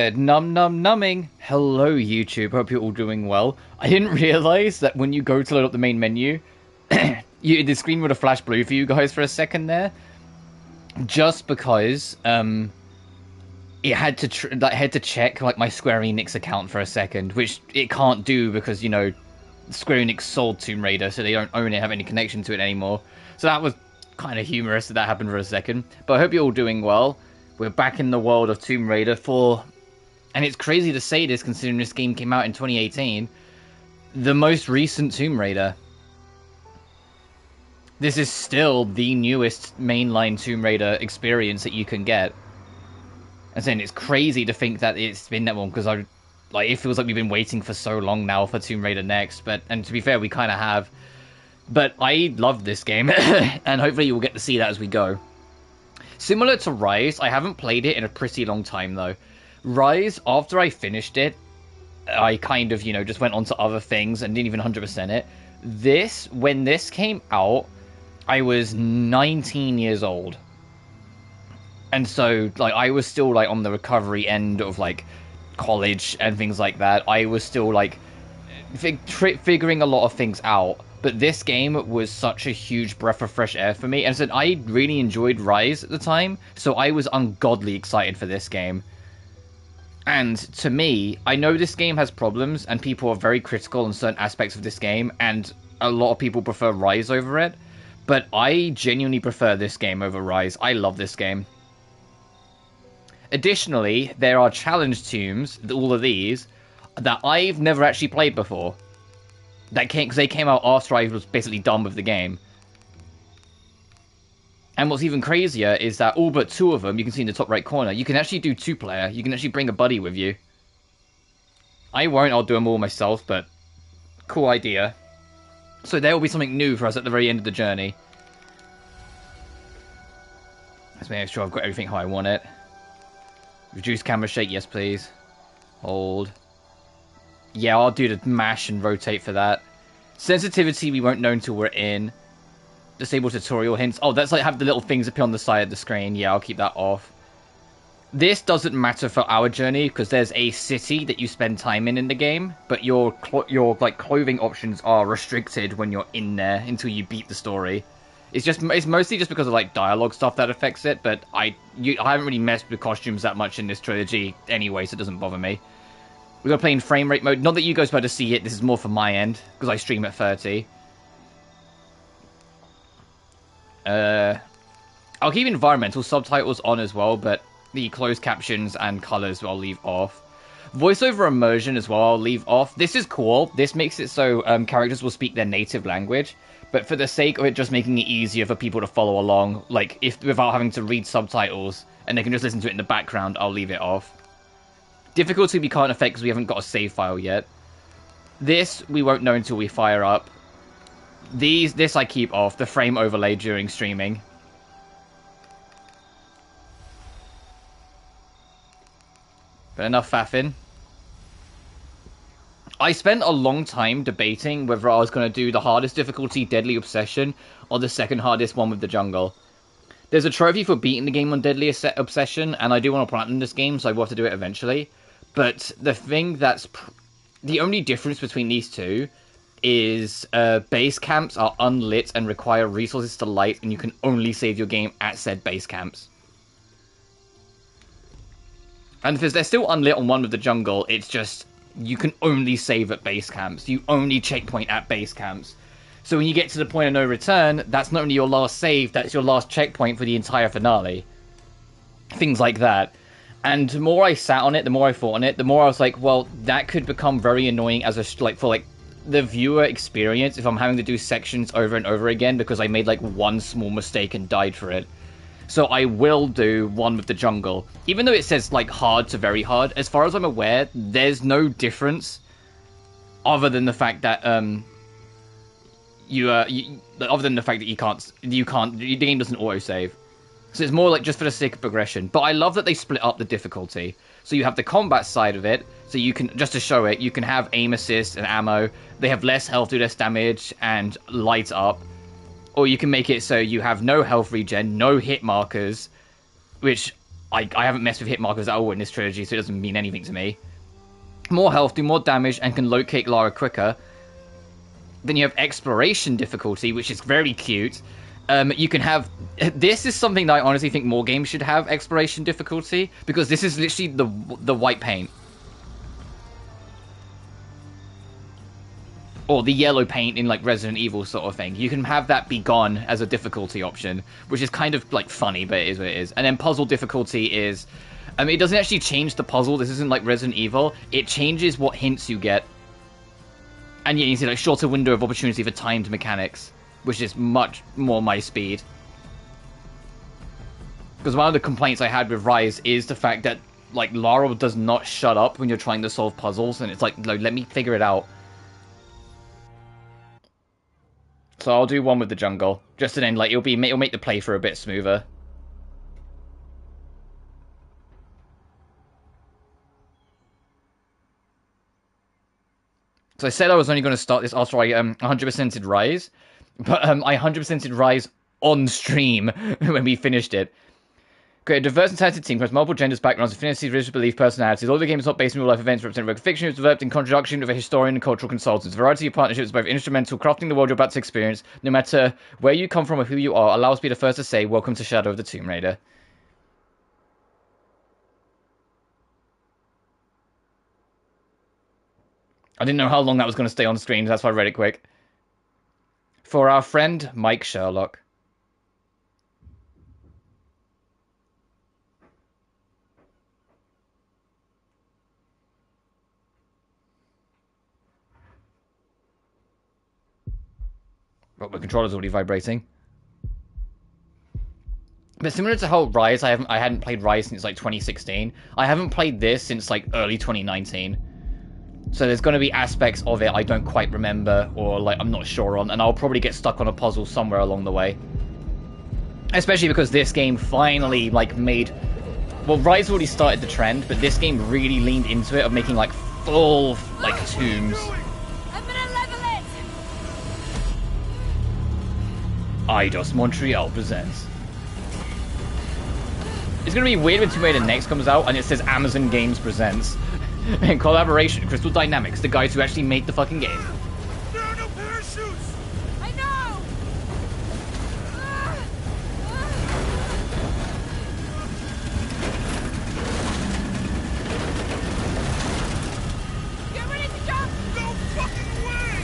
Good numbing. Hello YouTube, hope you're all doing well. I didn't realize that when you go to load up the main menu, the screen would have flashed blue for you guys for a second there. Just because it had to check like my Square Enix account for a second, which it can't do because, you know, Square Enix sold Tomb Raider, so they don't own it, have any connection to it anymore. So that was kind of humorous that happened for a second. But I hope you're all doing well. We're back in the world of Tomb Raider and it's crazy to say this considering this game came out in 2018, the most recent Tomb Raider. This is still the newest mainline Tomb Raider experience that you can get. And saying it's crazy to think that it's been that long, because it feels like we've been waiting for so long now for Tomb Raider Next, and to be fair, we kind of have. But I love this game, and hopefully you'll get to see that as we go. Similar to Rise, I haven't played it in a pretty long time, though. Rise, after I finished it, I kind of, just went on to other things and didn't even 100% it. When this came out, I was 19 years old. And so, I was still, on the recovery end of, college and things like that. I was still, figuring a lot of things out. But this game was such a huge breath of fresh air for me. And so I really enjoyed Rise at the time, so I was ungodly excited for this game. And to me, I know this game has problems, and people are very critical on certain aspects of this game, and a lot of people prefer Rise over it. But I genuinely prefer this game over Rise. I love this game. Additionally, there are challenge tombs, all of these, that I've never actually played before. Because they came out after I was basically done with the game. And what's even crazier is that all but two of them, you can see in the top right corner, you can actually do two-player. You can actually bring a buddy with you. I won't, I'll do them all myself, but cool idea. So there will be something new for us at the very end of the journey. Let's make sure I've got everything how I want it. Reduce camera shake, yes please. Hold. Yeah, I'll do the mash and rotate for that. Sensitivity we won't know until we're in. Disable tutorial hints. Oh, that's have the little things appear on the side of the screen. Yeah, I'll keep that off. This doesn't matter for our journey because there's a city that you spend time in the game, but your clothing options are restricted when you're in there until you beat the story. It's mostly just because of dialogue stuff that affects it, but I haven't really messed with costumes that much in this trilogy anyway, so it doesn't bother me. We're going to play in frame rate mode. Not that you guys are able to see it. This is more for my end, because I stream at 30. I'll keep environmental subtitles on as well, but the closed captions and colors I'll leave off. Voiceover immersion as well I'll leave off. This is cool. This makes it so characters will speak their native language, but for the sake of it just making it easier for people to follow along, without having to read subtitles, and they can just listen to it in the background, I'll leave it off. Difficulty we can't affect because we haven't got a save file yet. This we won't know until we fire up. This I keep off, the frame overlay during streaming. But enough faffing. I spent a long time debating whether I was going to do the hardest difficulty, Deadly Obsession, or the second hardest one with the jungle. There's a trophy for beating the game on Deadly Obsession, and I do want to platinum this game, so I will have to do it eventually. But the thing that's... the only difference between these two is base camps are unlit and require resources to light, and you can only save your game at said base camps. And because they're still unlit on one with the jungle, it's just... you can only save at base camps. You only checkpoint at base camps. So when you get to the point of no return, that's not only your last save, that's your last checkpoint for the entire finale. Things like that. And the more I sat on it, the more I thought on it, the more I was like, well, that could become very annoying as for the viewer experience if I'm having to do sections over and over again because I made one small mistake and died for it. So I will do one with the jungle. Even though it says hard to very hard, as far as I'm aware, there's no difference other than the fact that other than the fact that the game doesn't autosave. So it's more just for the sake of progression. But I love that they split up the difficulty. So you have the combat side of it, so you can, just to show it, you can have aim assist and ammo. They have less health, do less damage, and light up. Or you can make it so you have no health regen, no hit markers, which I haven't messed with hit markers at all in this trilogy, so it doesn't mean anything to me. More health, do more damage, and can locate Lara quicker. Then you have exploration difficulty, which is very cute. You can have... This is something that I honestly think more games should have, exploration difficulty, because this is literally the white paint. Or the yellow paint in, like, Resident Evil sort of thing. You can have that be gone as a difficulty option, which is kind of, like, funny, but it is what it is. And then puzzle difficulty is... it doesn't actually change the puzzle. This isn't like Resident Evil. It changes what hints you get. And yeah, you see, like, shorter window of opportunity for timed mechanics, which is much more my speed. Because one of the complaints I had with Rise is the fact that, like, Lara does not shut up when you're trying to solve puzzles, and it's like, no, let me figure it out. So I'll do one with the jungle, just to then, like, it'll make the playthrough a bit smoother. So I said I was only going to start this after I 100%ed Rise, but I 100%ed Rise on stream when we finished it. Create a diverse and talented team across multiple genders, backgrounds, affinities, religious beliefs, personalities. Although the game is not based on real-life events representing real fiction, it was developed in conjunction with a historian and cultural consultants. A variety of partnerships, both instrumental, crafting the world you're about to experience, no matter where you come from or who you are, allow us to be the first to say, welcome to Shadow of the Tomb Raider. I didn't know how long that was going to stay on screen, that's why I read it quick. For our friend, Mike Sherlock. But my controller's already vibrating. But similar to how Rise, I hadn't played Rise since like 2016. I haven't played this since like early 2019. So there's going to be aspects of it I don't quite remember, or like I'm not sure on, and I'll probably get stuck on a puzzle somewhere along the way. Especially because this game finally like made... Well, Rise already started the trend, but this game really leaned into it of making like full like tombs. Eidos Montreal presents. It's gonna be weird when Tomb Raider Next comes out and it says Amazon Games presents. In collaboration with Crystal Dynamics, the guys who actually made the fucking game. There are no parachutes! I know! Get ready to jump! No fucking way!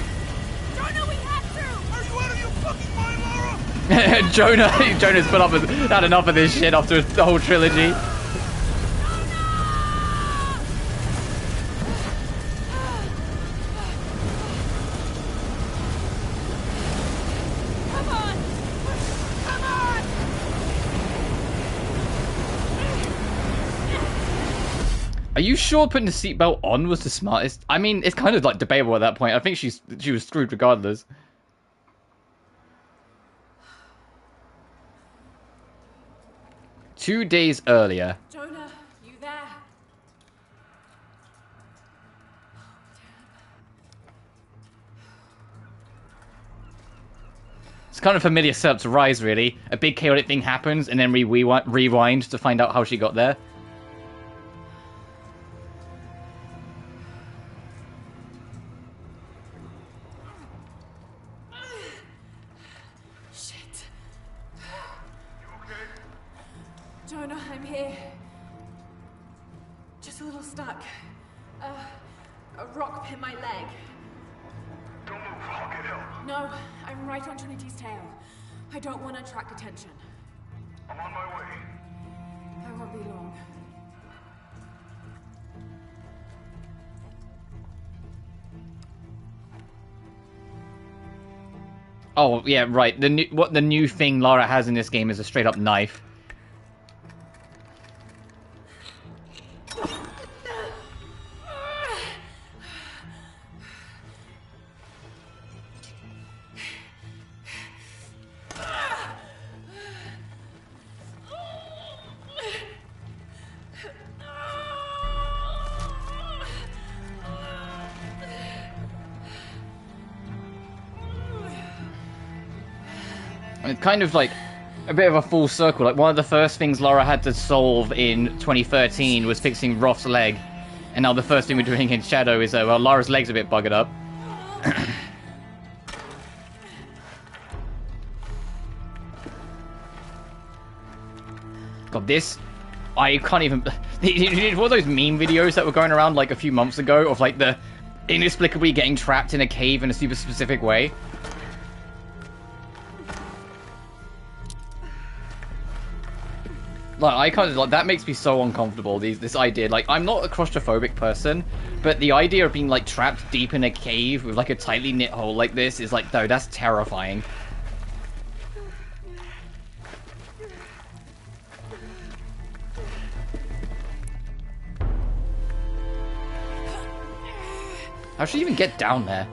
Jonah, we have to! Are you out of your fucking mind, Lara? Jonah's put up with had enough of this shit after the whole trilogy. Are you sure putting the seatbelt on was the smartest? I mean, it's kind of like debatable at that point. I think she was screwed regardless. Two days earlier. Jonah, you there? It's kind of familiar setup to Rise, really. A big chaotic thing happens, and then we rewind to find out how she got there. Jonah, I'm here. Just a little stuck. A rock hit my leg. Don't move, I'll get help. No, I'm right on Trinity's tail. I don't want to attract attention. I'm on my way. I won't be long. Oh, yeah, right. What the new thing Lara has in this game is a straight up knife. And it's kind of like a bit of a full circle. Like, one of the first things Lara had to solve in 2013 was fixing Roth's leg. And now the first thing we're doing in Shadow is, well, Lara's leg's a bit buggered up. God, this... I can't even... One of those meme videos that were going around, like, a few months ago of, like, the inexplicably getting trapped in a cave in a super specific way. Like, I kind of, like, that makes me so uncomfortable, this idea. Like, I'm not a claustrophobic person, but the idea of being, like, trapped deep in a cave with, like, a tightly knit hole like this is, like, no, that's terrifying. How should you even get down there?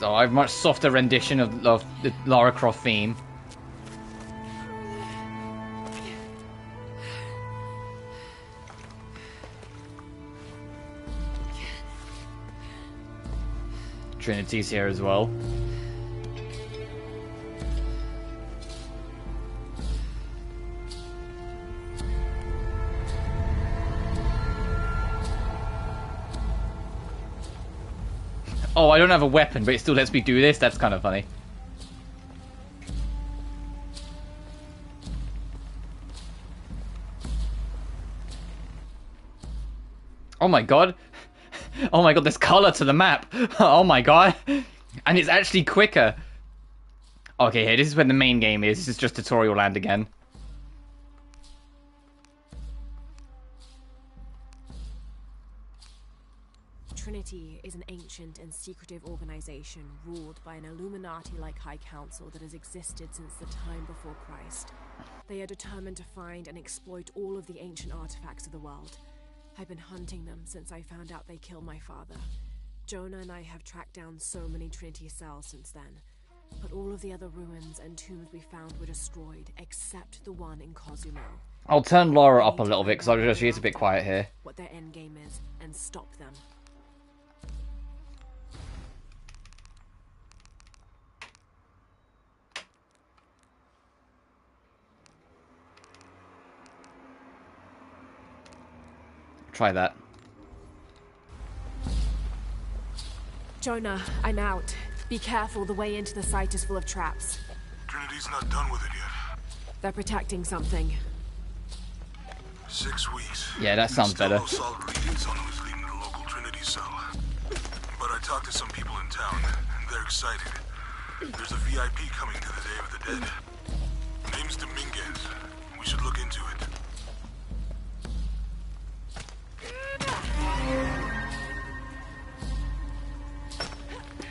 Oh, I have a much softer rendition of the Lara Croft theme. Trinity's here as well. Oh, I don't have a weapon, but it still lets me do this? That's kind of funny. Oh my god. Oh my god, there's color to the map. Oh my god. And it's actually quicker. Okay, here, this is where the main game is. This is just tutorial land again. Trinity is an ancient and secretive organization ruled by an Illuminati-like High Council that has existed since the time before Christ. They are determined to find and exploit all of the ancient artifacts of the world. I've been hunting them since I found out they killed my father. Jonah and I have tracked down so many Trinity cells since then, but all of the other ruins and tombs we found were destroyed, except the one in Cozumel. I'll turn Lara up a little bit, because she is a bit quiet here. What their endgame is, and stop them. Try that. Jonah, I'm out. Be careful, the way into the site is full of traps. Trinity's not done with it yet. They're protecting something. 6 weeks. Yeah, that sounds Still better. no solid readings on who's leading the local Trinity cell. But I talked to some people in town, and they're excited. There's a VIP coming to the Day of the Dead. Name's Dominguez. We should look into it.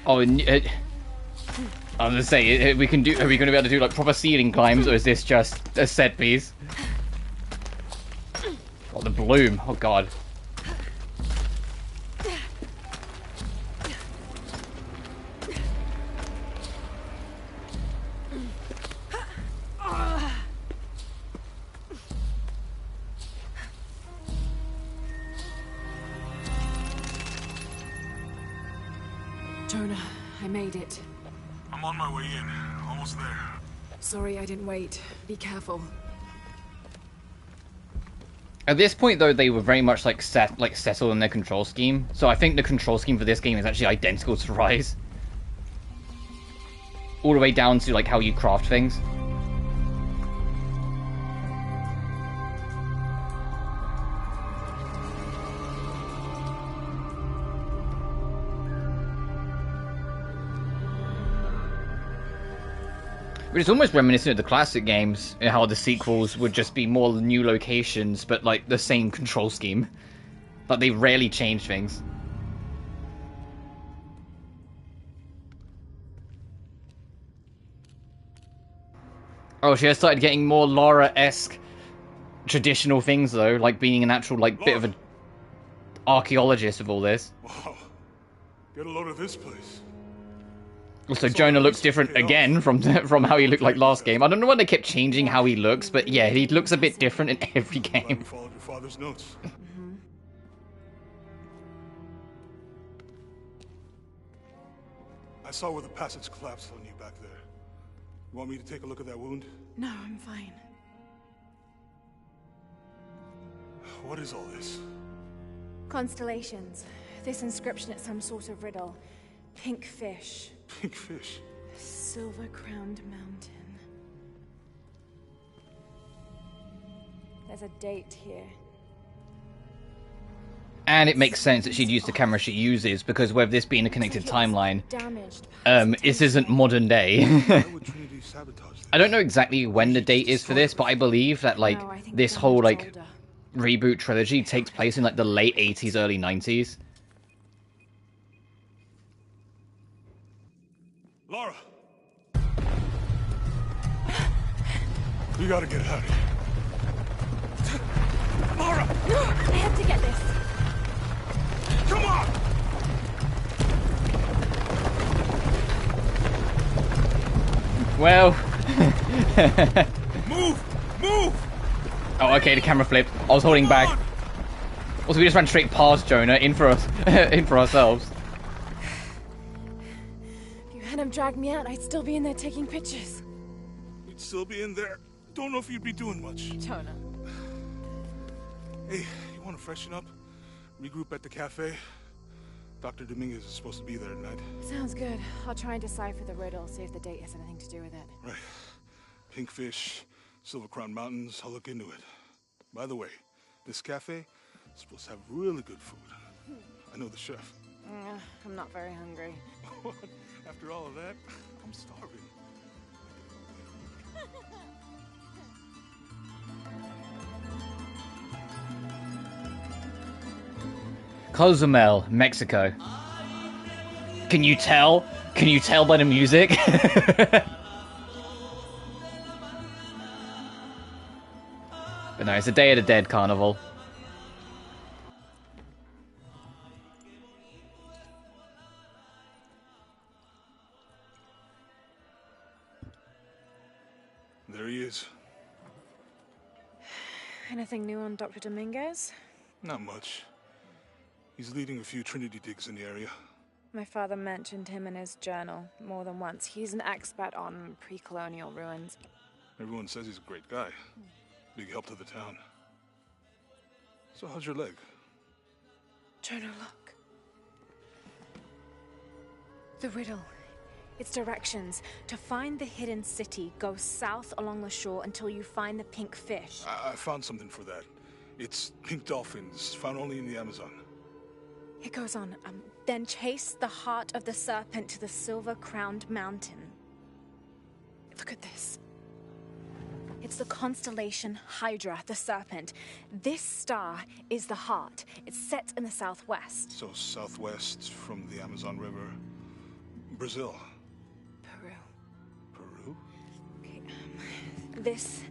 Oh, I was gonna say, we can do. Are we gonna be able to do like proper ceiling climbs, or is this just a set piece? Oh, the bloom! Oh god. Jonah, I made it. I'm on my way in. Almost there. Sorry I didn't wait. Be careful. At this point, though, they were very much like settled in their control scheme. So I think the control scheme for this game is actually identical to Rise, all the way down to like how you craft things. But it's almost reminiscent of the classic games, and how the sequels would just be more new locations, but like the same control scheme. Like they rarely change things. Oh, she has started getting more Lara-esque traditional things though, like being an actual like bit of an archaeologist of all this. Wow. Get a load of this place. Also, Jonah looks different again from how he looked like last game. I don't know why they kept changing how he looks, but yeah, he looks a bit different in every Glad we game. followed your father's notes. I saw where the passage collapsed on you back there. You want me to take a look at that wound? No, I'm fine. What is all this? Constellations. This inscription is some sort of riddle. Pink fish. Pink fish. Silver-crowned mountain. There's a date here. And it makes sense that she'd use the camera she uses, because with this being a connected timeline, this isn't modern day. Why would Trinity sabotage this? I don't know exactly when the date is for this, but I believe that, like, No, I think this the whole, damage's like, older. reboot trilogy takes place in, like, the late 80s, early 90s. Laura! We gotta get out of here. Laura! I have to get this. Come on! Well... Move! Move! Oh, okay, the camera flipped. I was holding back. Also, we just ran straight past Jonah, in for us, in for ourselves. If you hadn't dragged me out, I'd still be in there taking pictures. You'd still be in there. Don't know if you'd be doing much. Jonah. Hey, you want to freshen up? Regroup at the cafe? Dr. Dominguez is supposed to be there tonight. Sounds good. I'll try and decipher the riddle, see if the date has anything to do with it. Right. Pink fish, Silver Crown Mountains, I'll look into it. By the way, this cafe is supposed to have really good food. I know the chef. I'm not very hungry. After all of that, I'm starving. Cozumel, Mexico. Can you tell? Can you tell by the music? But no, it's a Day of the Dead carnival. There he is. Anything new on Dr. Dominguez? Not much. He's leading a few Trinity digs in the area. My father mentioned him in his journal more than once. He's an expert on pre-colonial ruins. Everyone says he's a great guy. Big help to the town. So how's your leg? Jonah, look. The riddle. Its directions. To find the hidden city, go south along the shore until you find the pink fish. I found something for that. It's pink dolphins, found only in the Amazon. It goes on. Then chase the heart of the serpent to the silver-crowned mountain. Look at this. It's the constellation Hydra, the serpent. This star is the heart. It's set in the southwest. So southwest from the Amazon River. Brazil. Peru. Peru? Okay, this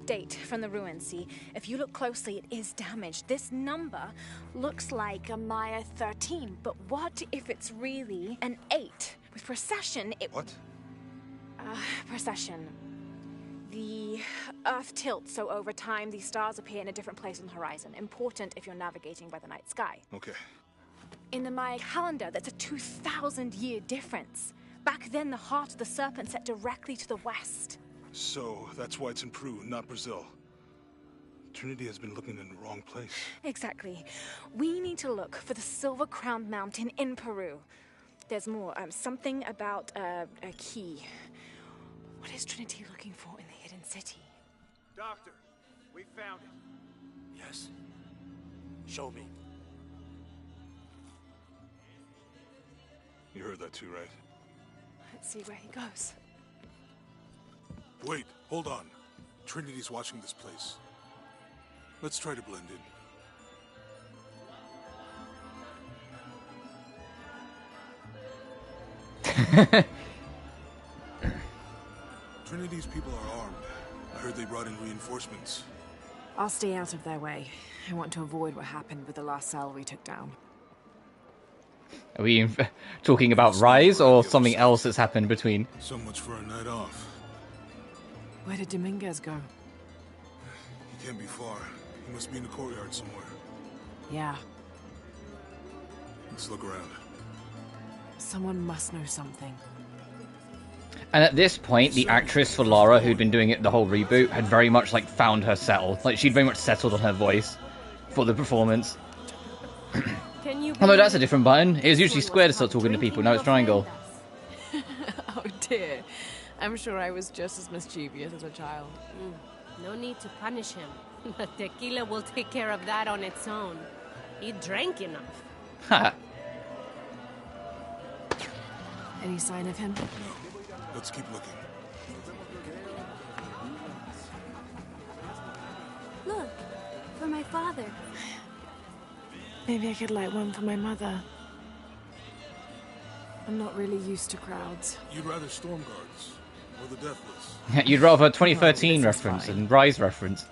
date from the ruins, see? If you look closely, it is damaged. This number looks like a Maya 13, but what if it's really an 8? With precession, it... What? Precession. The Earth tilts, so over time, these stars appear in a different place on the horizon. Important if you're navigating by the night sky. Okay. In the Maya calendar, that's a 2,000-year difference. Back then, the heart of the serpent set directly to the west. So that's why it's in Peru, not Brazil. Trinity has been looking in the wrong place. Exactly. We need to look for the silver-crowned mountain in Peru. There's more. Something about a key. What is Trinity looking for in the hidden city? Doctor, we found it. Yes. Show me. You heard that too, right? Let's see where he goes. Wait, hold on. Trinity's watching this place. Let's try to blend in. Trinity's people are armed. I heard they brought in reinforcements. I'll stay out of their way. I want to avoid what happened with the last cell we took down. Are we talking about Rise or something else that's happened between? So much for a night off. Where did Dominguez go? He can't be far. He must be in the courtyard somewhere. Yeah, Let's look around. someone must know something. And at this point, the actress for Lara, who'd been doing it the whole reboot, had very much like found her settle. Like she'd very much settled on her voice for the performance. Can you? Oh no, that's a different button. It was usually square to start talking to people. Now it's triangle. Oh dear, I'm sure I was just as mischievous as a child. No need to punish him. The tequila will take care of that on its own. He drank enough. Ha. Any sign of him? Let's keep looking. Look, for my father. Maybe I could light one for my mother. I'm not really used to crowds. You'd rather storm guards or the deathless? You'd rather a 2013 No, this is reference fine. and Rise reference.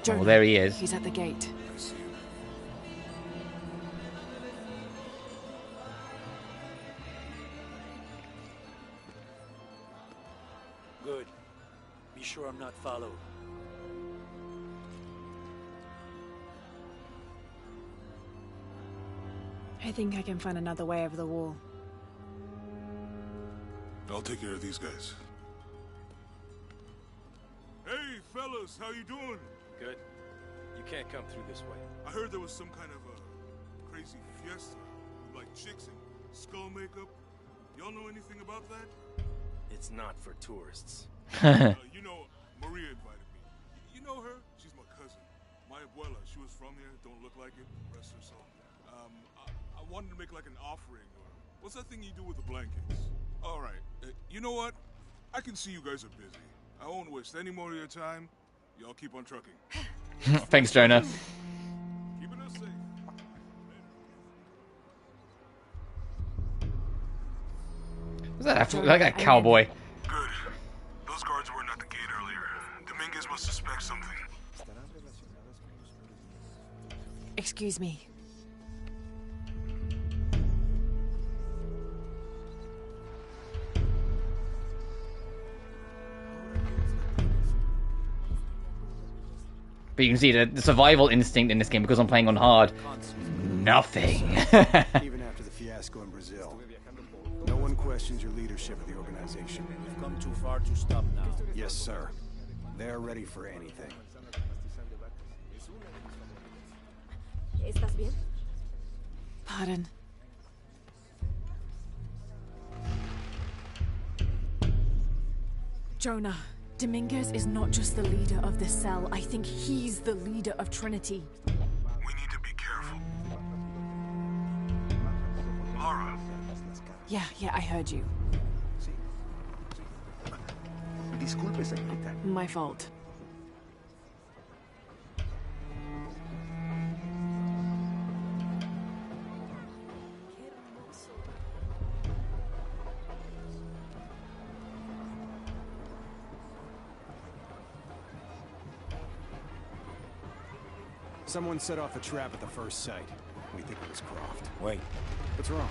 Jonah, well, there he is. He's at the gate. I see him. Good. Be sure I'm not followed. I think I can find another way over the wall. I'll take care of these guys. Hey, fellas, how you doing? Good. You can't come through this way. I heard there was some kind of a crazy fiesta, like chicks in skull makeup. Y'all know anything about that? It's not for tourists. You know, Maria invited me. You know her? She's my cousin. My abuela, she was from here. Don't look like it. Rest her soul. I wanted to make like an offering, or what's that thing you do with the blankets? All right. You know what? I can see you guys are busy. I won't waste any more of your time. Y'all keep on trucking. Thanks, Jonah. Keeping us safe. Was that like a cowboy? Good. Those guards weren't at the gate earlier. Dominguez must suspect something. Excuse me. But you can see the survival instinct in this game because I'm playing on hard. Nothing. Even after the fiasco in Brazil, no one questions your leadership of the organization. We've come too far to stop now. Yes, sir. They're ready for anything. ¿Estás bien? Pardon. Jonah, Dominguez is not just the leader of this cell. I think he's the leader of Trinity. We need to be careful. Lara. Yeah, I heard you. Disculpe, señorita. My fault. Someone set off a trap at the first site. We think it was Croft. Wait. What's wrong?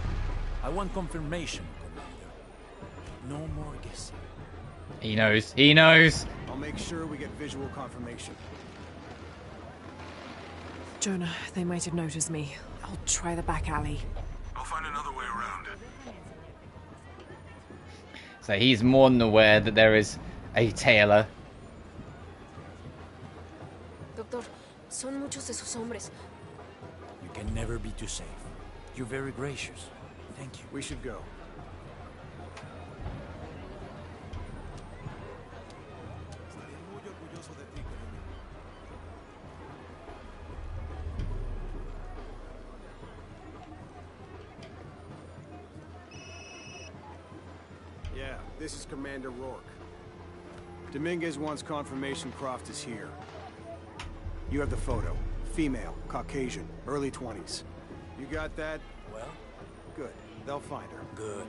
I want confirmation, Commander. No more guessing. He knows. He knows. I'll make sure we get visual confirmation. Jonah, they might have noticed me. I'll try the back alley. I'll find another way around. So he's more than aware that there is a tailor. Doctor, son muchos esos hombres. You can never be too safe. You're very gracious. Thank you. We should go. Yeah, this is Commander Rourke. Dominguez wants confirmation Croft is here. You have the photo. Female, Caucasian, early 20s. You got that? Well, Good. They'll find her. good.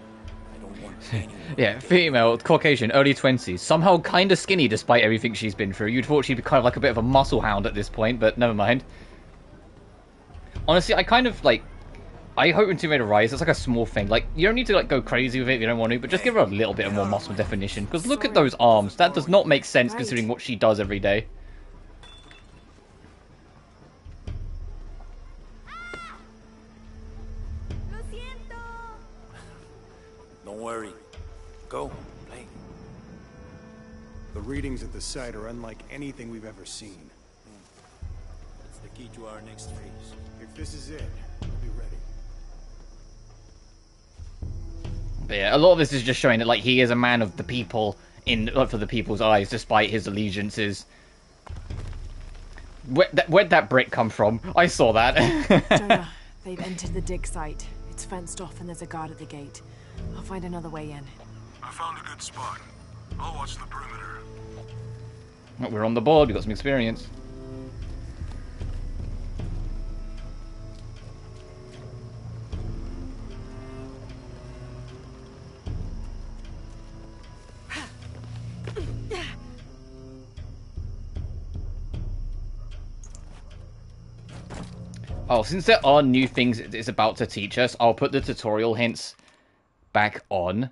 I don't want anyone. Yeah, female, Caucasian, early 20s. Somehow kind of skinny despite everything she's been through. You'd thought she'd be kind of like a bit of a muscle hound at this point, but never mind. Honestly, I kind of like... I hope in Tomb Raider Rise, it's like a small thing. Like, you don't need to like go crazy with it if you don't want to, but just give her a little bit of more muscle definition. Because look at those arms. That does not make sense considering what she does every day. Don't worry. Go, play. The readings at the site are unlike anything we've ever seen. That's the key to our next phase. If this is it, we'll be ready. But yeah, a lot of this is just showing that like he is a man of the people for the people's eyes, despite his allegiances. Where'd that brick come from? I saw that. Jonah, they've entered the dig site. It's fenced off and there's a guard at the gate. I'll find another way in. I found a good spot. I'll watch the perimeter. We're on the board. We've got some experience. Oh, since there are new things it's about to teach us, I'll put the tutorial hints back on.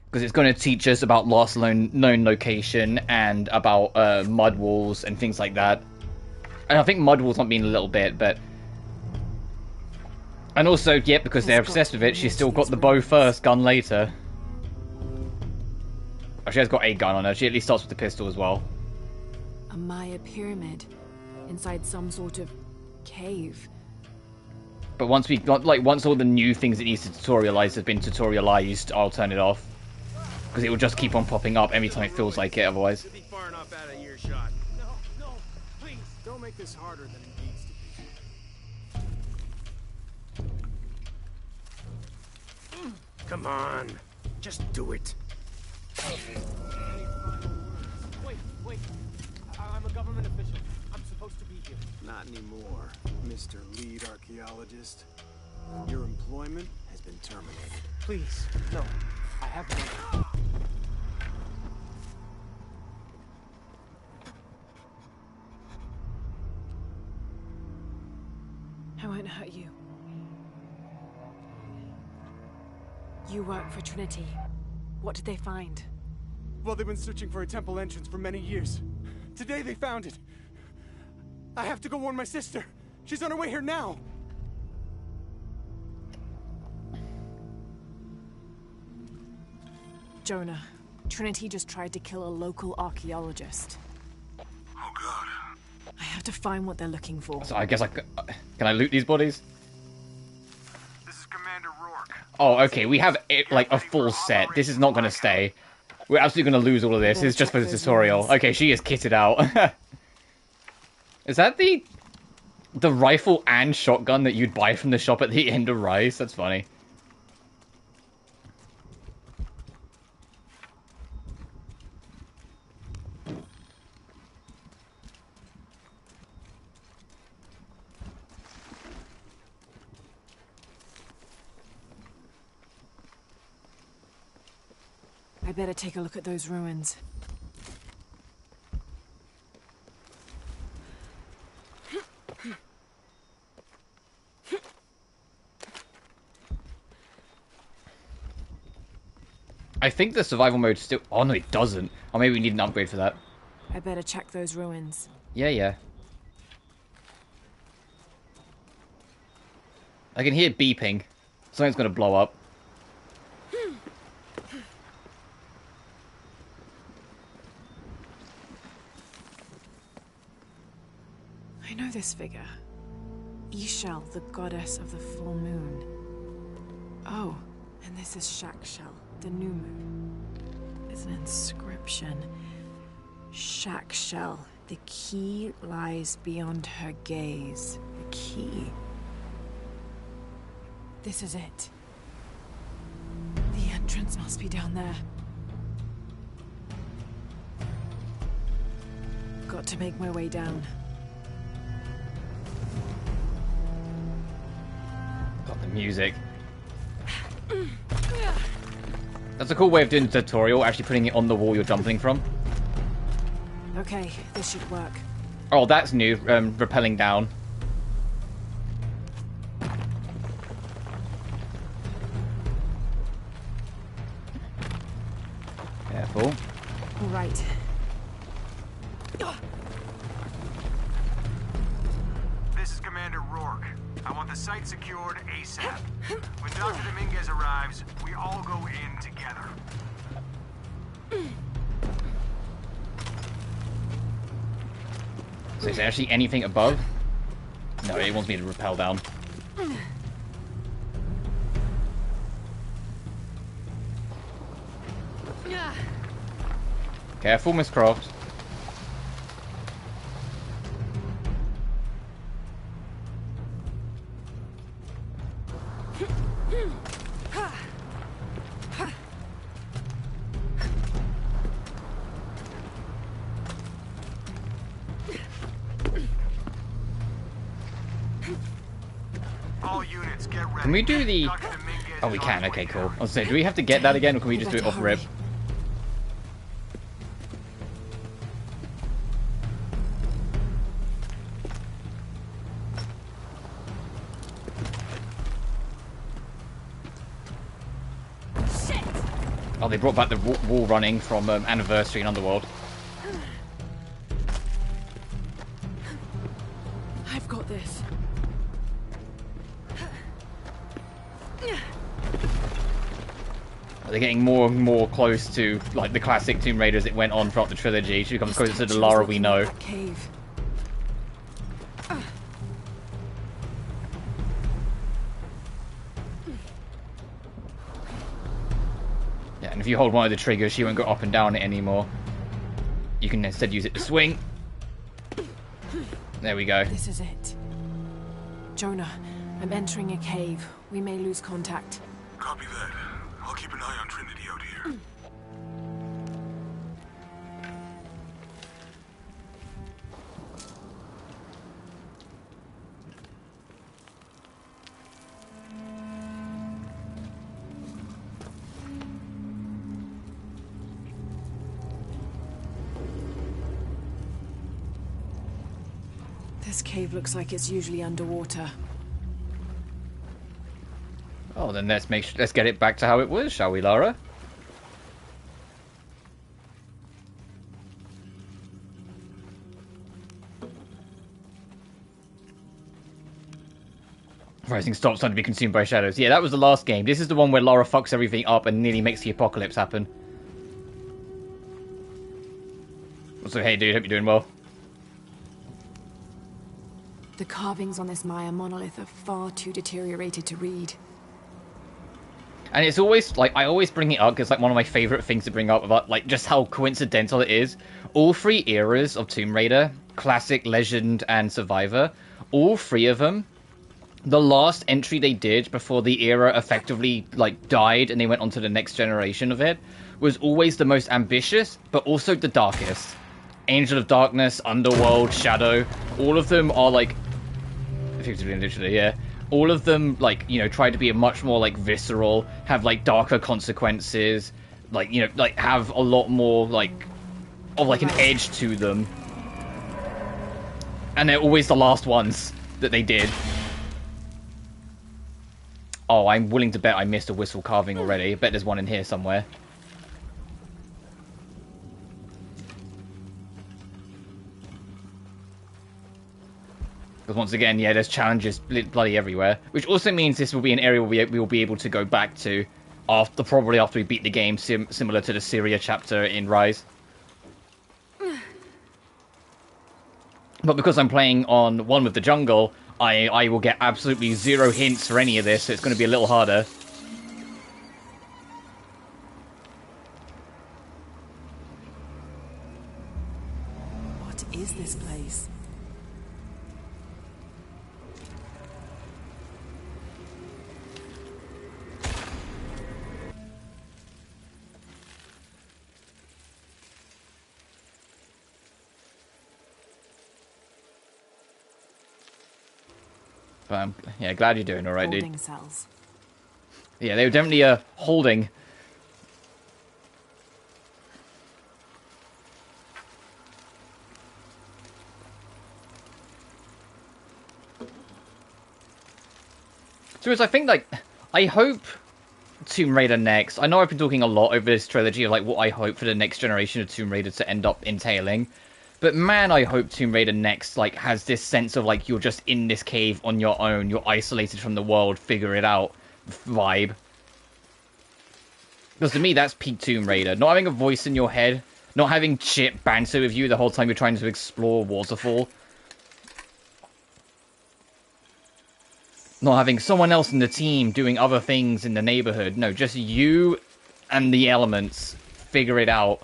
Because it's going to teach us about last known location and about mud walls and things like that. And I think mud walls might be in a little bit, but... And also, yeah, because they're obsessed with it, she's still got the bow first, gun later. Oh, she has got a gun on her. She at least starts with the pistol as well. A Maya pyramid inside some sort of cave. But once we got, like, once all the new things it needs to tutorialize have been tutorialized, I'll turn it off. Because it will just keep on popping up every time it feels like it, otherwise. Should be far enough out of earshot. No, please, don't make this harder than it needs to be. Come on, just do it. Wait. I'm a government official. I'm supposed to be here. Not anymore, Mr. Lead Archaeologist. Your employment has been terminated. Please, no. I have no... I won't hurt you. You work for Trinity. What did they find? Well, they've been searching for a temple entrance for many years. Today they found it. I have to go warn my sister. She's on her way here now. Jonah, Trinity just tried to kill a local archaeologist. Oh god. I have to find what they're looking for. So I guess can I loot these bodies? This is Commander Rourke. Oh, okay, we have like a full set. This is not going to stay. We're absolutely going to lose all of this. It's just for the tutorial. Okay, she is kitted out. Is that the rifle and shotgun that you'd buy from the shop at the end of Rise? That's funny. I better take a look at those ruins. I think the survival mode still... Oh, no, it doesn't. Or maybe we need an upgrade for that. I better check those ruins. Yeah. I can hear beeping. Something's going to blow up. I know this figure. Ishel, the goddess of the full moon. Oh, and this is Shakshel, the new moon. It's an inscription. Shakshel, the key lies beyond her gaze. The key. This is it. The entrance must be down there. Got to make my way down. Got the music. That's a cool way of doing the tutorial, actually putting it on the wall you're jumping from. Okay, this should work. Oh, that's new. Rappelling down. Careful. All right. This is Commander Rourke. I want the site secured ASAP. When Dr. Dominguez arrives, we all go in together. So is there actually anything above? No, it wants me to rappel down. Careful, Miss Croft. All units, get ready. Can we do the... Dr. Dominguez Oh, we is can. on Okay, his way cool. now. I was saying, do we have to get that again, or can we just do it off rip? Oh, they brought back the wall running from Anniversary in Underworld. I've got this. They're getting more and more close to, like, the classic Tomb Raider as it went on throughout the trilogy. She becomes closer to the Lara we know. Cave. Yeah, and if you hold one of the triggers, she won't go up and down it anymore. You can instead use it to swing. There we go. This is it. Jonah, I'm entering a cave. We may lose contact. Copy that. I'll keep an eye on Trinity out here. This cave looks like it's usually underwater. Oh, then let's get it back to how it was, shall we, Lara? Rising stops trying to be consumed by shadows. Yeah, that was the last game. This is the one where Lara fucks everything up and nearly makes the apocalypse happen. So, hey dude, hope you're doing well. The carvings on this Maya monolith are far too deteriorated to read. And it's always, like, I always bring it up because, like, one of my favourite things to bring up about, like, just how coincidental it is. All three eras of Tomb Raider, Classic, Legend, and Survivor, all three of them, the last entry they did before the era effectively, like, died and they went on to the next generation of it, was always the most ambitious, but also the darkest. Angel of Darkness, Underworld, Shadow, all of them are, like, effectively, literally, yeah. All of them, like, you know, try to be a much more, like, visceral, have, like, darker consequences, like, you know, like, have a lot more, like, of, like, an edge to them. And they're always the last ones that they did. Oh, I'm willing to bet I missed a whistle carving already. I bet there's one in here somewhere. Because once again, yeah, there's challenges bloody everywhere. Which also means this will be an area where we will be able to go back to probably after we beat the game, similar to the Syria chapter in Rise. But because I'm playing on one with the jungle, I will get absolutely zero hints for any of this, so it's going to be a little harder. What is this place? But I'm glad you're doing all right, dude. Holding cells. Yeah, they were definitely holding. So I think, like, I hope Tomb Raider next. I know I've been talking a lot over this trilogy of, like, what I hope for the next generation of Tomb Raider to end up entailing. But man, I hope Tomb Raider next, like, has this sense of, like, you're just in this cave on your own, you're isolated from the world, figure it out vibe. Because to me, that's peak Tomb Raider. Not having a voice in your head, not having shit banter with you the whole time you're trying to explore Waterfall. Not having someone else in the team doing other things in the neighborhood. No, just you and the elements. Figure it out.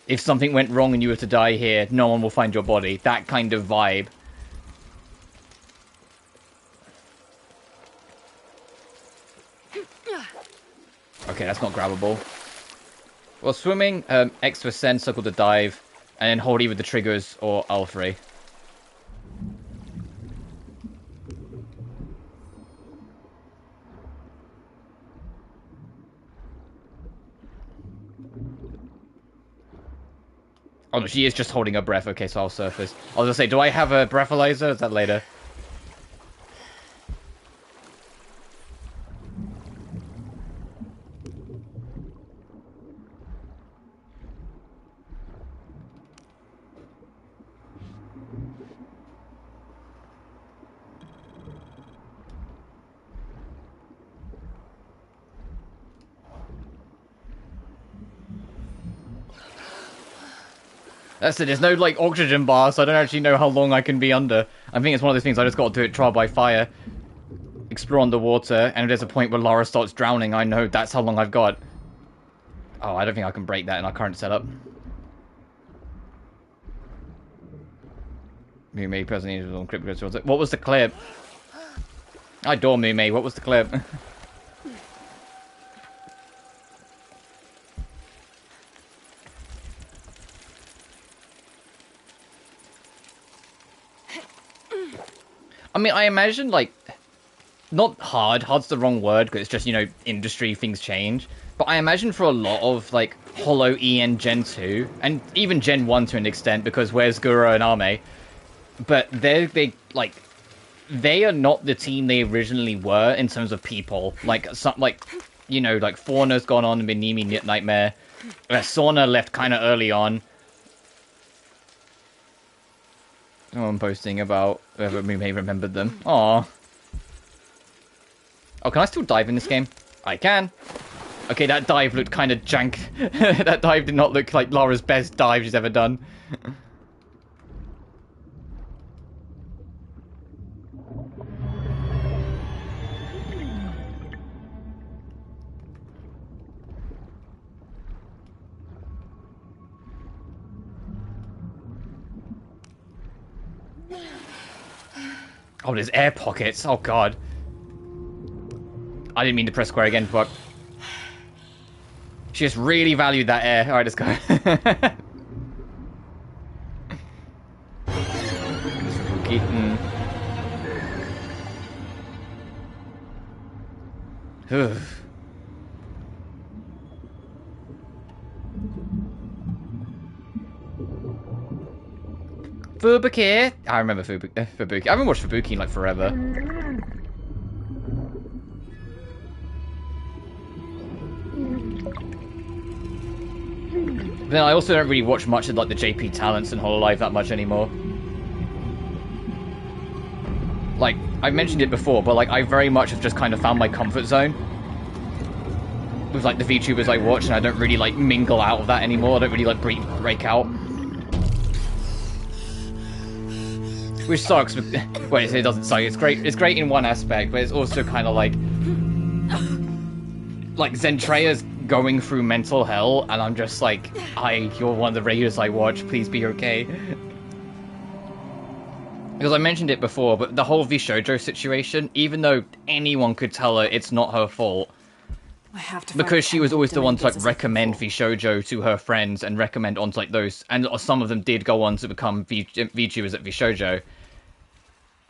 If something went wrong and you were to die here, no one will find your body. That kind of vibe. Okay, that's not grabbable. Well, swimming, X to ascend, circle to dive, and then hold either the triggers or L3. Oh no, she is just holding her breath. Okay, so I'll surface. I was gonna say, do I have a breathalyzer? Is that later? That's it, there's no, like, oxygen bar, so I don't actually know how long I can be under. I think it's one of those things I just gotta do it trial by fire. Explore underwater, and if there's a point where Lara starts drowning, I know that's how long I've got. Oh, I don't think I can break that in our current setup. Mumei present on crypto. What was the clip? I adore Mumei, what was the clip? I mean, I imagine, like, not hard's the wrong word, because it's just, you know, industry, things change. But I imagine for a lot of, like, Hollow EN Gen 2, and even Gen 1 to an extent, because where's Gura and Ame? But they are not the team they originally were in terms of people. Like, you know, like, Fauna's gone on and been Nimi Nightmare. Sauna left kind of early on. Someone posting about whether we may remembered them. Aww. Oh, can I still dive in this game? I can. Okay, that dive looked kind of jank. That dive did not look like Lara's best dive she's ever done. Oh, there's air pockets. Oh, God. I didn't mean to press square again, but... She just really valued that air. Alright, let's go. Spooky. Fubuki. I remember Fubuki. I haven't watched Fubuki in like forever. But then I also don't really watch much of like the JP Talents and Hololive that much anymore. Like, I've mentioned it before, but like I very much have just kind of found my comfort zone with like the VTubers I watch, and I don't really like mingle out of that anymore. I don't really like break out. Which sucks, but well, it doesn't suck. It's great. It's great in one aspect, but it's also kind of like Zentrea's going through mental hell, and I'm just like, you're one of the regulars I watch. Please be okay. Because I mentioned it before, but the whole Vishoujo situation, even though anyone could tell her it's not her fault, because she was always the one to like recommend Vishoujo to her friends and recommend onto like those, and some of them did go on to become VTubers at Vishoujo.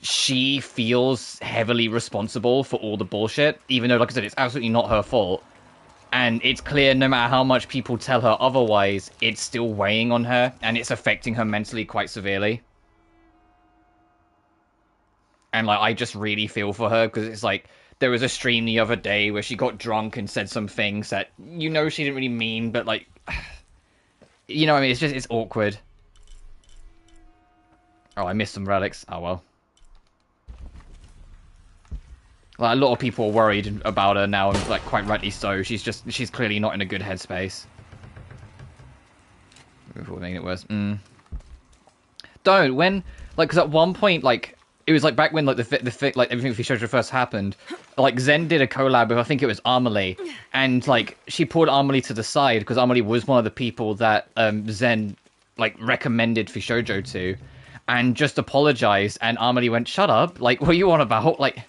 She feels heavily responsible for all the bullshit, even though, like I said, it's absolutely not her fault. And it's clear no matter how much people tell her otherwise, it's still weighing on her, and it's affecting her mentally quite severely. And like, I just really feel for her, because it's like, there was a stream the other day where she got drunk and said some things that, you know, she didn't really mean, but, like, you know what I mean? It's just, it's awkward. Oh, I missed some relics. Oh, well. Like, a lot of people are worried about her now, and, like, quite rightly so. She's clearly not in a good headspace. Before making it worse. Don't, when, like, because at one point, like, it was, like, back when, like, like, everything with Fishojo first happened, like, Zen did a collab with, I think it was Amelie, and, like, she pulled Amelie to the side, because Amelie was one of the people that, Zen, like, recommended Fishojo to, and just apologized, and Amelie went, shut up, like, what are you on about, like,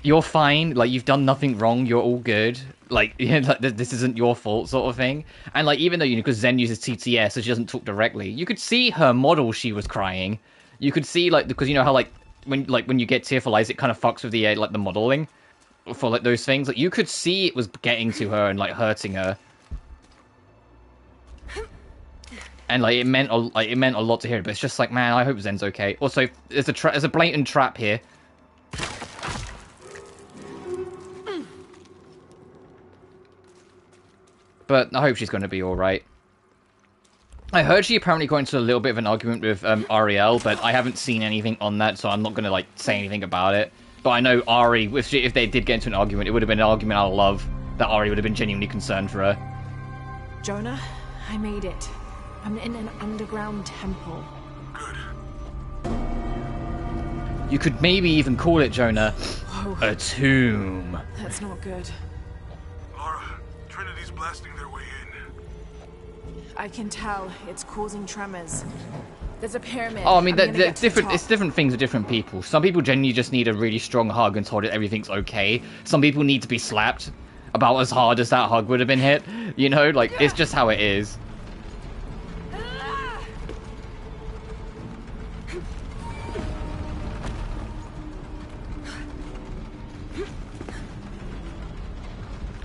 you're fine, like, you've done nothing wrong, you're all good, like, you know, like, this isn't your fault, sort of thing. And, like, even though, you know, because Zen uses TTS, so she doesn't talk directly, you could see her model, she was crying. You could see, like, because you know how, like, when you get tearful eyes, it kind of fucks with the, like, the modeling for, like, those things. Like, you could see it was getting to her and, like, hurting her. And, like, it meant a lot to hear, but it's just like, man, I hope Zen's okay. Also, there's a blatant trap here. But I hope she's going to be alright. I heard she apparently got into a little bit of an argument with Ariel, but I haven't seen anything on that, so I'm not going to, like, say anything about it. But I know Ari, if they did get into an argument, it would have been an argument out of love, that Ari would have been genuinely concerned for her. Jonah, I made it. I'm in an underground temple. Good. You could maybe even call it, Jonah, a tomb. That's not good. Lara, Trinity's blasting their way in. I can tell. It's causing tremors. There's a pyramid. Oh, I mean, they're different. It's different things with different people. Some people genuinely just need a really strong hug and told that everything's okay. Some people need to be slapped about as hard as that hug would have been hit. You know, like, it's just how it is.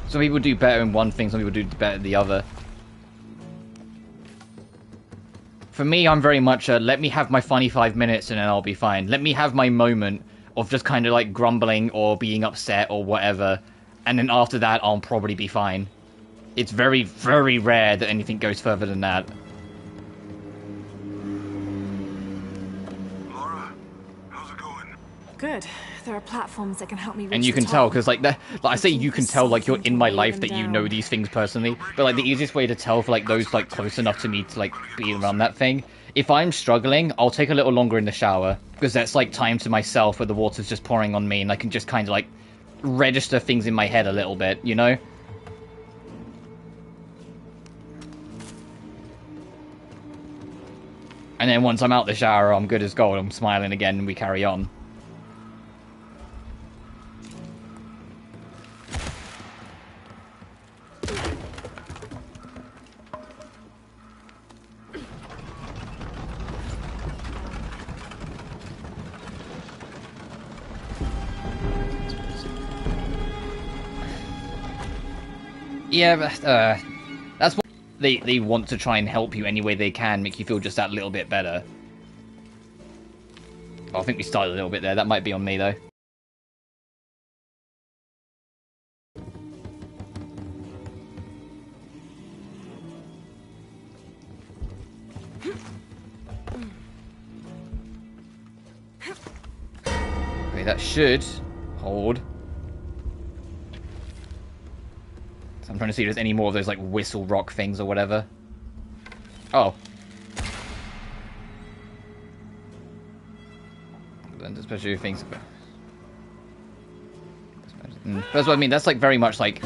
Some people do better in one thing, some people do better in the other. For me, I'm very much a, let me have my funny 5 minutes and then I'll be fine. Let me have my moment of just kind of like grumbling or being upset or whatever. And then after that, I'll probably be fine. It's very, very rare that anything goes further than that. Lara, how's it going? Good. There are platforms that can help me reach And you the can top. tell, because, like, I say you can tell, like, you're in my life that you know these things personally. But, like, the easiest way to tell for, like, those, like, close enough to me to, like, be around that thing. If I'm struggling, I'll take a little longer in the shower. Because that's, like, time to myself where the water's just pouring on me. And I can just kind of, like, register things in my head a little bit, you know? And then once I'm out the shower, I'm good as gold. I'm smiling again and we carry on. Yeah, but, that's what they want to try and help you any way they can, make you feel just that little bit better. Oh, I think we started a little bit there. That might be on me, though. Okay, that should hold. So I'm trying to see if there's any more of those, like, whistle rock things or whatever. Oh. And especially things... That's what I mean. That's, like, very much, like,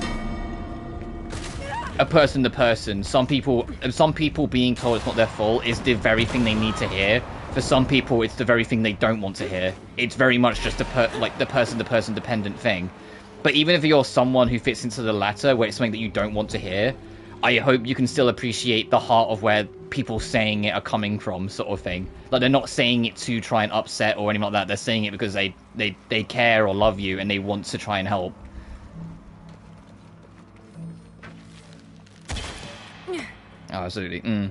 a person to person. Some people being told it's not their fault is the very thing they need to hear. For some people, it's the very thing they don't want to hear. It's very much just the person-to-person dependent thing. But even if you're someone who fits into the latter, where it's something that you don't want to hear, I hope you can still appreciate the heart of where people saying it are coming from, sort of thing. Like, they're not saying it to try and upset or anything like that. They're saying it because they care or love you and they want to try and help. Oh, absolutely.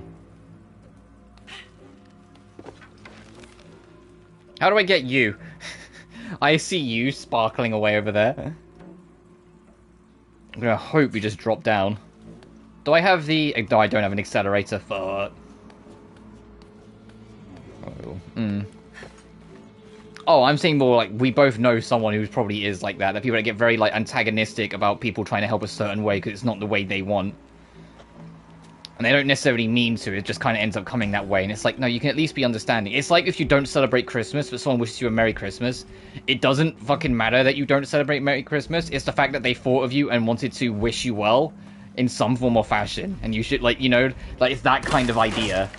How do I get you? I see you sparkling away over there. I'm gonna hope we just drop down. Do I have the... No, I don't have an accelerator. Fuck. Oh, I'm saying more like we both know someone who probably is like that. That people that get very like antagonistic about people trying to help a certain way because it's not the way they want. And they don't necessarily mean to, it just kind of ends up coming that way. And it's like, no, you can at least be understanding. It's like if you don't celebrate Christmas, but someone wishes you a Merry Christmas. It doesn't fucking matter that you don't celebrate Merry Christmas. It's the fact that they thought of you and wanted to wish you well in some form or fashion. And you should, like, you know, like, it's that kind of idea.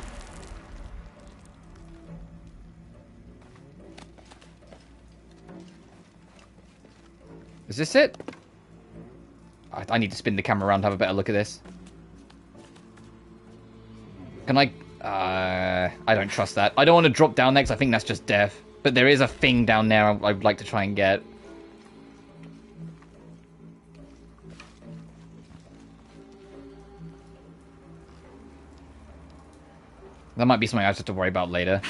Is this it? I need to spin the camera around to have a better look at this. Can I don't trust that. I don't want to drop down there because I think that's just death. But there is a thing down there I'd like to try and get. That might be something I have to worry about later.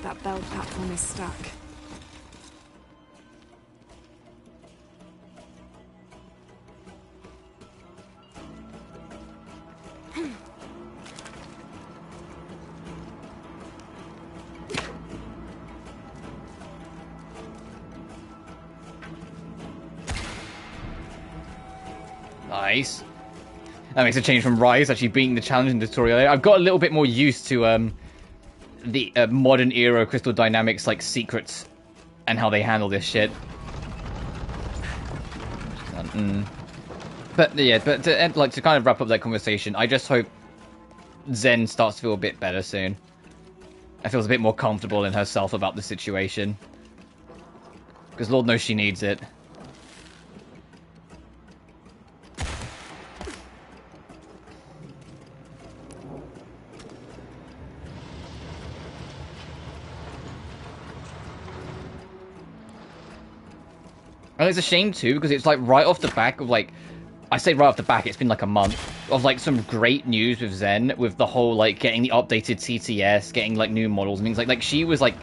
That bell platform is stuck. Nice. That makes a change from Rise, actually beating the challenge in the tutorial. I've got a little bit more used to the modern era Crystal Dynamics like secrets and how they handle this shit. But yeah, but to kind of wrap up that conversation, I just hope Zen starts to feel a bit better soon. And feels a bit more comfortable in herself about the situation. Because Lord knows she needs it. And it's a shame too, because it's like right off the back of like, I say right off the back, it's been like a month of like some great news with Zen, with the whole like getting the updated TTS, getting like new models and things like she was like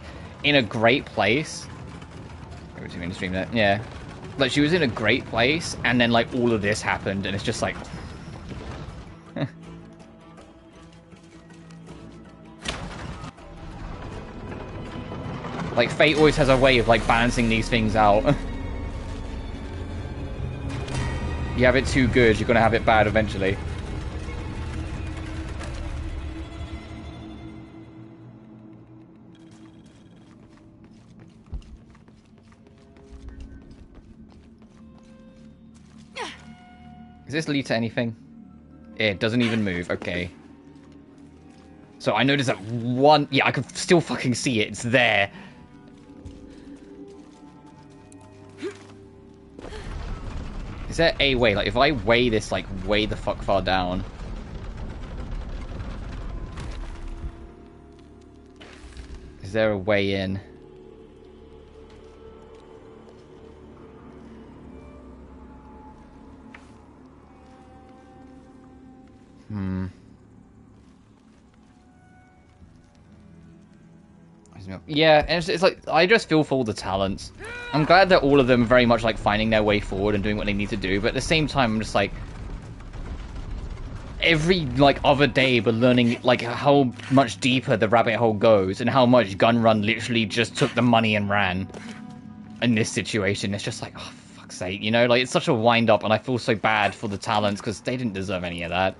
in a great place. Yeah, like she was in a great place, and then like all of this happened, and it's just like. Like fate always has a way of like balancing these things out. You have it too good, you're gonna have it bad eventually. Does this lead to anything? It doesn't even move, okay. So I noticed that one... Yeah, I can still fucking see it, it's there. Is there a way? Like, if I weigh this, like, way the fuck far down... Is there a way in? Yeah, and it's like, I just feel for all the talents. I'm glad that all of them are very much like finding their way forward and doing what they need to do, but at the same time, I'm just like, every like other day we're learning like how much deeper the rabbit hole goes and how much Gunrun literally just took the money and ran in this situation. It's just like, oh fuck's sake, you know, like it's such a wind up, and I feel so bad for the talents because they didn't deserve any of that.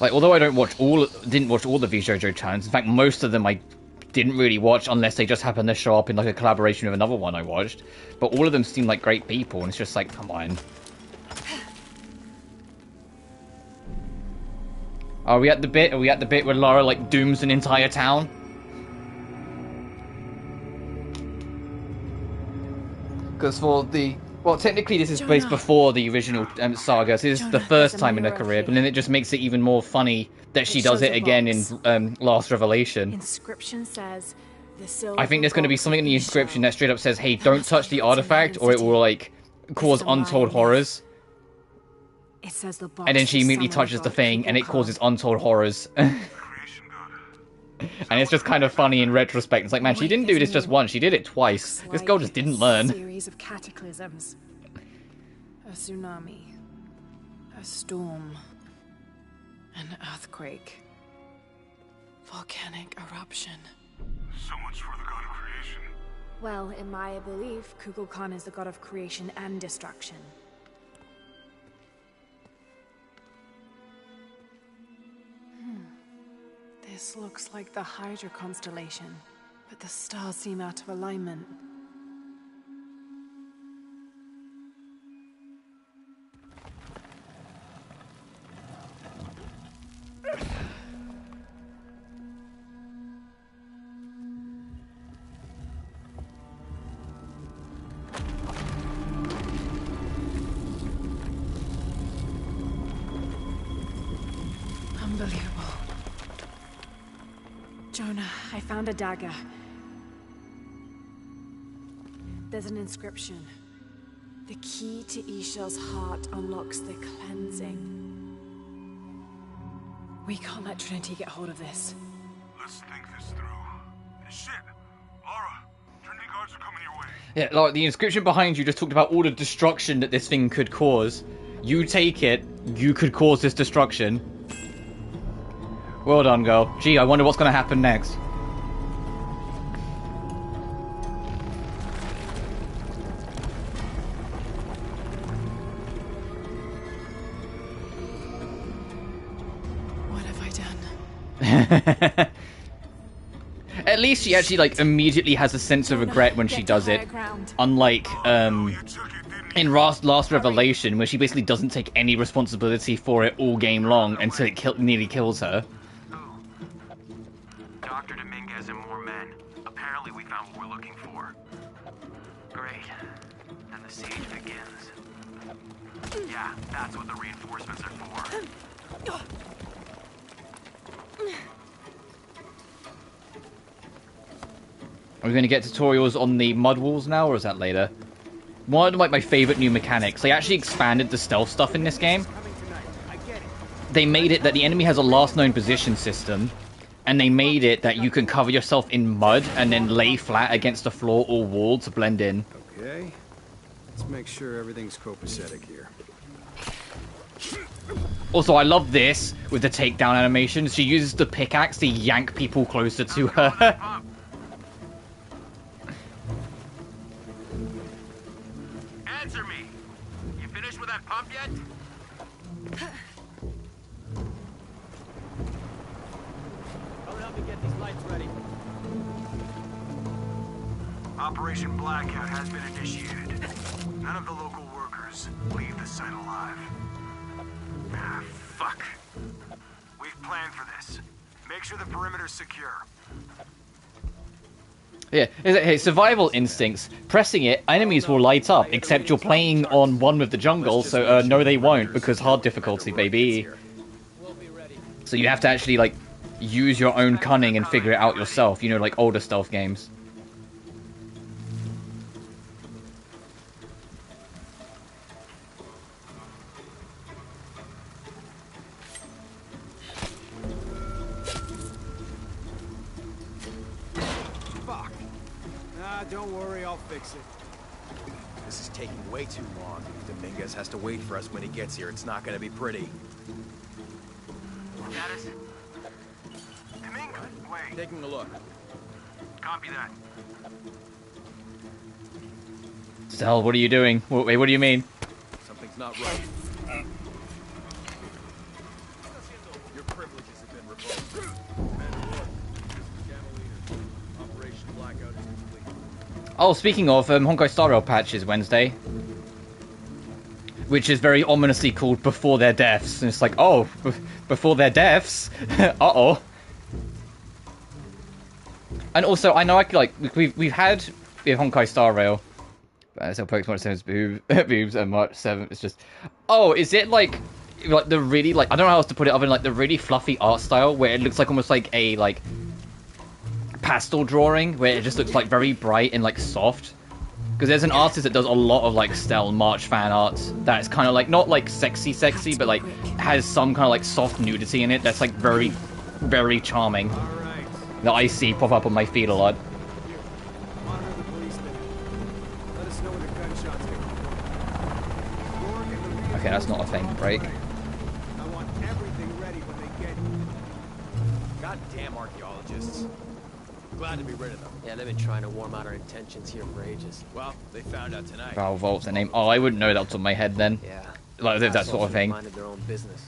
Like, although I didn't watch all the VJojo challenges, in fact, most of them I didn't really watch unless they just happened to show up in, like, a collaboration with another one I watched. But all of them seem like great people, and it's just like, come on. Are we at the bit where Lara, like, dooms an entire town? Because for the Well, technically this is based before the original saga, so this is the first time in her career, but then it just makes it even more funny that she does it again in Last Revelation. Inscription says, I think there's going to be something in the inscription that straight up says, hey, don't touch the artifact or it will, like, cause untold horrors. It says the box, and then she immediately touches the thing and it causes untold horrors. And it's just kind of funny in retrospect. It's like, man, she didn't do this just once, she did it twice. This girl just didn't learn. Series of cataclysms. A tsunami. A storm. An earthquake. Volcanic eruption. So much for the god of creation. Well, in my belief, Kukulkan is the god of creation and destruction. This looks like the Hydra constellation, but the stars seem out of alignment. Unbelievable. Jonah, I found a dagger. There's an inscription. The key to Ishel's heart unlocks the cleansing. We can't let Trinity get hold of this. Let's think this through. Shit! Lara, Trinity guards are coming your way. Yeah, like, the inscription behind you just talked about all the destruction that this thing could cause. You take it, you could cause this destruction. Well done, girl. Gee, I wonder what's going to happen next. What have I done? At least she actually, like, immediately has a sense of regret when she does it. Unlike, in Last Revelation, where she basically doesn't take any responsibility for it all game long until it nearly kills her. Dr. Dominguez and more men. Apparently we found what we're looking for. Great. Then the siege begins. Yeah, that's what the reinforcements are for. Are we going to get tutorials on the mud walls now, or is that later? One of like my favorite new mechanics. They actually expanded the stealth stuff in this game. They made it that the enemy has a last known position system, and they made it that you can cover yourself in mud and then lay flat against the floor or wall to blend in. Okay. Let's make sure everything's copacetic here. Also, I love this with the takedown animation. She uses the pickaxe to yank people closer to her. Answer me! You finished with that pump yet? I'll help you get these lights ready. Operation Blackout has been initiated. None of the local workers leave the site alive. Ah, fuck. We've planned for this. Make sure the perimeter's secure. Yeah, hey, survival instincts. Pressing it, enemies will light up, except you're playing on one with the jungle, so no they won't, because hard difficulty, baby. So you have to actually, like, use your own cunning and figure it out yourself, you know, like older stealth games. Don't worry, I'll fix it. This is taking way too long. If Dominguez has to wait for us when he gets here, it's not gonna be pretty. Status? Dominguez, wait. Taking a look. Copy that. Stell, what are you doing? Wait, what do you mean? Something's not right. Your privileges have been revoked. Operation Blackout is complete. Oh, speaking of, Honkai Star Rail patch is Wednesday. Which is very ominously called Before Their Deaths. And it's like, oh, before their deaths? Uh-oh. And also, I know, we've had with Honkai Star Rail, So Pokemon 7's boobs and March 7th. It's just, oh, is it like the really like I don't know how else to put it other than like the really fluffy art style where it looks like almost like a like pastel drawing where it just looks like very bright and like soft. Because there's an artist that does a lot of like Stell March fan arts that's kind of like not like sexy, but like has some kind of like soft nudity in it that's like very, very charming. That I see pop up on my feed a lot. Okay, that's not a thing. Break. I want everything ready when they get here. Goddamn archaeologists. Glad to be rid of them. Yeah, they've been trying to warm out our intentions here for ages. Well, they found out tonight. Val Vault's the name. Oh, I wouldn't know that off my head then. Yeah. Like that sort of thing. Minded their own business.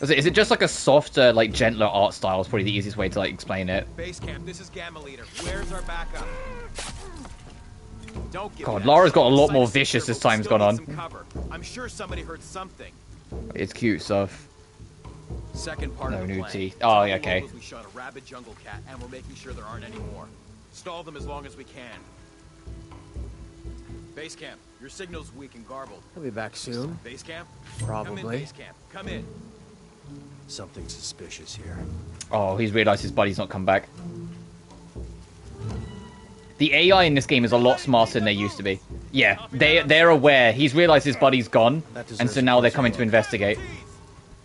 Is it just like a softer, like gentler art style? Is probably the easiest way to like explain it. Base camp, this is Gamma Leader. Where's our backup? Don't give God, Lara's got a lot more vicious as time's gone on. I'm sure somebody heard something. It's cute stuff. Second part No of the nudity. plan. Oh, yeah, okay. We shot a rabid jungle cat, and we're making sure there aren't any more. Stall them as long as we can. Base camp, your signal's weak and garbled. He'll be back soon. Base camp? Probably. Come in, base camp. Come in. Something suspicious here. Oh, he's realised his buddy's not come back. The AI in this game is a lot smarter than they used to be. Yeah, they're aware. He's realised his buddy's gone, and so now they're coming to investigate.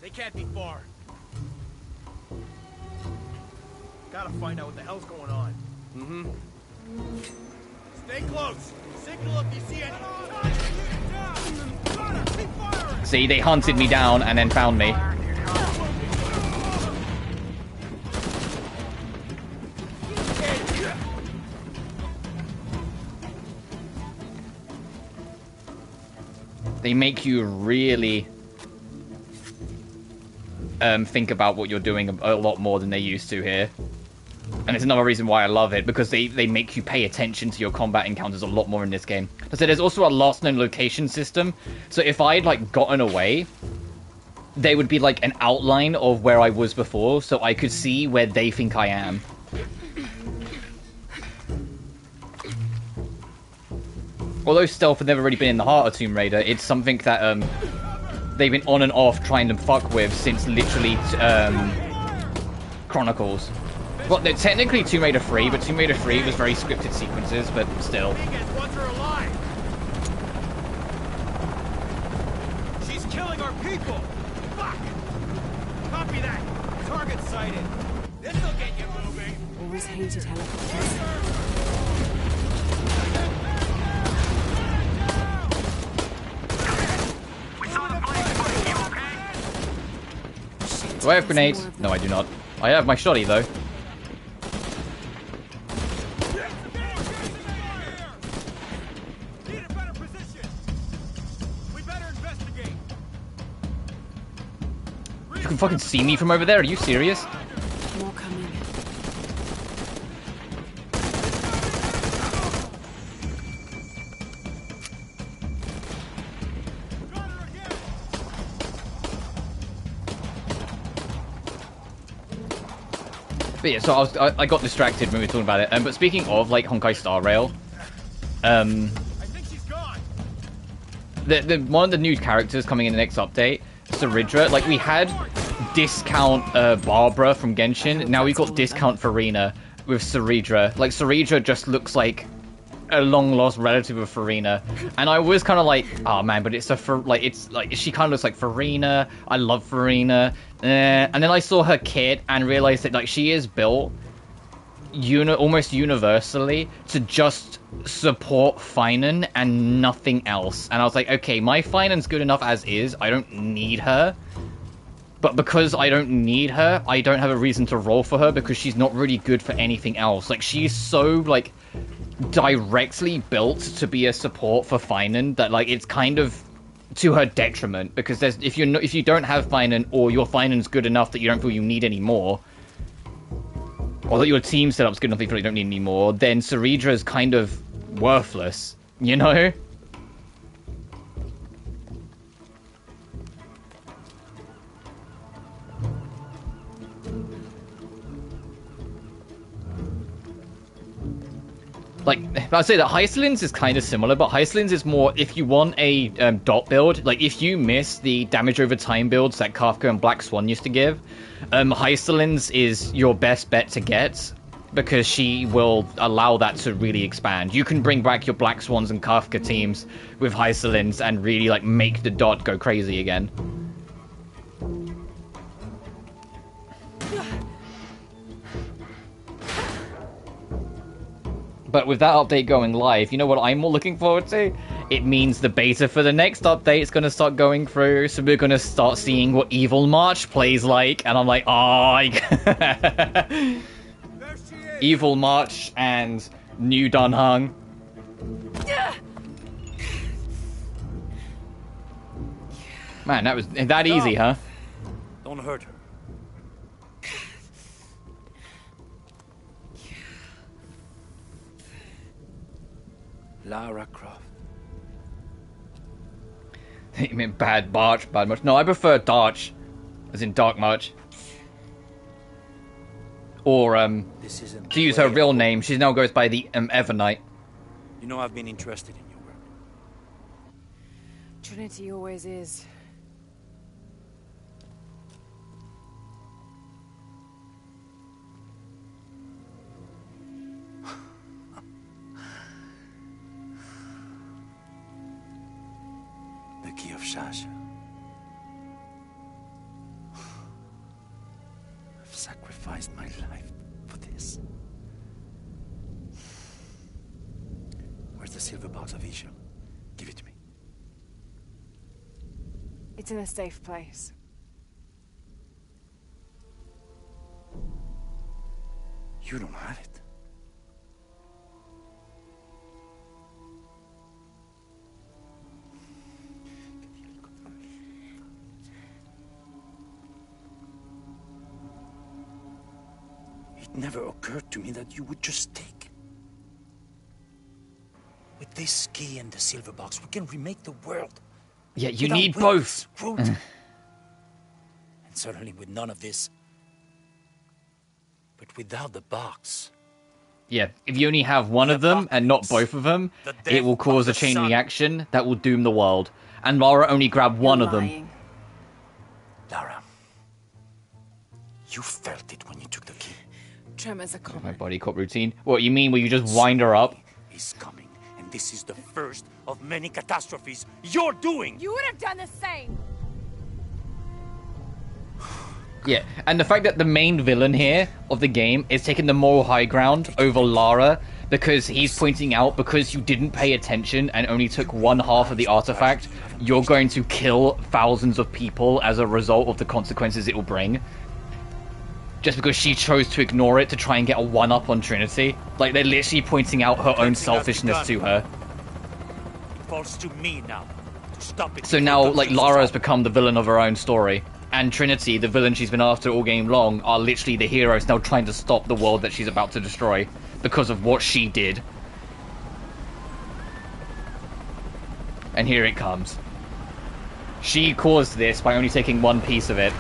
They can't be far. Gotta find out what the hell's going on. Mm-hmm. Stay close. Signal if you see any. See, they hunted me down and then found me. They make you really think about what you're doing a lot more than they used to here. And it's another reason why I love it, because they make you pay attention to your combat encounters a lot more in this game. So there's also a last known location system. So if I'd like gotten away, there would be like an outline of where I was before, so I could see where they think I am. Although stealth had never really been in the heart of Tomb Raider, it's something that they've been on and off trying to fuck with since literally Chronicles. Well, no, technically Tomb Raider 3, but Tomb Raider 3 was very scripted sequences, but still. She's killing our people! Fuck! Copy that! Target sighted! This'll get you moving! Always hated helicopters. Do I have grenades? No, I do not. I have my shotty, though. You can fucking see me from over there? Are you serious? More coming. But yeah, so I got distracted when we were talking about it. But speaking of like Honkai Star Rail, I think she's gone. One of the new characters coming in the next update, Saridra. Like we had discount Barbara from Genshin. Now we've got discount Farina with Saridra. Like Saridra just looks like a long lost relative of Farina, and I was kind of like, oh man, but it's she kind of looks like Farina. I love Farina, and then I saw her kit and realized that like she is built almost universally to just support Finan and nothing else. And I was like, okay, my Finan's good enough as is. I don't need her. But because I don't need her, I don't have a reason to roll for her because she's not really good for anything else. Like she's so like directly built to be a support for Finan that like it's kind of to her detriment, because if you don't have Finan, or your Finan's good enough that you don't feel you need any more, or that your team setup's good enough that you feel you don't need any more, then Saridra is kind of worthless, you know? Like, I'd say that Hycelins is kind of similar, but Hycelins is more if you want a dot build, like if you miss the damage over time builds that Kafka and Black Swan used to give, Hycelins is your best bet to get, because she will allow that to really expand. You can bring back your Black Swans and Kafka teams with Hycelins and really like make the dot go crazy again. But with that update going live, you know what I'm more looking forward to? It means the beta for the next update is going to start going through, so we're going to start seeing what Evil March plays like, and I'm like, oh, Evil March and New Dunhung. Man, that was that easy, huh? Don't hurt her. Lara Croft. You mean bad March, bad March? No, I prefer Darch, as in Dark March. Or, to use her real name, she now goes by the, Evernight. You know I've been interested in your work. Trinity always is. The key of Shasha. I've sacrificed my life for this. Where's the silver box of Isha? Give it to me. It's in a safe place. You don't have it. It never occurred to me that you would just take. With this key and the silver box, we can remake the world. Yeah, you need both. And certainly with none of this. But without the box. Yeah, if you only have one of them and not both of them, it will cause a chain reaction that will doom the world. And Lara only grabbed one of them. Lara, you felt it when you took the key. Tremors are common. My body cop routine. What, you mean where you just wind her up? Is coming, and this is the first of many catastrophes you're doing. You would have done the same. Yeah, and the fact that the main villain here of the game is taking the moral high ground over Lara because he's pointing out because you didn't pay attention and only took one half of the artifact, you're going to kill thousands of people as a result of the consequences it will bring. Just because she chose to ignore it to try and get a one-up on Trinity. Like, they're literally pointing out her own selfishness to her. It falls to me now to stop it. So now, like, Lara has become the villain of her own story. And Trinity, the villain she's been after all game long, are literally the heroes now trying to stop the world that she's about to destroy. Because of what she did. And here it comes. She caused this by only taking one piece of it.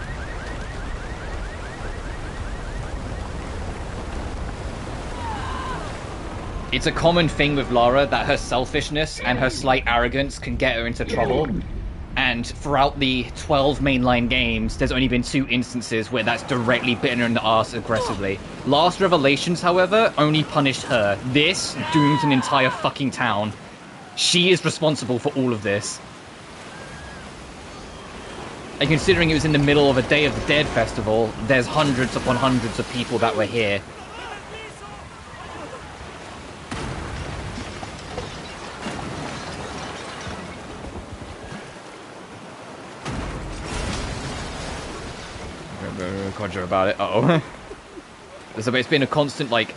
It's a common thing with Lara that her selfishness and her slight arrogance can get her into trouble. And throughout the 12 mainline games, there's only been 2 instances where that's directly bitten her in the arse aggressively. Last Revelations, however, only punished her. This doomed an entire fucking town. She is responsible for all of this. And considering it was in the middle of a Day of the Dead festival, there's hundreds upon hundreds of people that were here. Conjure about it. Uh-oh. So it's been a constant, like,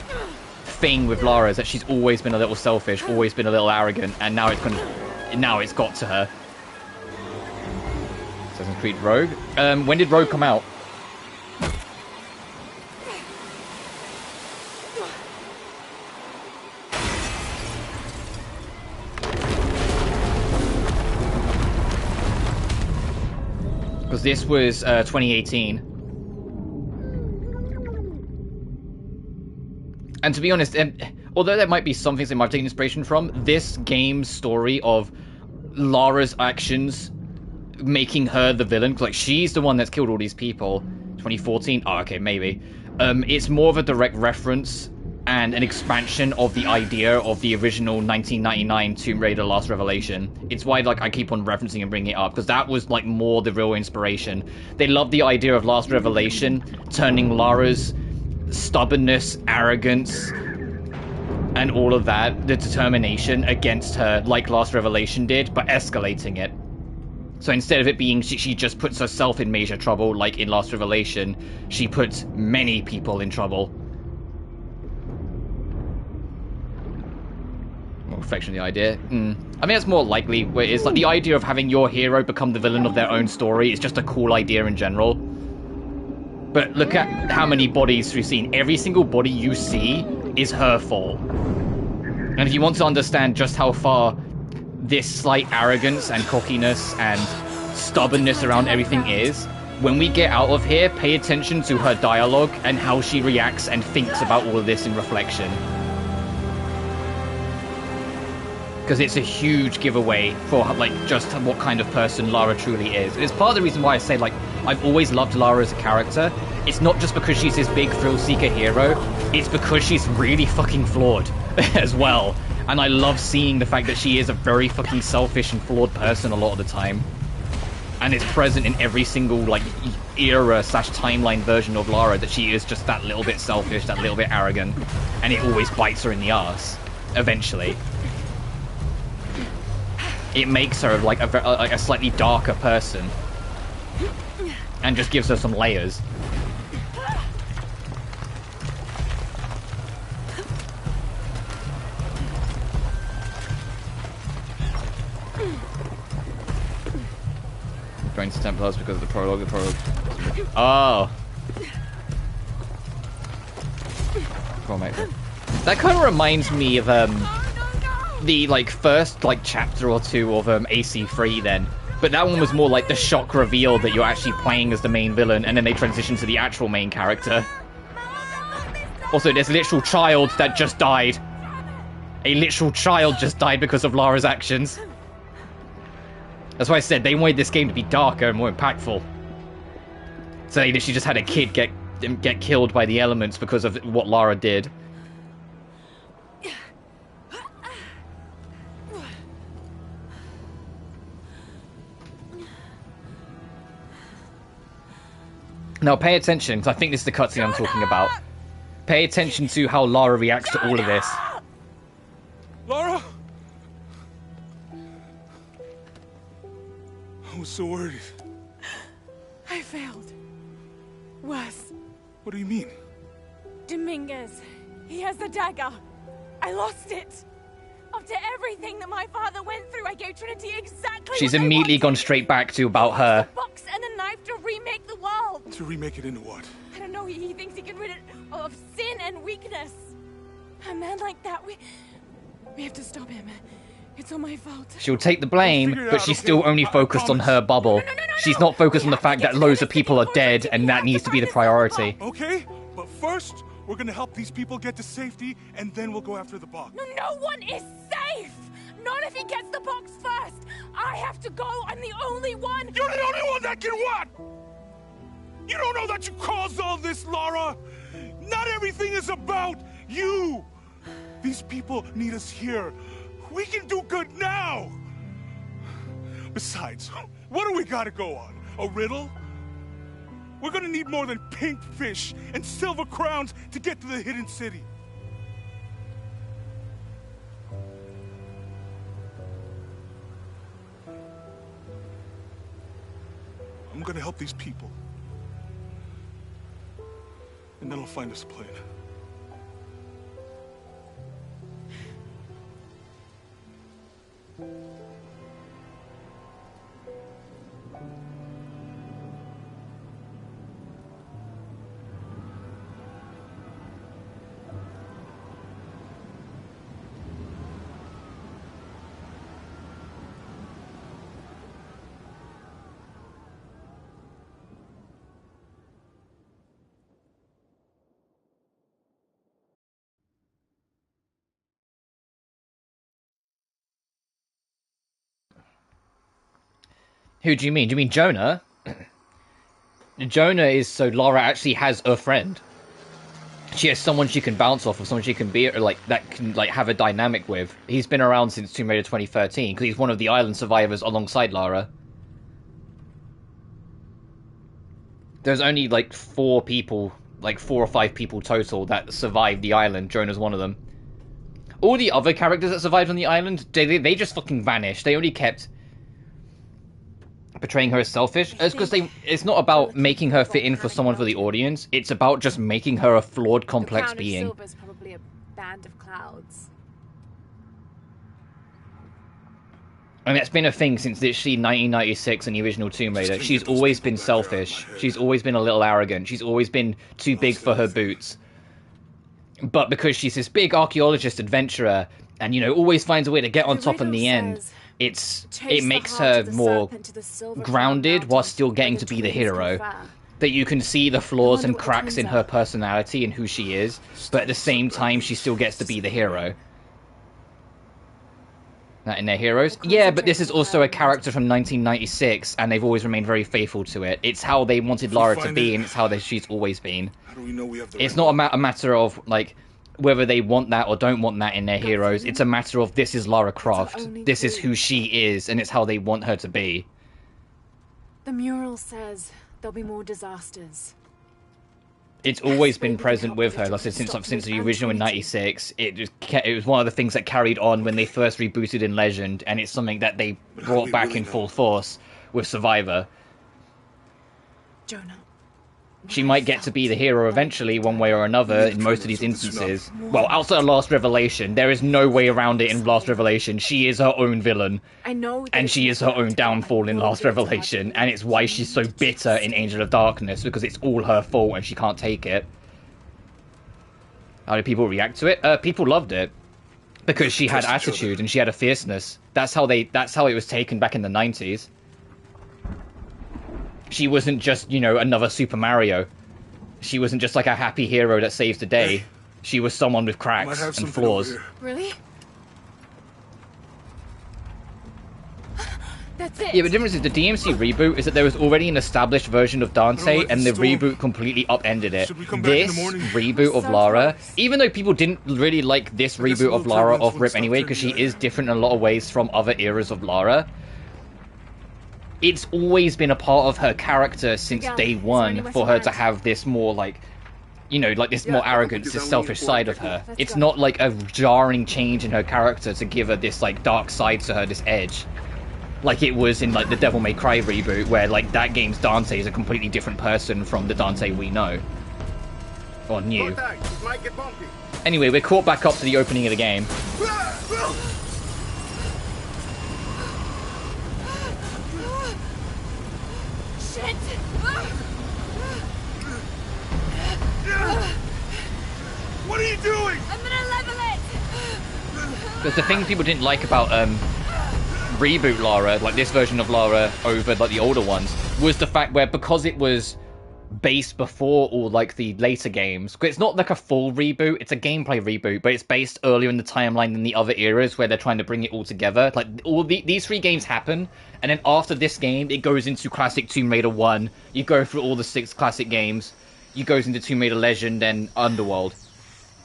thing with Lara, is that she's always been a little selfish, always been a little arrogant, and now it's got to her. Assassin's Creed Rogue. When did Rogue come out? Because this was 2018. And to be honest, although there might be some things they might have taken inspiration from, this game's story of Lara's actions making her the villain, like she's the one that's killed all these people. 2014? Oh, okay, maybe. It's more of a direct reference and an expansion of the idea of the original 1999 Tomb Raider Last Revelation. It's why, like, I keep on referencing and bringing it up, because that was, like, more the real inspiration. They love the idea of Last Revelation, turning Lara's stubbornness, arrogance, and all of that, the determination against her, like Last Revelation did, but escalating it. So instead of it being she just puts herself in major trouble, like in Last Revelation, she puts many people in trouble. More reflection of the idea. I mean, that's more likely. Where it's like the idea of having your hero become the villain of their own story is just a cool idea in general. But look at how many bodies we've seen. Every single body you see is her fault. And if you want to understand just how far this slight arrogance and cockiness and stubbornness around everything is, when we get out of here, pay attention to her dialogue and how she reacts and thinks about all of this in reflection. Because it's a huge giveaway for, like, just what kind of person Lara truly is. It's part of the reason why I say, like, I've always loved Lara as a character. It's not just because she's this big thrill-seeker hero, it's because she's really fucking flawed as well. And I love seeing the fact that she is a very fucking selfish and flawed person a lot of the time. And it's present in every single, like, era/timeline version of Lara, that she is just that little bit selfish, that little bit arrogant. And it always bites her in the ass, eventually. It makes her like a slightly darker person, and just gives her some layers. Going to Templars because of the prologue. Oh. Come on, mate. That kind of reminds me of the like first like chapter or two of AC3 then, but that one was more like the shock reveal that you're actually playing as the main villain, and then they transition to the actual main character. Also, there's a literal child that just died. A literal child just died because of Lara's actions. That's why I said they wanted this game to be darker and more impactful. So they literally just had a kid get killed by the elements because of what Lara did. Now pay attention, because I think this is the cutscene I'm talking about. Pay attention to how Lara reacts to all of this. Lara? I was so worried. I failed. Worse. What do you mean? Dominguez. He has the dagger. I lost it. After everything that my father went through, I gave Trinity exactly She's what immediately gone straight back to about her. The box and a knife to remake the world. To remake it into what? I don't know. He thinks he can rid it of sin and weakness. A man like that, we have to stop him. It's all my fault. She'll take the blame, but she's still only focused on her bubble. She's not focused on the fact that loads of people are dead, and that needs to be the priority. Okay, but first, we're gonna help these people get to safety, and then we'll go after the box. No one is safe! Not if he gets the box first! I have to go! I'm the only one! You're the only one that can what? You don't know that you caused all this, Lara! Not everything is about you! These people need us here. We can do good now! Besides, what do we gotta go on? A riddle? We're gonna need more than pink fish and silver crowns to get to the hidden city. I'm gonna help these people. And then I'll find us a plane. Who do you mean? Do you mean Jonah? Jonah is so Lara actually has a friend. She has someone she can bounce off of, someone she can be, or like, that can like have a dynamic with. He's been around since Tomb Raider 2013, because he's one of the island survivors alongside Lara. There's only like 4 people, like 4 or 5 people total that survived the island. Jonah's one of them. All the other characters that survived on the island, they just fucking vanished. They only kept portraying her as selfish. It's because it's not about making her fit in for someone for the audience. It's about just making her a flawed, complex being. The crown of silver is probably a band of clouds. I mean, it's been a thing since literally 1996 and the original Tomb Raider. She's always been selfish. She's always been a little arrogant. She's always been too big for her boots. But because she's this big archaeologist adventurer, and, you know, always finds a way to get on top in the end, it makes her more grounded while still getting to be the hero. That you can see the flaws and cracks in her personality and who she is, but at the same time she still gets to be the hero. That in their heroes? Yeah, but this is also a character from 1996, and they've always remained very faithful to it. It's how they wanted Lara to be, and it's how she's always been. It's not a matter of, like, whether they want that or don't want that in their heroes. It's a matter of, this is Lara Croft. This is who she is, and it's how they want her to be. The mural says there'll be more disasters. It's always been present with her. Like I said, since the original in '96, it was one of the things that carried on when they first rebooted in Legend, and it's something that they brought back in full force with Survivor. Jonah. She might get to be the hero eventually, one way or another, in most of these instances. Well, outside of Last Revelation, there is no way around it in Last Revelation. She is her own villain. And she is her own downfall in Last Revelation, and it's why she's so bitter in Angel of Darkness, because it's all her fault and she can't take it. How did people react to it? People loved it. Because she had attitude and she had a fierceness. That's how it was taken back in the 90s. She wasn't just, you know, another Super Mario. She wasn't just like a happy hero that saves the day. She was someone with cracks and flaws. Really? That's it. Yeah, but the difference is the DMC reboot is that there was already an established version of Dante, and the reboot completely upended it. This reboot of Lara, even though people didn't really like this reboot of Lara off rip anyway, because she is different in a lot of ways from other eras of Lara, it's always been a part of her character since day one for her to have this more, like, you know, like this more arrogance, this selfish side of her. It's not like a jarring change in her character to give her this, like, dark side to her, this edge. Like it was in, like, the Devil May Cry reboot, where, like, that game's Dante is a completely different person from the Dante we know. Or knew. Anyway, we're caught back up to the opening of the game. What are you doing? I'm gonna level it! Because the thing people didn't like about reboot Lara, like this version of Lara over like the older ones, was the fact where because it was based before all like the later games, 'cause it's not like a full reboot, it's a gameplay reboot, but it's based earlier in the timeline than the other eras where they're trying to bring it all together. Like these 3 games happen, and then after this game it goes into classic Tomb Raider 1, you go through all the 6 classic games, you goes into Tomb Raider Legend and Underworld.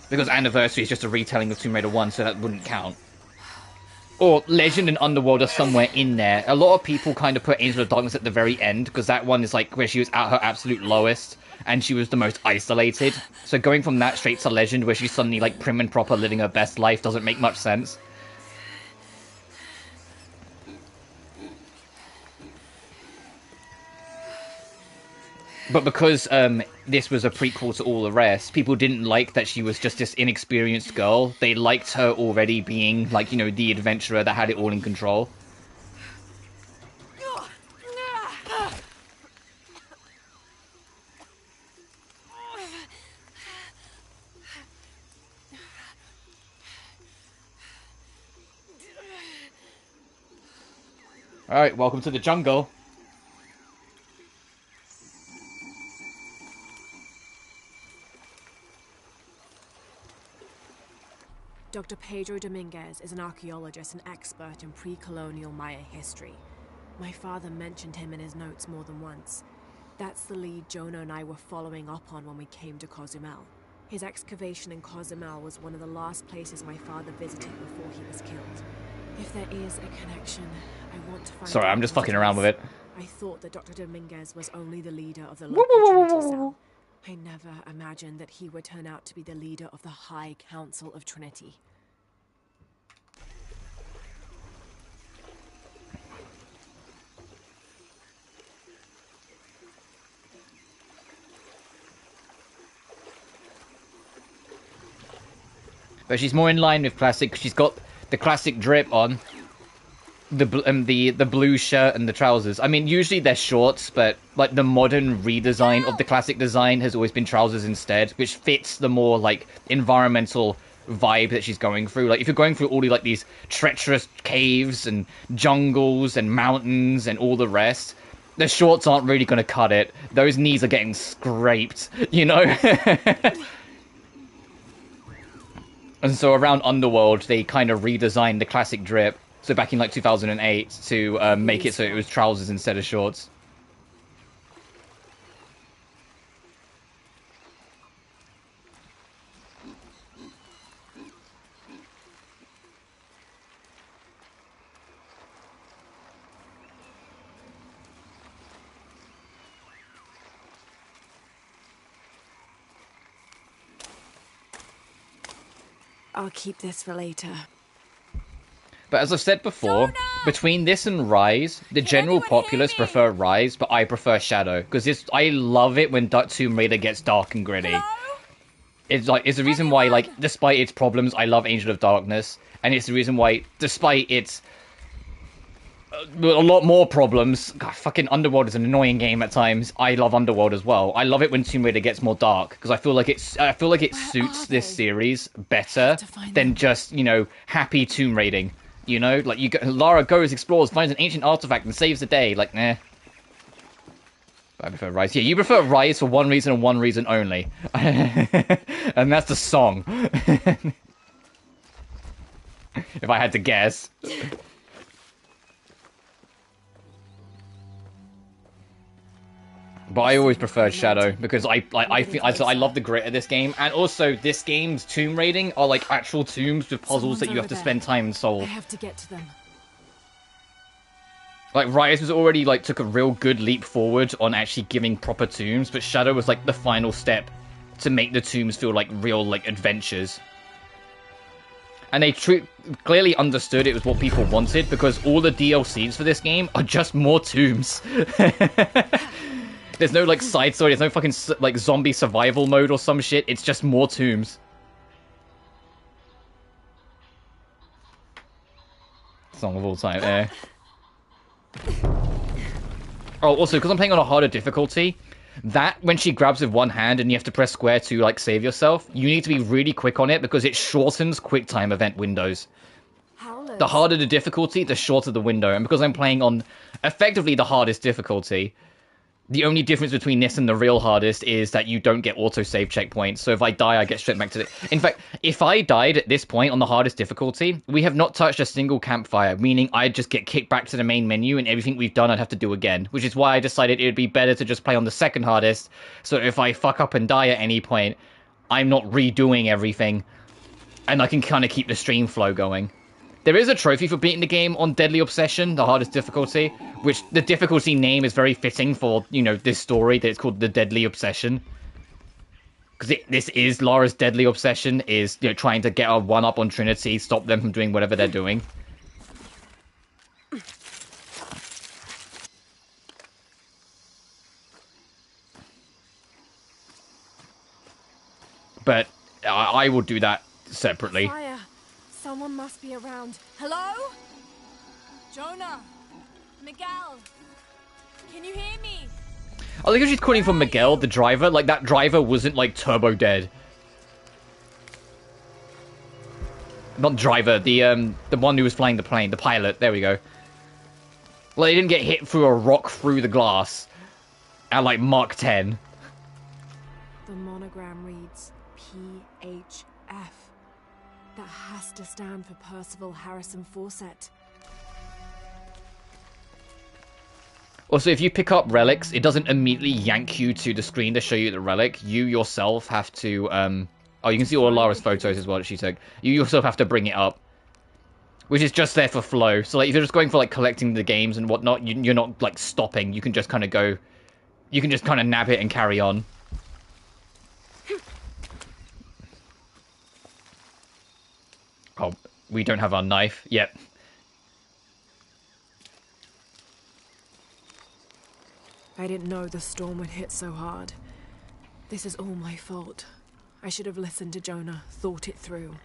Because Anniversary is just a retelling of Tomb Raider 1, so that wouldn't count. Or Legend and Underworld are somewhere in there. A lot of people kind of put Angel of Darkness at the very end, because that one is like where she was at her absolute lowest, and she was the most isolated. So going from that straight to Legend, where she's suddenly like prim and proper living her best life, doesn't make much sense. But because this was a prequel to all the rest, people didn't like that she was just this inexperienced girl. They liked her already being, like, you know, the adventurer that had it all in control. Alright, welcome to the jungle. Dr. Pedro Dominguez is an archaeologist and expert in pre-colonial Maya history. My father mentioned him in his notes more than once. That's the lead Jonah and I were following up on when we came to Cozumel. His excavation in Cozumel was one of the last places my father visited before he was killed. If there is a connection, I want to find Sorry, out I'm just what fucking it around is. with it. I thought that Dr. Dominguez was only the leader of the local Trinity cell. I never imagined that he would turn out to be the leader of the High Council of Trinity. But she's more in line with classic, 'cause she's got the classic drip on. The blue shirt and the trousers. I mean, usually they're shorts, but like the modern redesign of the classic design has always been trousers instead, which fits the more like environmental vibe that she's going through. Like if you're going through all the like these treacherous caves and jungles and mountains and all the rest, the shorts aren't really going to cut it. Those knees are getting scraped, you know. And so around Underworld, they kind of redesigned the classic drip. So back in like 2008 to make it so it was trousers instead of shorts. I'll keep this for later. But as I've said before, between this and Rise, the general populace prefer Rise, but I prefer Shadow. Because I love it when Tomb Raider gets dark and gritty. It's the reason why, like, despite its problems, I love Angel of Darkness. And it's the reason why, despite its a lot more problems, God, fucking Underworld is an annoying game at times. I love Underworld as well. I love it when Tomb Raider gets more dark, because I feel like it suits this series better than just, you know, happy tomb raiding. You know, like Lara goes, explores, finds an ancient artifact, and saves the day. Like, nah. But I prefer Rise. Yeah, you prefer Rise for one reason and one reason only, and that's the song. If I had to guess. But I always preferred Shadow because I love the grit of this game, and also this game's tomb raiding are like actual tombs with puzzles that you have to spend time and solve. I have to get to them. Like Rise was already like took a real good leap forward on actually giving proper tombs, but Shadow was like the final step to make the tombs feel like real like adventures. And they clearly understood it was what people wanted, because all the DLCs for this game are just more tombs. There's no, like, side story, there's no fucking, like, zombie survival mode or some shit, it's just more tombs. Song of all time, eh. Oh, also, because I'm playing on a harder difficulty, that, when she grabs with one hand and you have to press square to, like, save yourself, you need to be really quick on it, because it shortens QuickTime event windows. The harder the difficulty, the shorter the window, and because I'm playing on, effectively, the hardest difficulty, the only difference between this and the real hardest is that you don't get autosave checkpoints. So if I die, I get straight back to the... In fact, if I died at this point on the hardest difficulty, we have not touched a single campfire, meaning I'd just get kicked back to the main menu and everything we've done I'd have to do again. Which is why I decided it would be better to just play on the second hardest, so if I fuck up and die at any point, I'm not redoing everything, and I can kind of keep the stream flow going. There is a trophy for beating the game on Deadly Obsession, the hardest difficulty, which the difficulty name is very fitting for, you know, this story, that it's called the Deadly Obsession. Because this is Lara's Deadly Obsession, is, you know, trying to get a one-up on Trinity, stop them from doing whatever they're doing. But I will do that separately. Fire. Someone must be around. Hello? Jonah? Miguel? Can you hear me? I think she's calling for Miguel, the driver. Like, that driver wasn't, like, turbo dead. Not driver, the one who was flying the plane, the pilot. There we go. Well, they didn't get hit through a rock through the glass at, like, Mach 10. The monogram reads PHF. That has to stand for Percival Harrison Fawcett. Also, if you pick up relics, it doesn't immediately yank you to the screen to show you the relic. You yourself have to, oh, you can see all Lara's photos as well that she took. You yourself have to bring it up. Which is just there for flow. So, like, if you're just going for, like, collecting the games and whatnot, you're not, like, stopping. You can just kind of go... You can just kind of nab it and carry on. Oh, we don't have our knife. Yep. I didn't know the storm would hit so hard. This is all my fault. I should have listened to Jonah, thought it through.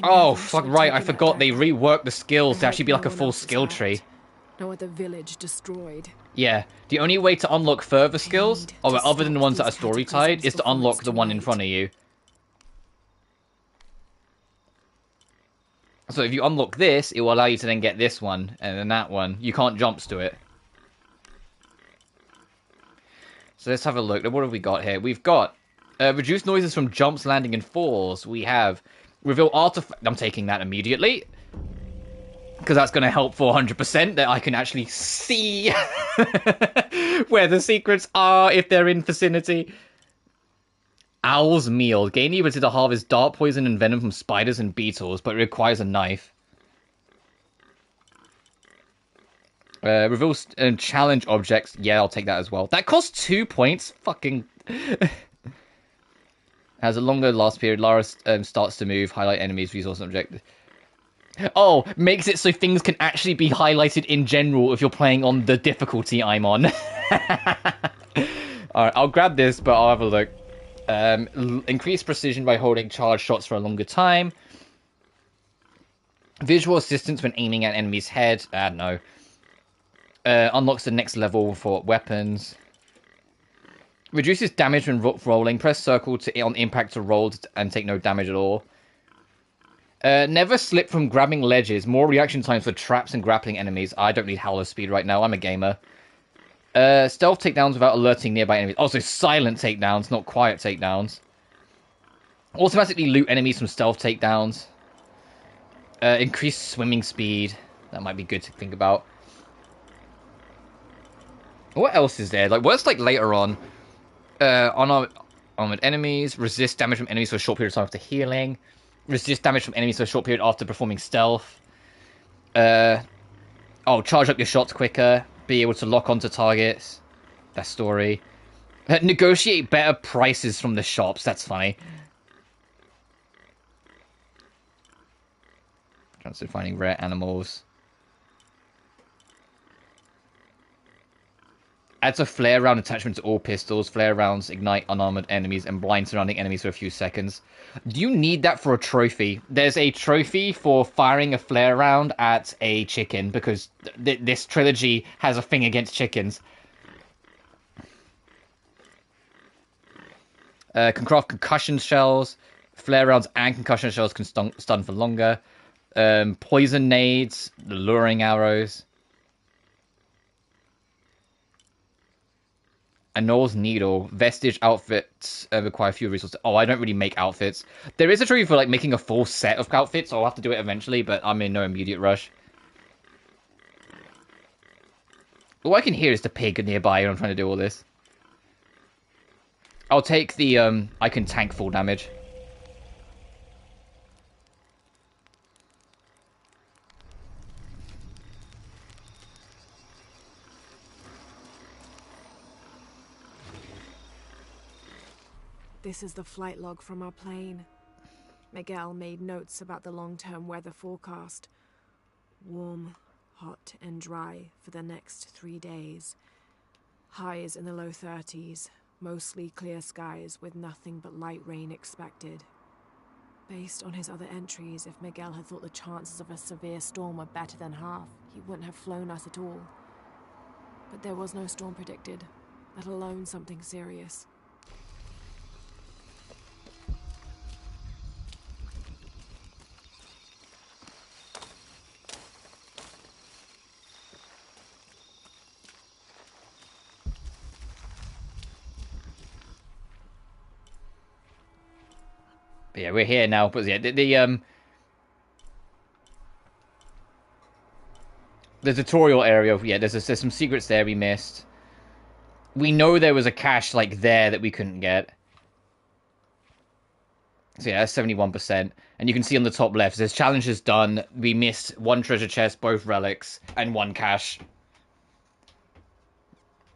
Oh, fuck, right, I forgot they reworked the skills to actually be like a full skill tree. No other village destroyed. Yeah, the only way to unlock further skills, other than the ones that are story-tied, is to unlock the one in front of you. So if you unlock this, it will allow you to then get this one, and then that one. You can't jumps to it. So let's have a look. What have we got here? We've got reduce noises from jumps, landing, and falls. We have reveal artifact. I'm taking that immediately. Because that's going to help 400% that I can actually see where the secrets are if they're in vicinity. Owl's Meal. Gain the ability to harvest dart poison and venom from spiders and beetles, but it requires a knife. Reveal and challenge objects. Yeah, I'll take that as well. That costs 2 points. Fucking... Has a longer last period. Lara starts to move. Highlight enemies, resource and objective. Oh, makes it so things can actually be highlighted in general if you're playing on the difficulty I'm on. Alright, I'll grab this, but I'll have a look. Increase precision by holding charge shots for a longer time. Visual assistance when aiming at enemy's head. No. Unlocks the next level for weapons. Reduces damage when rolling. Press circle on impact to roll and take no damage at all. Never slip from grabbing ledges. More reaction times for traps and grappling enemies. I don't need howler speed right now. I'm a gamer. Stealth takedowns without alerting nearby enemies. Also, silent takedowns, not quiet takedowns. Automatically loot enemies from stealth takedowns. Increased swimming speed. That might be good to think about. What else is there? Like, what's like later on? Armored enemies. Resist damage from enemies for a short period of time after healing. Resist damage from enemies for a short period after performing stealth. Charge up your shots quicker. Be able to lock onto targets. That story. Negotiate better prices from the shops. That's funny. Chance of finding rare animals. Adds a flare round attachment to all pistols. Flare rounds ignite unarmored enemies and blind surrounding enemies for a few seconds. Do you need that for a trophy? There's a trophy for firing a flare round at a chicken, because this trilogy has a thing against chickens. Can craft concussion shells. Flare rounds and concussion shells can stun for longer. Poison nades. Luring arrows. Anol's Needle. Vestige outfits require fewer resources. Oh, I don't really make outfits. There is a trophy for like making a full set of outfits, so I'll have to do it eventually, but I'm in no immediate rush. All I can hear is the pig nearby when I'm trying to do all this. I'll take the, I can tank full damage. This is the flight log from our plane. Miguel made notes about the long-term weather forecast. Warm, hot, and dry for the next 3 days. Highs in the low 30s, mostly clear skies with nothing but light rain expected. Based on his other entries, if Miguel had thought the chances of a severe storm were better than half, he wouldn't have flown us at all. But there was no storm predicted, let alone something serious. But yeah, we're here now. But yeah, The tutorial area, yeah, there's some secrets there we missed. We know there was a cache, like, there that we couldn't get. So yeah, that's 71%. And you can see on the top left, it says challenges done. We missed 1 treasure chest, both relics, and 1 cache.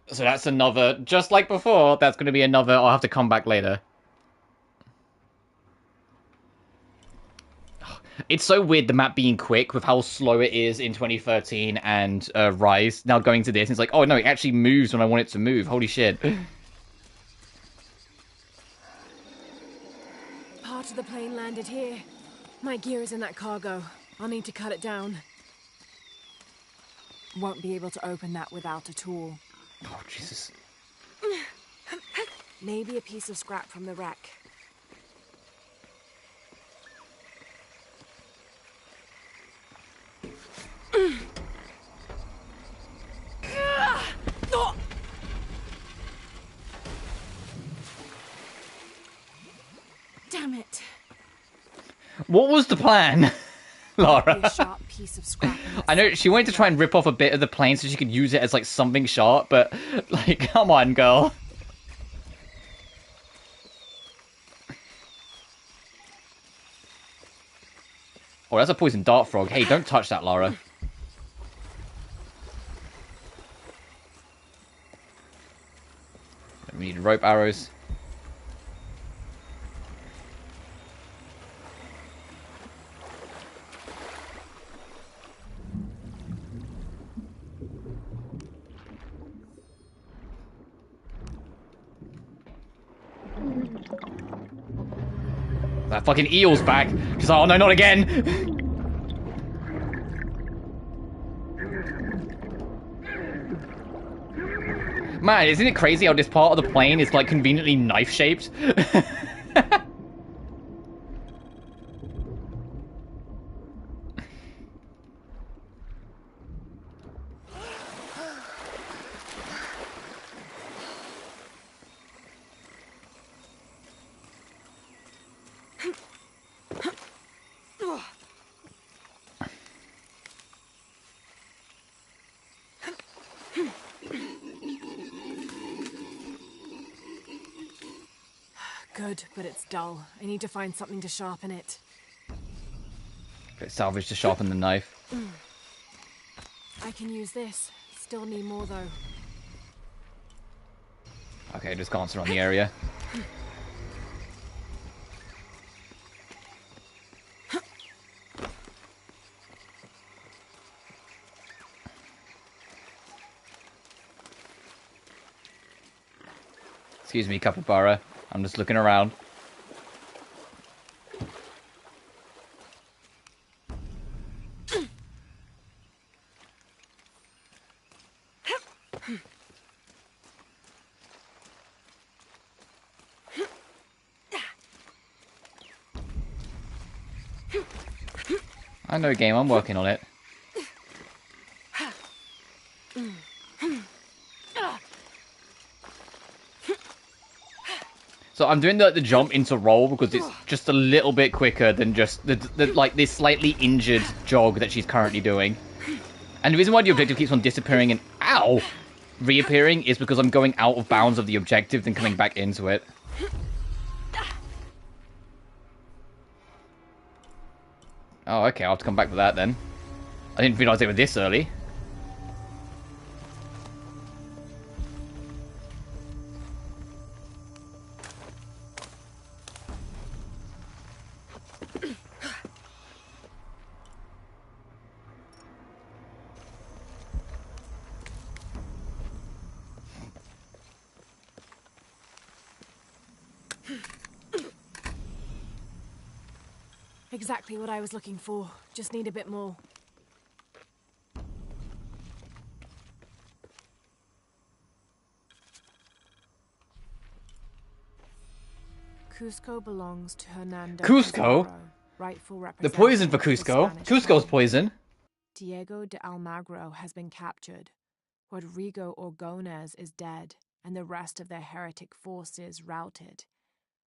So that's another, just like before, that's going to be another, I'll have to come back later. It's so weird, the map being quick with how slow it is in 2013 and Rise. Now going to this, it's like, oh no, it actually moves when I want it to move. Holy shit. Part of the plane landed here. My gear is in that cargo. I'll need to cut it down. Won't be able to open that without a tool. Oh, Jesus. Maybe a piece of scrap from the wreck. Damn it. What was the plan, Lara? A sharp piece of scrap. I know she wanted to try and rip off a bit of the plane so she could use it as like something sharp, but like, come on, girl. Oh, that's a poison dart frog. Hey, don't touch that, Lara. We need rope arrows. That fucking eel's back. She's like, oh no, not again. Man, isn't it crazy how this part of the plane is like conveniently knife-shaped? Good, but it's dull. I need to find something to sharpen it. Bit salvage to sharpen the knife. I can use this. Still need more though. Okay, just glance around the area. Excuse me, Capybara. I'm just looking around. I know, game. I'm working on it. So I'm doing the jump into roll because it's just a little bit quicker than just the like this slightly injured jog that she's currently doing. And the reason why the objective keeps on disappearing and ow reappearing is because I'm going out of bounds of the objective then coming back into it. Oh, okay, I'll have to come back for that then. I didn't realize they were this early. Exactly what I was looking for. Just need a bit more. Cusco belongs to Hernando. Cusco? Pizarro, rightful The poison for representative Cusco. of the Spanish Cusco's crown. poison. Diego de Almagro has been captured. Rodrigo Orgones is dead, and the rest of their heretic forces routed.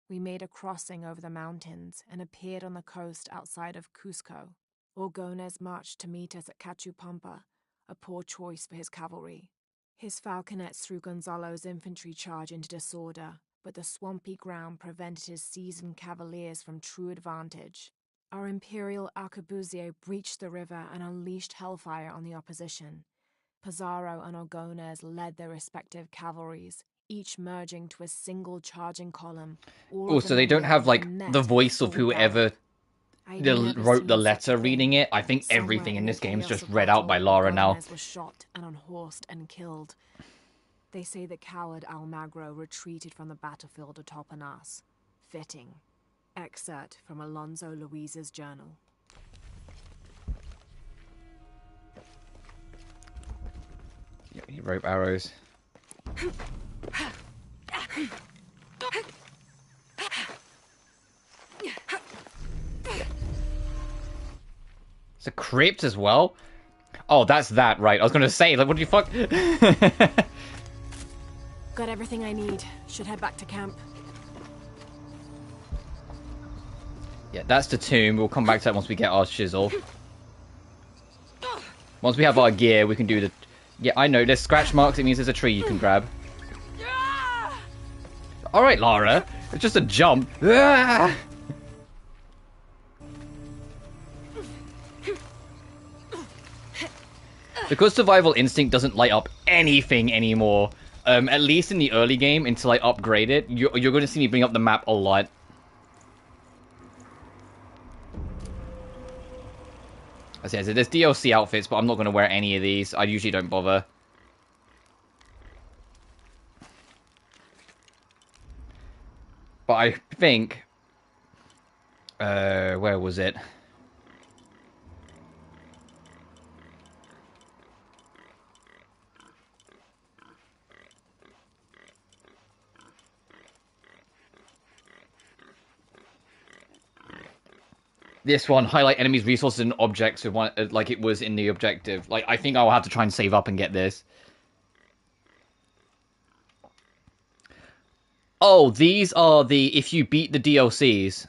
We made a crossing over the mountains and appeared on the coast outside of Cusco. Orgones marched to meet us at Cachupampa, a poor choice for his cavalry. His falconets threw Gonzalo's infantry charge into disorder, but the swampy ground prevented his seasoned cavaliers from true advantage. Our Imperial arquebusier breached the river and unleashed hellfire on the opposition. Pizarro and Orgones led their respective cavalries, each merging to a single charging column. Oh, so they don't have, like, the voice of whoever wrote the letter reading it. I think everything in this game is just read out by Lara now. Was shot and unhorsed and killed. They say the coward Almagro retreated from the battlefield atop an ass. Fitting. Excerpt from Alonso Luis's journal. Yeah, we need rope arrows. It's a crypt as well? Oh, that's that, right. I was gonna say, like, what do you fuck? Got everything I need. Should head back to camp. Yeah, that's the tomb. We'll come back to that once we get our chisel. Once we have our gear, we can do the... Yeah, I know. There's scratch marks. It means there's a tree you can grab. Alright, Lara. It's just a jump. Because survival instinct doesn't light up anything anymore, at least in the early game, until I upgrade it, you're going to see me bring up the map a lot. As I said, there's DLC outfits, but I'm not going to wear any of these. I usually don't bother. But I think... where was it? This one, highlight enemies, resources, and objects with one, like it was in the objective. Like, I think I'll have to try and save up and get this. Oh, these are the... If you beat the DLCs...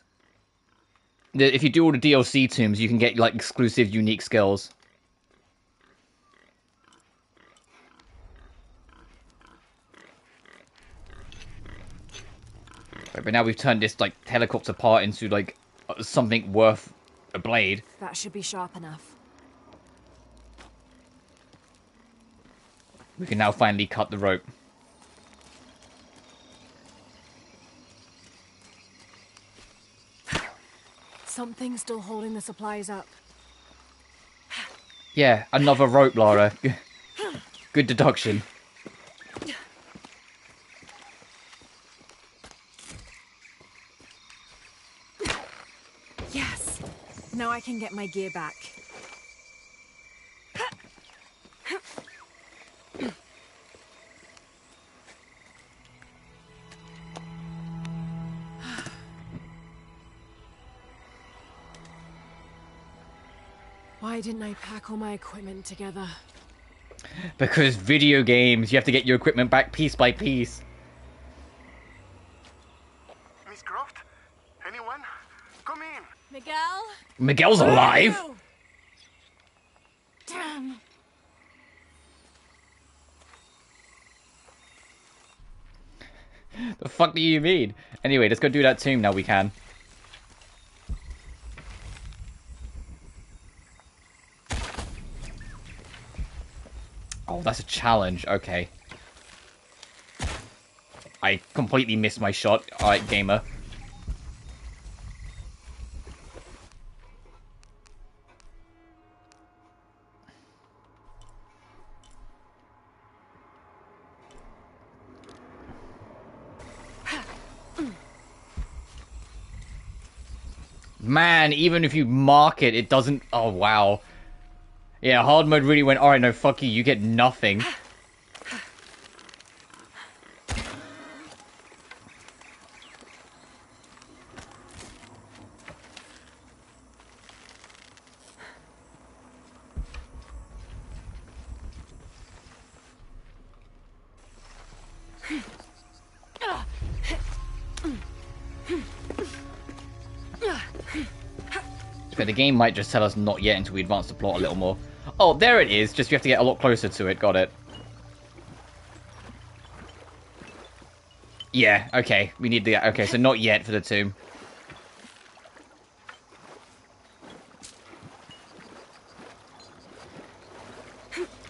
If you do all the DLC tombs, you can get, like, exclusive, unique skills. Right, but now we've turned this, like, helicopter part into, like... something worth a blade. That should be sharp enough. We can now finally cut the rope. Something's still holding the supplies up. Yeah, another rope, Lara. Good deduction. Yes! Now I can get my gear back. Why didn't I pack all my equipment together? Because video games, you have to get your equipment back piece by piece. Miss Croft? Anyone? Come in. Miguel? Miguel's alive? Damn. The fuck do you mean? Anyway, let's go do that tomb now we can. Oh, that's a challenge. Okay. I completely missed my shot. Alright, gamer. Man, even if you mark it, it doesn't... Oh, wow. Yeah, hard mode really went, alright, no, fuck you, you get nothing. But the game might just tell us not yet until we advance the plot a little more. Oh, there it is. Just you have to get a lot closer to it. Got it. Yeah, okay. We need the... Okay, so not yet for the tomb.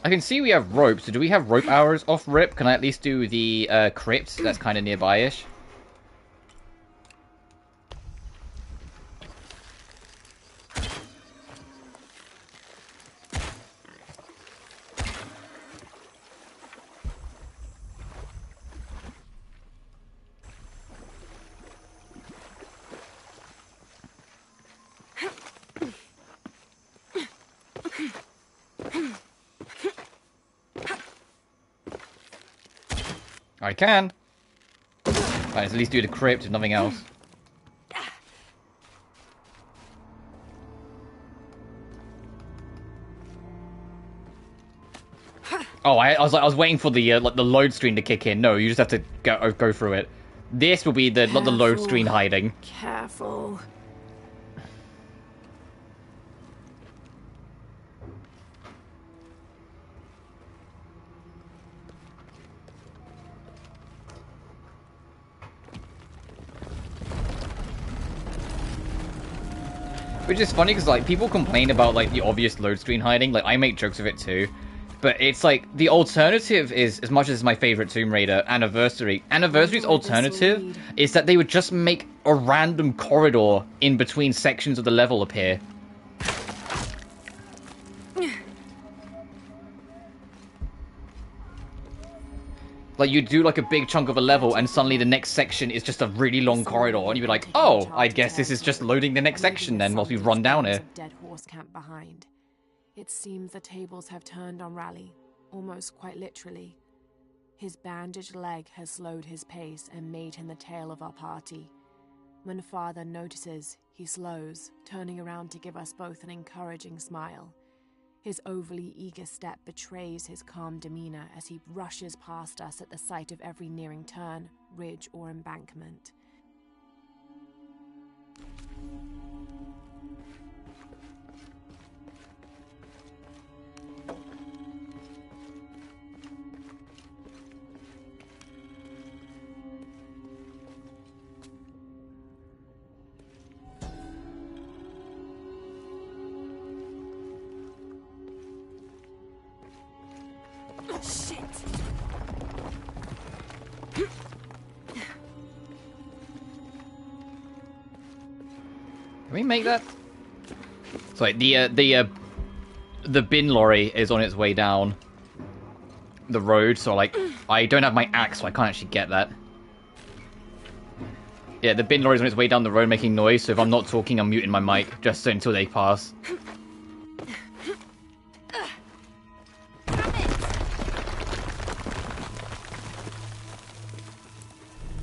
I can see we have rope, so do we have rope hours off rip? Can I at least do the crypt that's kind of nearby-ish? I can. Right, let's at least do the crypt if nothing else. Oh, I was waiting for the like the load screen to kick in. No, you just have to go through it. This will be the load screen hiding. Careful. Which is funny because like people complain about like the obvious load screen hiding. Like I make jokes of it too, but it's like the alternative is, as much as my favorite Tomb Raider Anniversary's alternative is that they would just make a random corridor in between sections of the level appear. Like, you do, like, a big chunk of a level, and suddenly the next section is just a really long corridor, and you'd be like, oh, I guess this is just loading the next section then, whilst we run down it. Dead horse camp behind. It seems the tables have turned on Raleigh, almost quite literally. His bandaged leg has slowed his pace and made him the tail of our party. When Father notices, he slows, turning around to give us both an encouraging smile. His overly eager step betrays his calm demeanor as he rushes past us at the sight of every nearing turn, ridge, or embankment. Shit! Can we make that? Sorry, the bin lorry is on its way down the road, so like I don't have my axe, so I can't actually get that. Yeah, the bin lorry's on its way down the road making noise, so if I'm not talking, I'm muting my mic just so until they pass.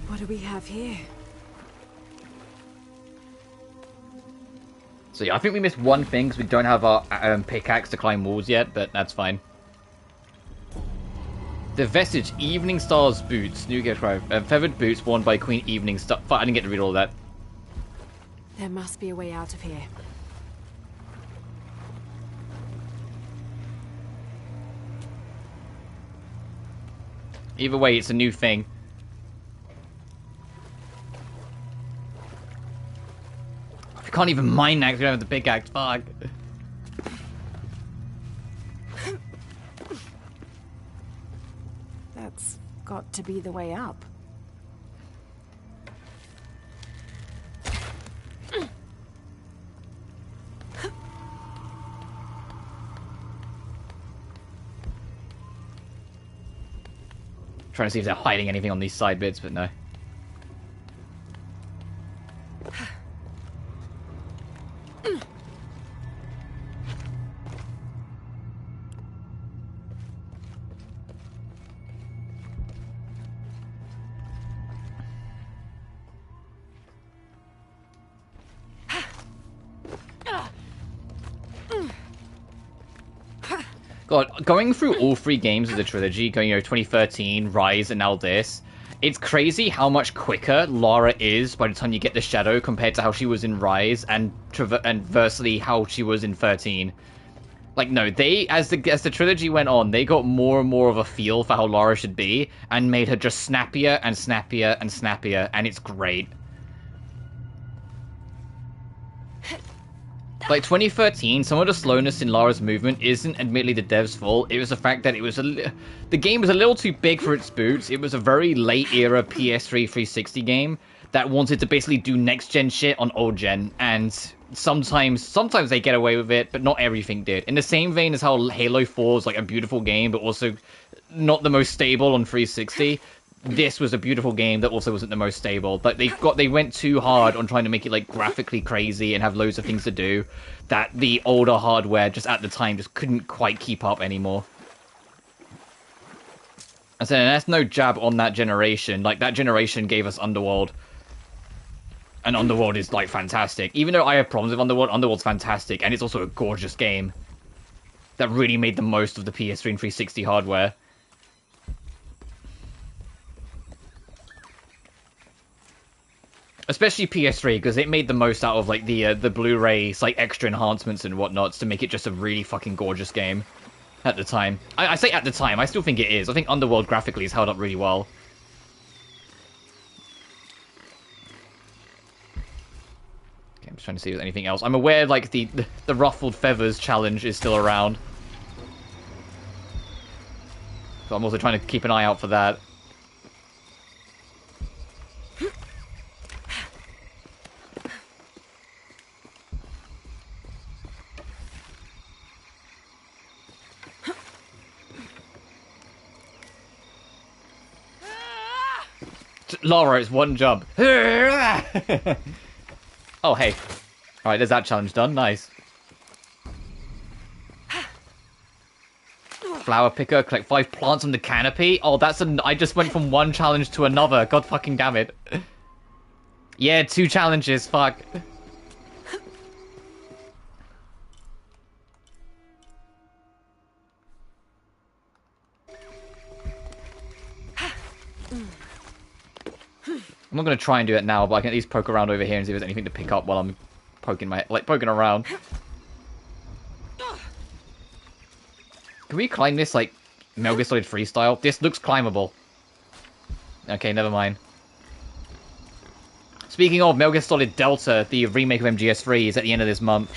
What do we have here? So yeah, I think we missed one thing because we don't have our pickaxe to climb walls yet, but that's fine. The Vestige, Evening Star's boots. New gift cry. Feathered boots worn by Queen Evening Star. Fuck, I didn't get to read all that. There must be a way out of here. Either way, it's a new thing. I can't even mine that because we don't have the pickaxe. Fuck. That's got to be the way up. Trying to see if they're hiding anything on these side bits, but no. God, going through all three games of the trilogy, going, 2013, Rise, and now this, it's crazy how much quicker Lara is by the time you get the Shadow compared to how she was in Rise, and versely how she was in 13. Like, no, they, as the trilogy went on, they got more and more of a feel for how Lara should be, and made her just snappier and snappier and snappier, and it's great. Like, 2013, some of the slowness in Lara's movement isn't admittedly the dev's fault. It was the fact that it was the game was a little too big for its boots. It was a very late-era PS3 360 game that wanted to basically do next-gen shit on old-gen, and sometimes they get away with it, but not everything did. In the same vein as how Halo 4 is like a beautiful game, but also not the most stable on 360, this was a beautiful game that also wasn't the most stable. But they went too hard on trying to make it like graphically crazy and have loads of things to do that the older hardware just at the time just couldn't quite keep up anymore. And so that's no jab on that generation. Like, that generation gave us Underworld. And Underworld is, like, fantastic. Even though I have problems with Underworld, Underworld's fantastic. And it's also a gorgeous game that really made the most of the PS3 and 360 hardware. Especially PS3, because it made the most out of, like, the Blu-rays, like, extra enhancements and whatnots to make it just a really fucking gorgeous game at the time. I say at the time, I still think it is. I think Underworld graphically is held up really well. Okay, I'm just trying to see if there's anything else. I'm aware, like, the Ruffled Feathers challenge is still around. So I'm also trying to keep an eye out for that. Lara, it's one jump. Oh, hey. Alright, there's that challenge done. Nice. Flower picker, collect 5 plants on the canopy. Oh, I just went from one challenge to another. God fucking damn it. Yeah, 2 challenges. Fuck. I'm not going to try and do it now, but I can at least poke around over here and see if there's anything to pick up while I'm poking around. Can we climb this, like, Metal Gear Solid freestyle? This looks climbable. Okay, never mind. Speaking of, Metal Gear Solid Delta, the remake of MGS3, is at the end of this month.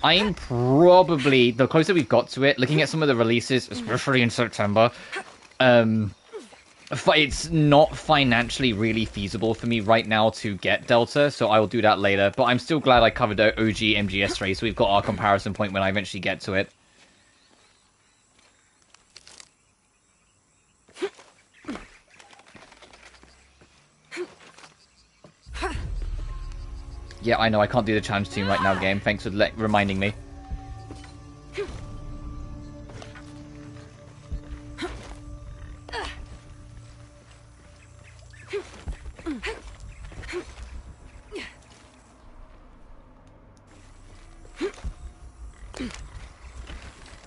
I'm probably, the closer we've got to it, looking at some of the releases, especially in September, it's not financially really feasible for me right now to get Delta, so I will do that later. But I'm still glad I covered OG MGS3, so we've got our comparison point when I eventually get to it. Yeah, I know, I can't do the challenge team right now, game. Thanks for reminding me.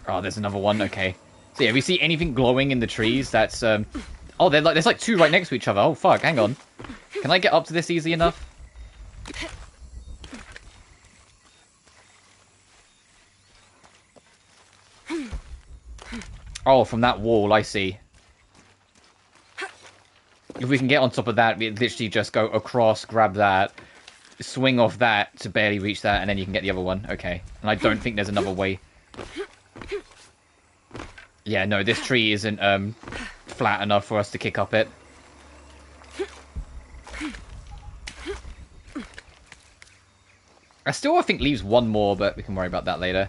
Oh, there's another one. Okay. So yeah, if we see anything glowing in the trees, that's oh, there's like 2 right next to each other. Oh fuck, hang on. Can I get up to this easy enough? Oh, from that wall, I see. If we can get on top of that, we literally just go across, grab that, swing off that to barely reach that, and then you can get the other one. Okay. And I don't think there's another way. Yeah, no, this tree isn't flat enough for us to kick up it. I think leaves one more, but we can worry about that later.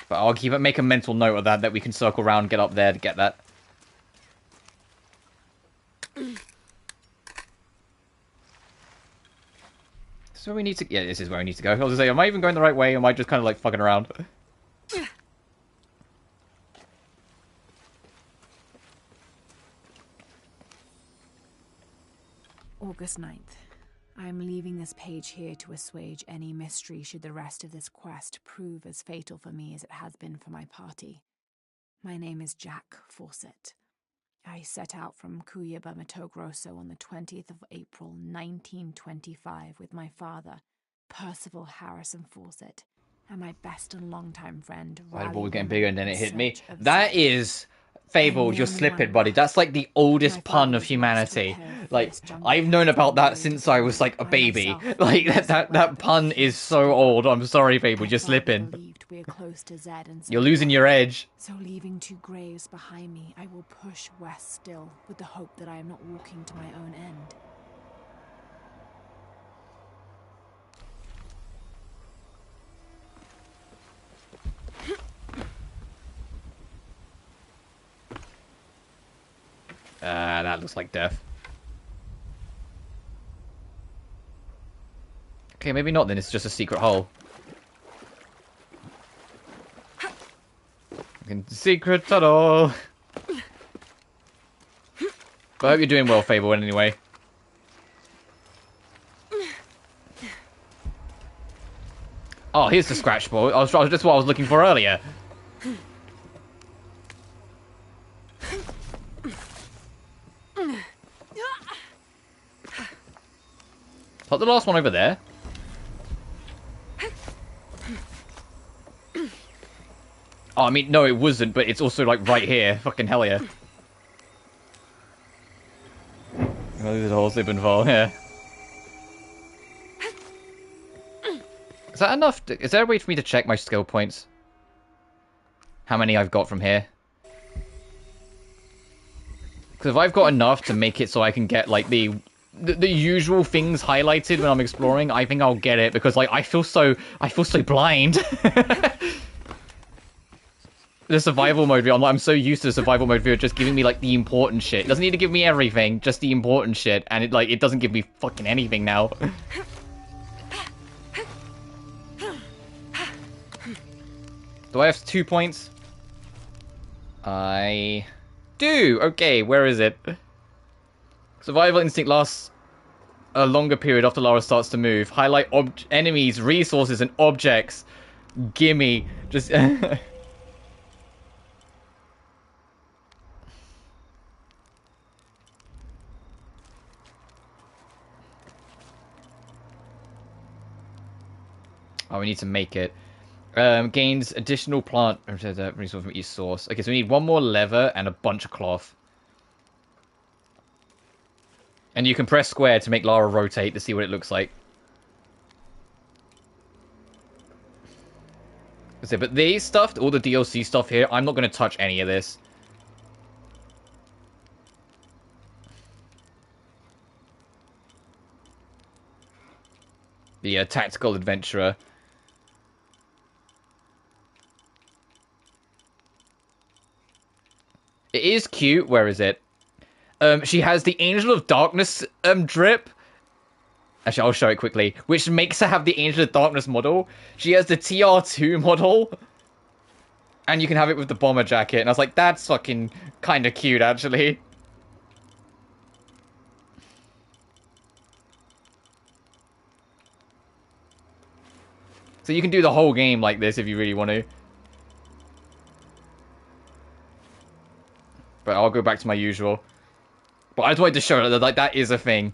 But I'll make a mental note of that we can circle around, get up there to get that. So we need to... Yeah, this is where I need to go. I was gonna say, am I even going the right way, or am I just kind of like fucking around? August 9th. I am leaving this page here to assuage any mystery should the rest of this quest prove as fatal for me as it has been for my party. My name is Jack Fawcett. I set out from Cuyaba, Mato Grosso on the 20th of April, 1925 with my father, Percival Harrison Fawcett, and my best and longtime friend. Fireball was getting bigger and then it hit me. That is... Fable, you're slipping, buddy. That's like the oldest pun of humanity. Like, I've known about that since I was like a baby. Like, that pun is so old. I'm sorry, Fable, you're slipping. You're losing your edge. So leaving 2 graves behind me, I will push west still, with the hope that I am not walking to my own end. That looks like death. Okay, maybe not then, it's just a secret hole. Secret tunnel! But I hope you're doing well, Fable, anyway. Oh, here's the scratch ball. That's what I was looking for earlier. Put the last one over there. Oh, I mean, no, it wasn't, but it's also, like, right here. Fucking hell, yeah. There's a whole slip and fall, yeah. Is that enough? Is there a way for me to check my skill points? How many I've got from here? Because if I've got enough to make it so I can get, like, the usual things highlighted when I'm exploring, I think I'll get it, because, like, I feel so blind. The survival mode view, I'm so used to the survival mode view just giving me, like, the important shit. It doesn't need to give me everything, just the important shit, and it doesn't give me fucking anything now. Do I have 2 points? I do! Okay, where is it? Survival instinct lasts a longer period after Lara starts to move. Highlight enemies, resources, and objects. Gimme. Just... Oh, we need to make it. Gains additional plant resource from each source. Okay, so we need 1 more leather and a bunch of cloth. And you can press square to make Lara rotate to see what it looks like. So, but these stuff, all the DLC stuff here, I'm not going to touch any of this. The tactical adventurer. It is cute. Where is it? She has the Angel of Darkness drip. Actually, I'll show it quickly. Which makes her have the Angel of Darkness model. She has the TR2 model. And you can have it with the bomber jacket. And I was like, that's fucking kind of cute, actually. So you can do the whole game like this if you really want to. But I'll go back to my usual. But I just wanted to show that like that is a thing.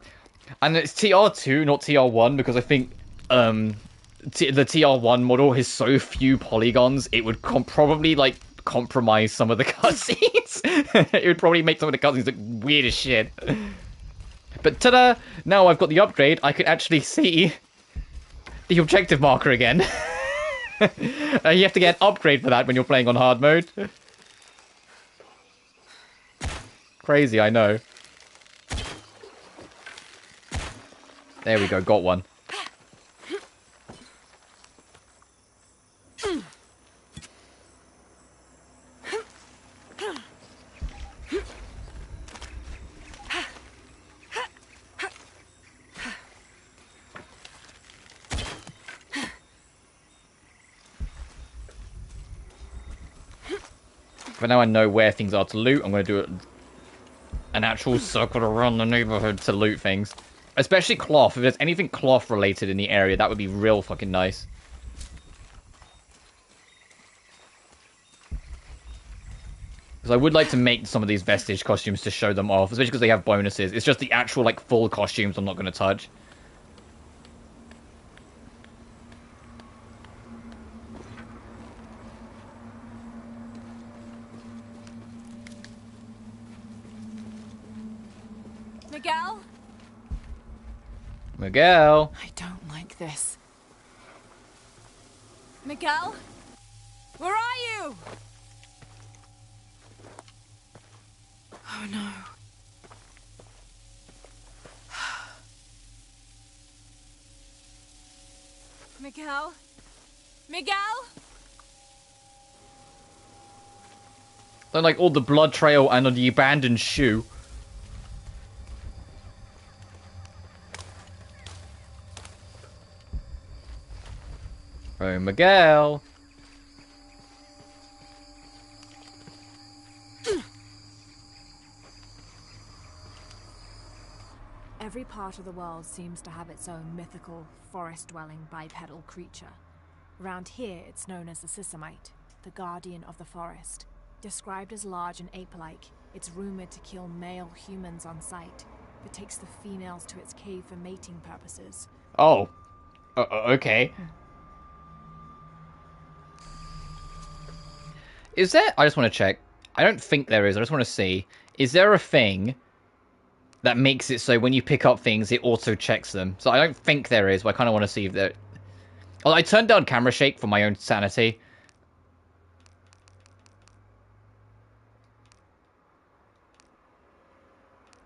And it's TR2, not TR1, because I think the TR1 model has so few polygons, it would probably like compromise some of the cutscenes. It would probably make some of the cutscenes look weird as shit. But ta-da! Now I've got the upgrade, I can actually see the objective marker again. You have to get an upgrade for that when you're playing on hard mode. Crazy, I know. There we go, got one. But now I know where things are to loot, I'm going to do an actual circle around the neighborhood to loot things. Especially cloth. If there's anything cloth related in the area, that would be real fucking nice. Because I would like to make some of these vestige costumes to show them off, especially because they have bonuses. It's just the actual, like, full costumes I'm not going to touch. Miguel? Miguel? I don't like this. Miguel? Where are you? Oh no. Miguel? Miguel? Then, like, all the blood trail and the abandoned shoe. Oh, Miguel. Every part of the world seems to have its own mythical, forest-dwelling bipedal creature. Around here, it's known as the Sisamite, the guardian of the forest. Described as large and ape-like, it's rumored to kill male humans on sight, but takes the females to its cave for mating purposes. Oh. Okay. Is there... I just want to check. I don't think there is. I just want to see. Is there a thing that makes it so when you pick up things, it auto-checks them? So I don't think there is, but I kind of want to see if there... Oh, I turned down camera shake for my own sanity.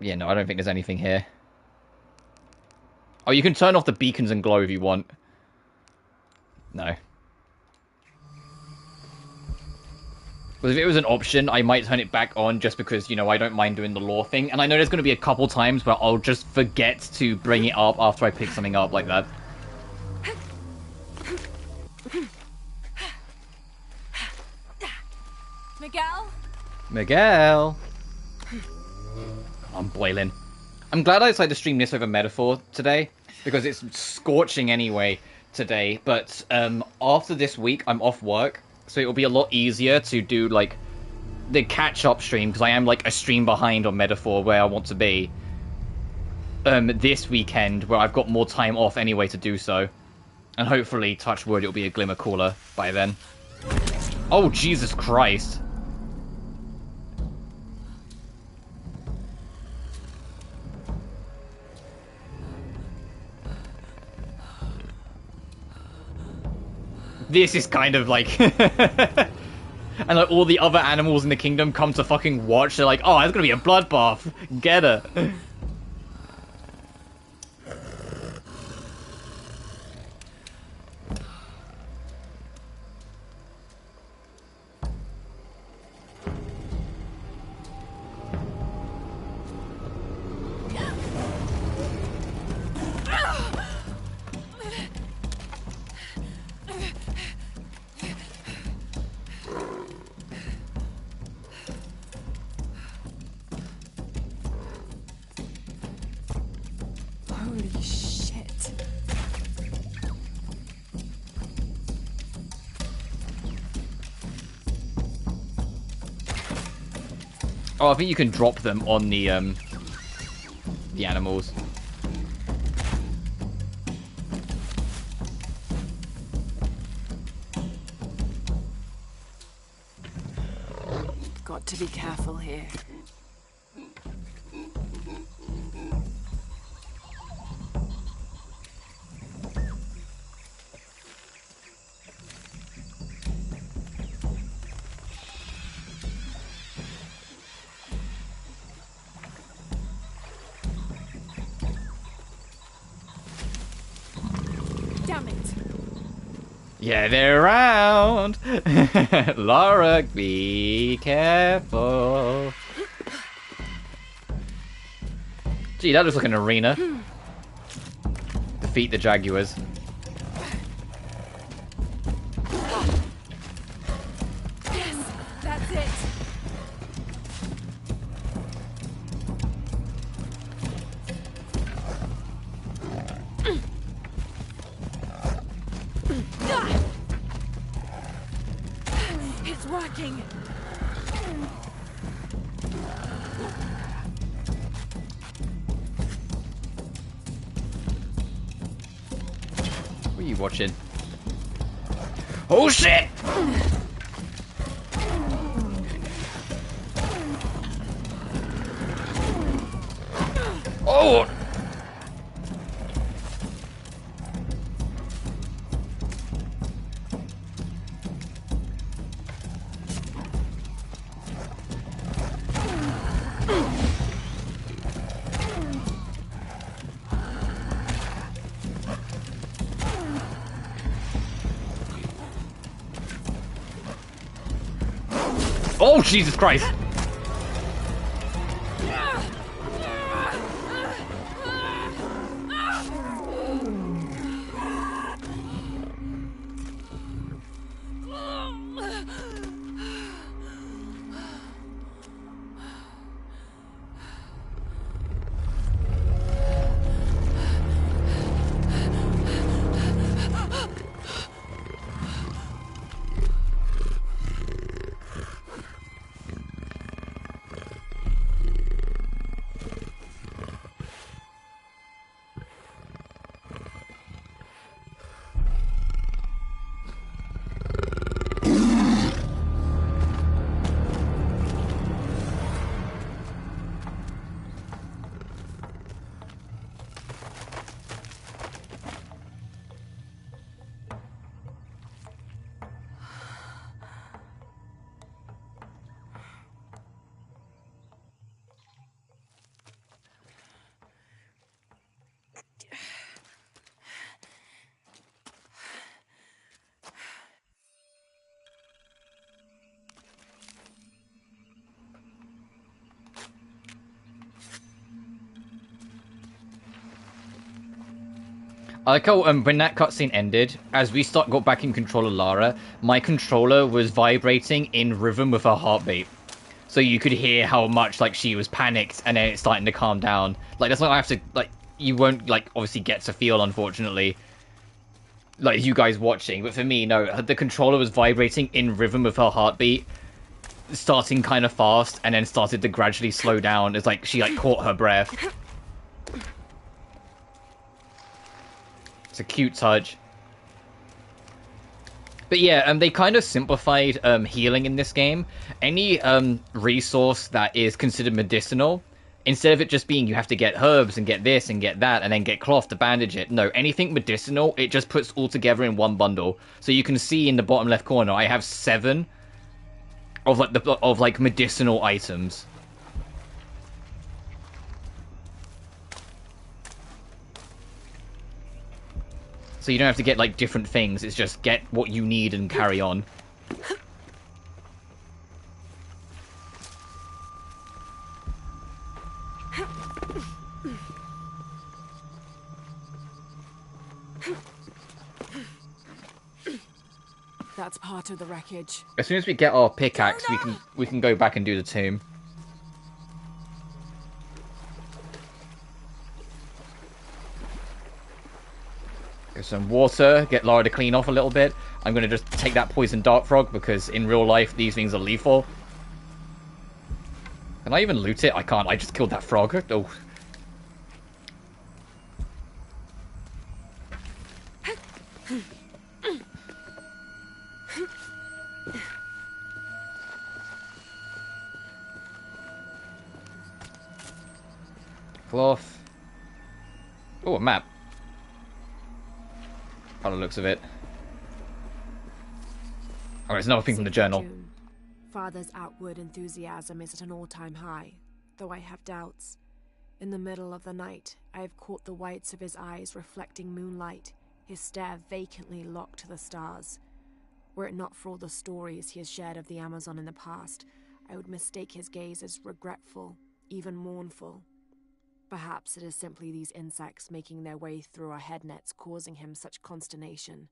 Yeah, no, I don't think there's anything here. Oh, you can turn off the beacons and glow if you want. No. Because if it was an option, I might turn it back on just because, you know, I don't mind doing the lore thing. And I know there's going to be a couple times where I'll just forget to bring it up after I pick something up like that. Miguel? Miguel! I'm boiling. I'm glad I decided to stream this over Metaphor today, because it's scorching anyway today, but after this week, I'm off work, so it'll be a lot easier to do, like, the catch-up stream, because I am, like, a stream behind on Metaphor where I want to be this weekend, where I've got more time off anyway to do so. And hopefully, touch wood, it'll be a glimmer cooler by then. Oh, Jesus Christ. This is kind of like... and like all the other animals in the kingdom come to fucking watch. They're like, oh, there's gonna be a bloodbath. Get her. Holy shit. Oh, I think you can drop them on the animals. Got to be careful here. Damn it. Yeah, they're around. Laura, be careful. Gee, that looks like an arena. Defeat the Jaguars. Yes, that's it. It's working. What are you watching? Oh shit! Oh! Oh, Jesus Christ! I like how when that cutscene ended, as we got back in control of Lara, my controller was vibrating in rhythm with her heartbeat. So you could hear how much like she was panicked, and then it's starting to calm down. Like that's not I have to like. You won't like obviously get to feel, unfortunately, like you guys watching. But for me, no, the controller was vibrating in rhythm with her heartbeat, starting kind of fast, and then started to gradually slow down as like she like caught her breath. It's a cute touch. But yeah, they kind of simplified healing in this game. Any resource that is considered medicinal, instead of it just being you have to get herbs and get this and get that and then get cloth to bandage it, no, anything medicinal, it just puts all together in one bundle. So you can see in the bottom left corner, I have 7 of like medicinal items. So you don't have to get, like, different things. It's just get what you need and carry on. That's part of the wreckage. As soon as we get our pickaxe, we can go back and do the tomb. Get some water, get Lara to clean off a little bit. I'm going to just take that poison dart frog because in real life these things are lethal. Can I even loot it? I can't. I just killed that frog. Oh. Cloth. Oh, a map. By the looks of it. Oh, there's another thing from the journal. June. Father's outward enthusiasm is at an all-time high, though I have doubts. In the middle of the night, I have caught the whites of his eyes reflecting moonlight, his stare vacantly locked to the stars. Were it not for all the stories he has shared of the Amazon in the past, I would mistake his gaze as regretful, even mournful. Perhaps it is simply these insects making their way through our head nets causing him such consternation.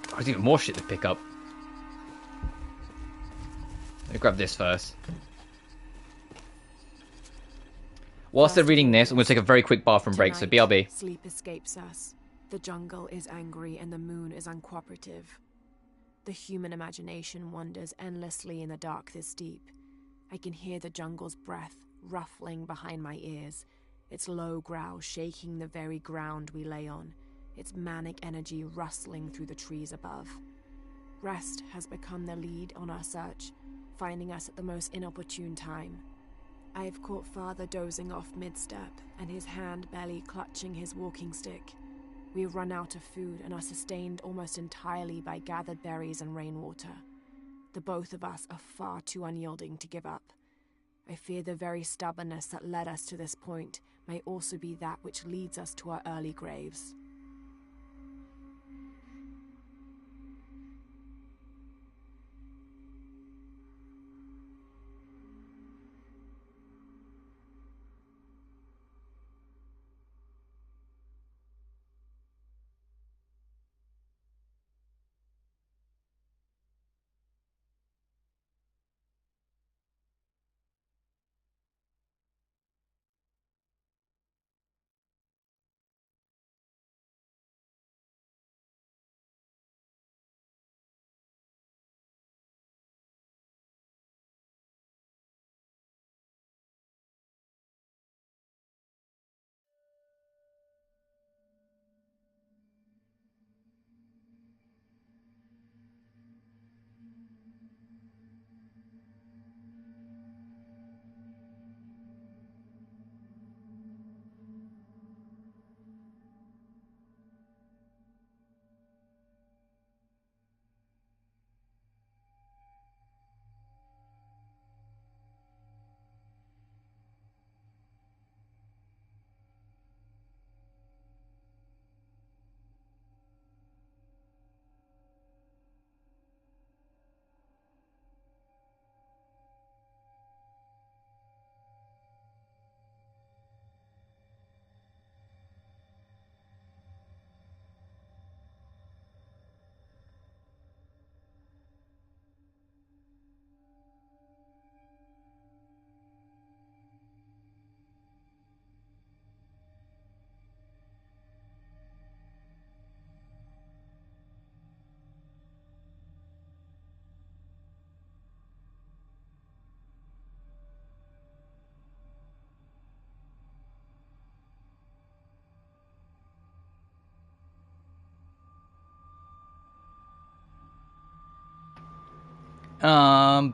Oh, there's even more shit to pick up. Let me grab this first. Whilst they're reading this, I'm going to take a very quick bathroom break, so BRB. Sleep escapes us. The jungle is angry and the moon is uncooperative. The human imagination wanders endlessly in the dark this deep. I can hear the jungle's breath ruffling behind my ears, its low growl shaking the very ground we lay on, its manic energy rustling through the trees above. Rest has become the lead on our search, finding us at the most inopportune time. I have caught Father dozing off mid-step, and his hand barely clutching his walking stick. We have run out of food and are sustained almost entirely by gathered berries and rainwater. The both of us are far too unyielding to give up. I fear the very stubbornness that led us to this point may also be that which leads us to our early graves.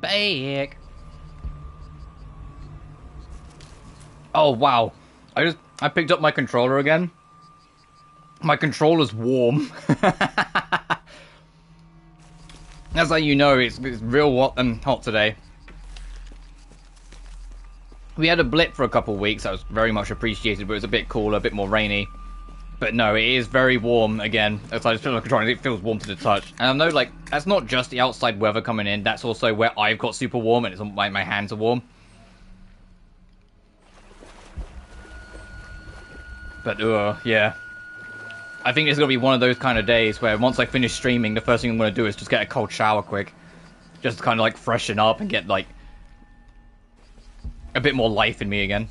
Back. Oh wow! I picked up my controller again. My controller's warm. That's how you know it's real hot today. We had a blip for a couple of weeks. That was very much appreciated, but it was a bit cooler, a bit more rainy. But no, it is very warm again. As I just put my controller, it feels warm to the touch. And I know, like, that's not just the outside weather coming in. That's also where I've got super warm, and it's my hands are warm. But yeah. I think it's gonna be one of those kind of days where once I finish streaming, the first thing I'm gonna do is just get a cold shower quick, just to kind of like freshen up and get like a bit more life in me again.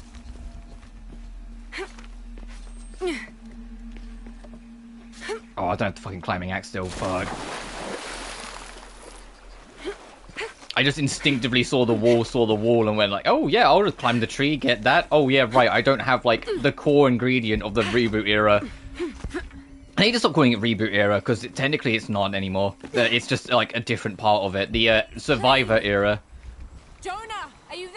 Oh, I don't have the fucking climbing axe still, fuck. I just instinctively saw the wall, and went like, oh yeah, I'll just climb the tree, get that. Oh yeah, right, I don't have like the core ingredient of the reboot era. I need to stop calling it reboot era, because technically it's not anymore. It's just like a different part of it. The Survivor era. Jonah, are you there?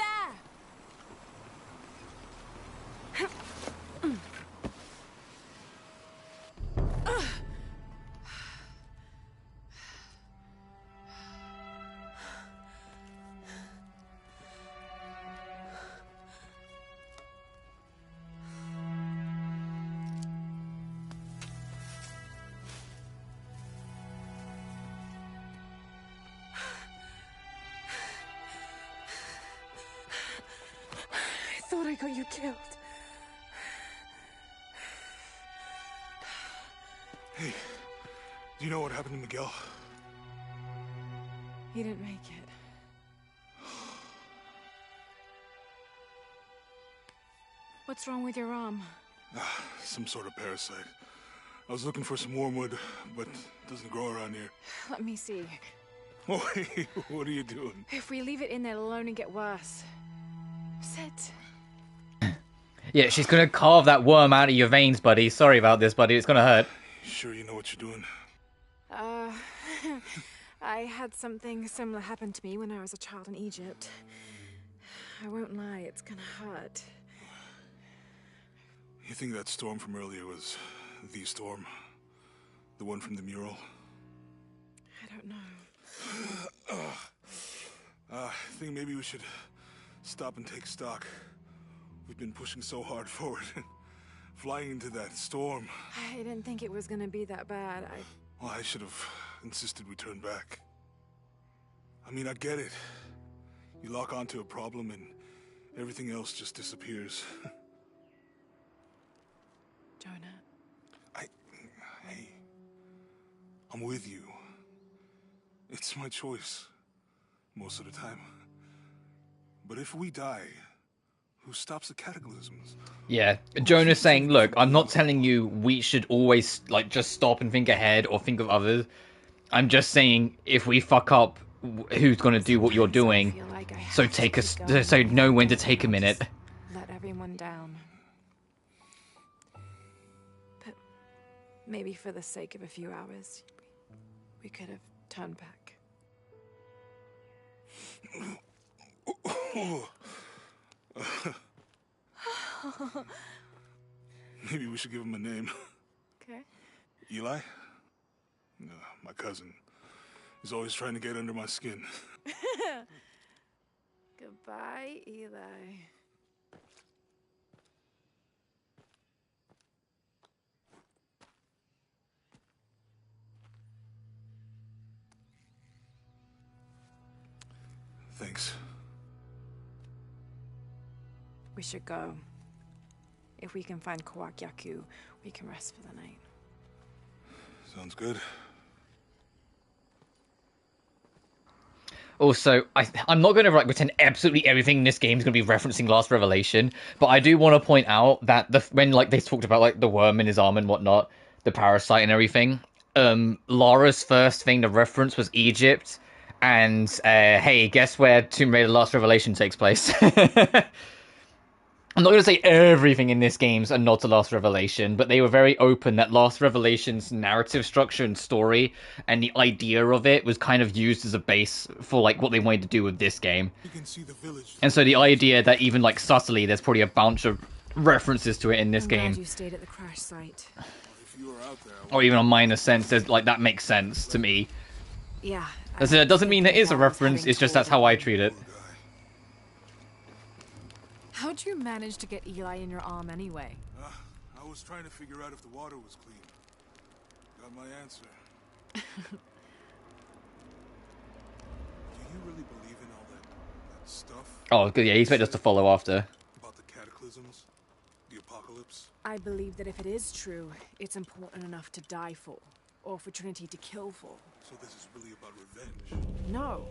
I thought I got you killed. Hey, do you know what happened to Miguel? He didn't make it. What's wrong with your arm? Some sort of parasite. was looking for some wormwood, but it doesn't grow around here. Let me see. Oh, hey, what are you doing? If we leave it in there, it'll only get worse. Sit. Yeah, she's gonna carve that worm out of your veins, buddy. Sorry about this, buddy. It's gonna hurt. You sure you know what you're doing? I had something similar happen to me when I was a child in Egypt. I won't lie, it's gonna hurt. You think that storm from earlier was the storm? The one from the mural? I don't know. I think maybe we should stop and take stock. We've been pushing so hard forward, flying into that storm. I didn't think it was gonna be that bad. Well, I should have insisted we turn back. I mean, I get it. You lock onto a problem and everything else just disappears. Jonah. Hey, I'm with you. It's my choice, most of the time. But if we die, who stops the cataclysms? Yeah, Jonah's saying, look, I'm not telling you we should always, like, just stop and think ahead or think of others. I'm just saying, if we fuck up, who's gonna do what you're doing? So take us, so know when to take a minute. Let everyone down. But maybe for the sake of a few hours, we could have turned back. Maybe we should give him a name. Okay. Eli? No, my cousin. He's always trying to get under my skin. Goodbye, Eli. Thanks. We should go. If we can find Kawakyaku, we can rest for the night. Sounds good. Also, I'm not going to pretend absolutely everything in this game is going to be referencing Last Revelation, but I do want to point out that when they talked about the worm in his arm and whatnot, the parasite and everything, Lara's first thing to reference was Egypt, and hey, guess where Tomb Raider Last Revelation takes place? I'm not going to say everything in this game's a nod to Last Revelation, but they were very open that Last Revelation's narrative structure and story and the idea of it was kind of used as a base for what they wanted to do with this game. You can see the village. And so the idea that even subtly there's probably a bunch of references to it in this I'm game. glad you stayed at the crash site. If you were out there, or even a minor sense, there's that makes sense to me. Yeah. So it doesn't mean there is a reference, it's just that's how I treat it. How'd you manage to get Eli in your arm anyway? I was trying to figure out if the water was clean. Got my answer. Do you really believe in all that stuff? Oh, good, yeah, he expected us to follow after. About the cataclysms? The apocalypse? I believe that if it is true, it's important enough to die for. Or for Trinity to kill for. So this is really about revenge? No.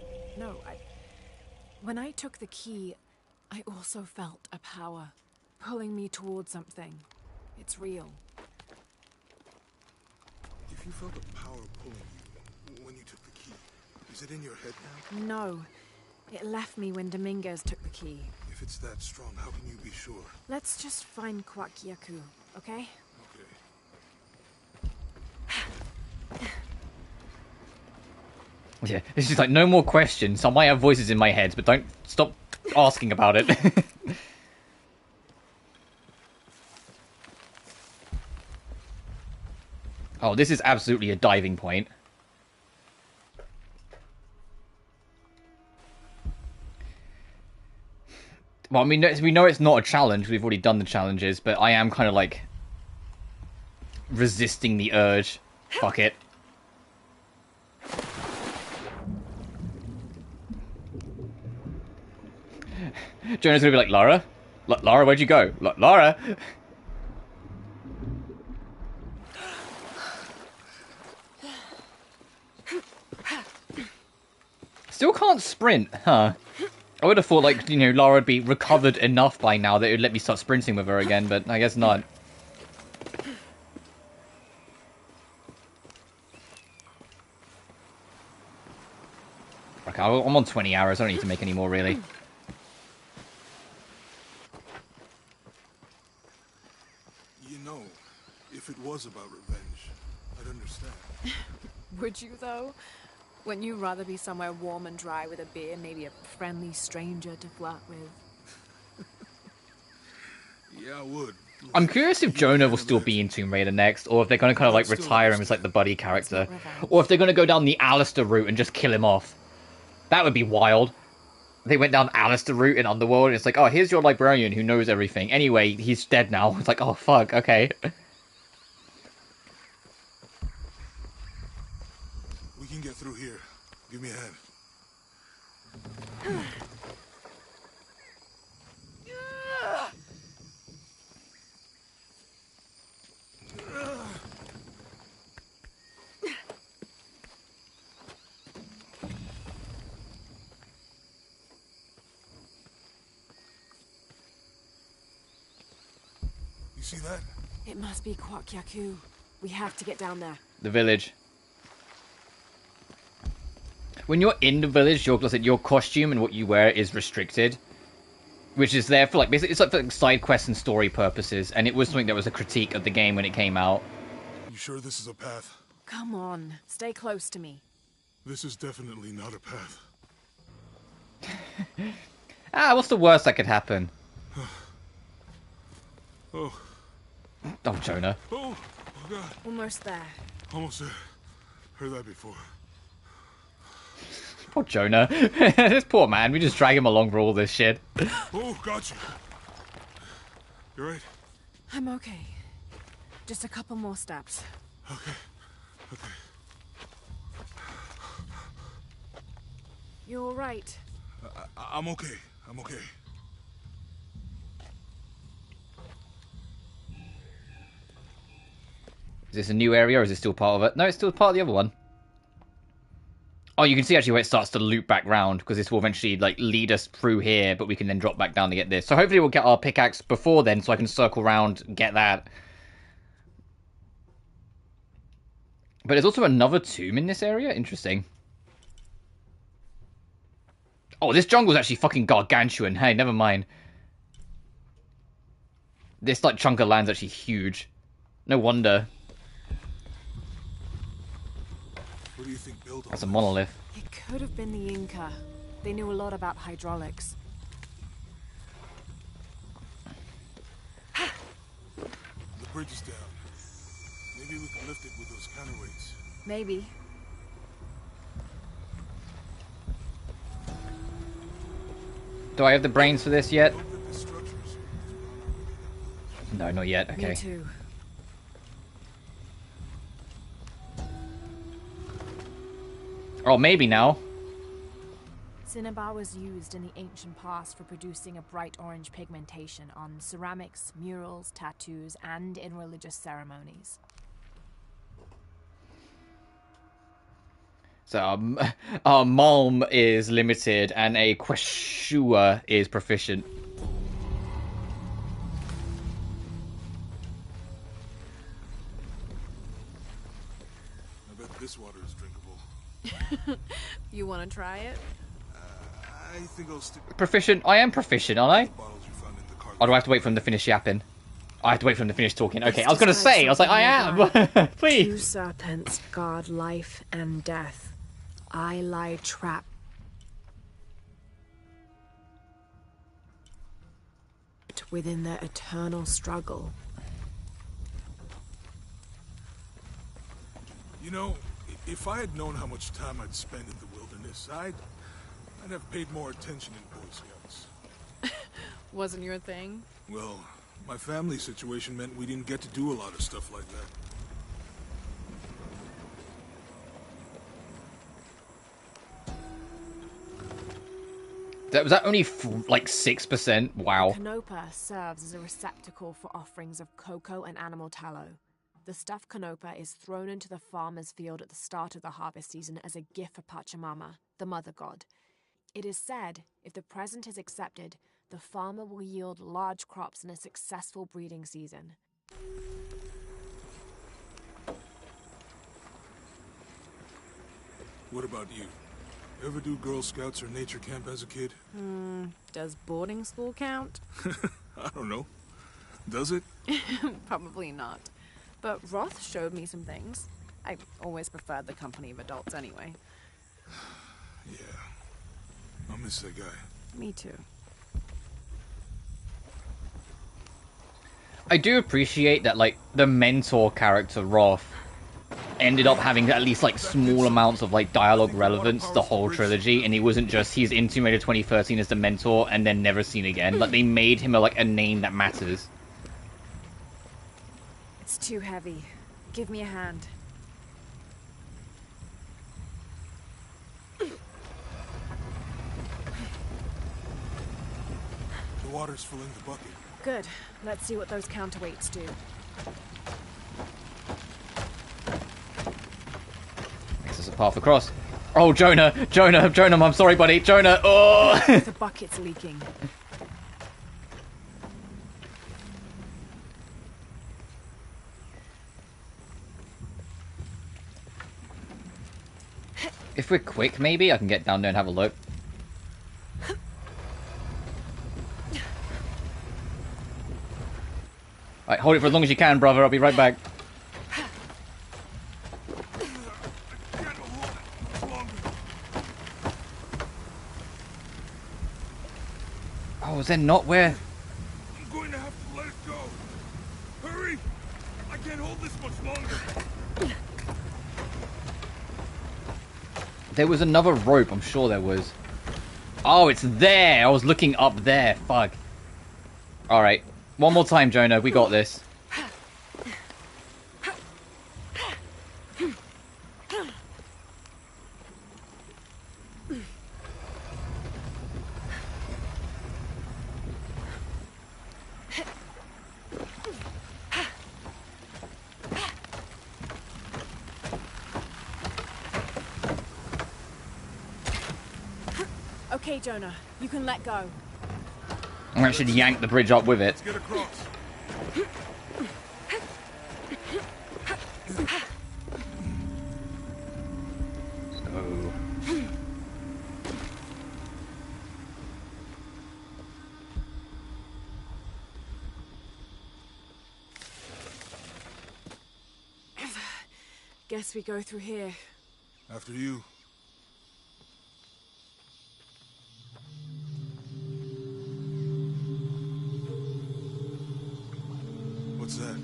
When I took the key, I also felt a power pulling me towards something. It's real. If you felt a power pulling you when you took the key, is it in your head now? No. It left me when Dominguez took the key. If it's that strong, how can you be sure? Let's just find Kawakyaku, okay? Yeah, it's just no more questions. I might have voices in my head, but don't stop asking about it. Oh, this is absolutely a diving point. Well, I mean, we know it's not a challenge. We've already done the challenges, but I am kind of resisting the urge. Fuck it. Jonah's gonna be like, Lara? Lara, where'd you go? Lara? Still can't sprint, huh? I would have thought, Lara would be recovered enough by now that it would let me start sprinting with her again, but I guess not. Okay, I'm on 20 hours. I don't need to make any more, really. You know, if it was about revenge, I'd understand. Would you, though? Wouldn't you rather be somewhere warm and dry with a beer, maybe a friendly stranger to flirt with? Yeah, I would. I'm curious if Jonah will still be in Tomb Raider next, or if they're going to kind of like retire him as like the buddy character, or if they're going to go down the Alistair route and just kill him off. That would be wild. They went down Alistair route in Underworld, and it's like, oh, here's your librarian who knows everything. Anyway, he's dead now. It's like, oh fuck, okay. We can get through here. Give me a hand. You see that? It must be Kwakyaku. We have to get down there. The village. When you're in the village, your costume and what you wear is restricted, which is there for like basically it's like for side quests and story purposes. And it was something that was a critique of the game when it came out. You sure this is a path? Come on, stay close to me. This is definitely not a path. What's the worst that could happen? Oh. Oh, Jonah. Oh God. Almost there. Almost there. Heard that before. Poor Jonah. This poor man. We just drag him along for all this shit. Oh, got you. You right? I'm okay. Just a couple more steps. Okay. Okay. You're all right. I'm okay. I'm okay. Is this a new area or is it still part of it? No, it's still part of the other one. Oh, you can see actually where it starts to loop back round, because this will eventually like lead us through here, but we can then drop back down to get this. So hopefully we'll get our pickaxe before then, so I can circle around and get that. But there's also another tomb in this area? Interesting. Oh, this jungle's actually fucking gargantuan. Hey, never mind. This like chunk of land's actually huge. No wonder. What do you think built on That's a monolith. It could have been the Inca. They knew a lot about hydraulics. The bridge is down. Maybe we can lift it with those counterweights. Maybe. Do I have the brains for this yet? No, not yet. Okay. Me too. Oh, maybe now. Cinnabar was used in the ancient past for producing a bright orange pigmentation on ceramics, murals, tattoos, and in religious ceremonies. So, our Malm is limited and a Queshua is proficient. I bet this water is drinkable. You want to try it? I think I'll stick. Proficient? I am proficient, aren't I? Or do I have to wait for him to finish yapping? I have to wait for him to finish talking. Okay, I was going to say, I was like, I am! Please! Two serpents guard life and death. I lie trapped within their eternal struggle. You know, if I had known how much time I'd spend in the wilderness, I'd have paid more attention in Boy Scouts. Wasn't your thing? Well, my family situation meant we didn't get to do a lot of stuff like that. Was that only like 6%? Wow. Canopa serves as a receptacle for offerings of cocoa and animal tallow. The stuffed canopa is thrown into the farmer's field at the start of the harvest season as a gift for Pachamama, the mother god. It is said, if the present is accepted, the farmer will yield large crops in a successful breeding season. What about you? Ever do Girl Scouts or nature camp as a kid? Does boarding school count? I don't know. Does it? Probably not. But Roth showed me some things. I always preferred the company of adults anyway. Yeah. I miss that guy. Me too. I do appreciate that, like, the mentor character, Roth, ended up having at least, like, small amounts of, like, dialogue relevance the whole trilogy, and he wasn't just, he's in Tomb Raider 2013 as the mentor and then never seen again. Like, they made him, a name that matters. It's too heavy. Give me a hand. The water's filling the bucket. Good. Let's see what those counterweights do. This is a path across. Oh, Jonah, I'm sorry, buddy. Jonah, oh! The bucket's leaking. If we're quick, maybe I can get down there and have a look. Alright, hold it for as long as you can, brother. I'll be right back. Oh, is there not where? I'm going to have to let it go. Hurry! I can't hold this much longer. There was another rope, I'm sure there was. Oh, it's there! I was looking up there. Fuck. Alright. One more time, Jonah. We got this. Okay, Jonah. You can let go. I should yank the bridge up with it. Let's get across. Let's go. Guess we go through here. After you. What's that?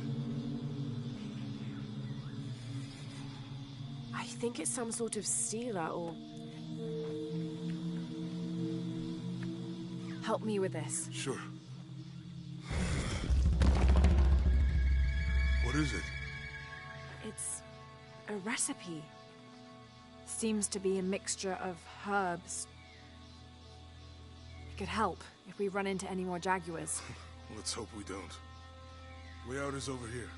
I think it's some sort of sealer or... Help me with this. Sure. What is it? It's a recipe. Seems to be a mixture of herbs. It could help if we run into any more jaguars. Let's hope we don't. Way out is over here.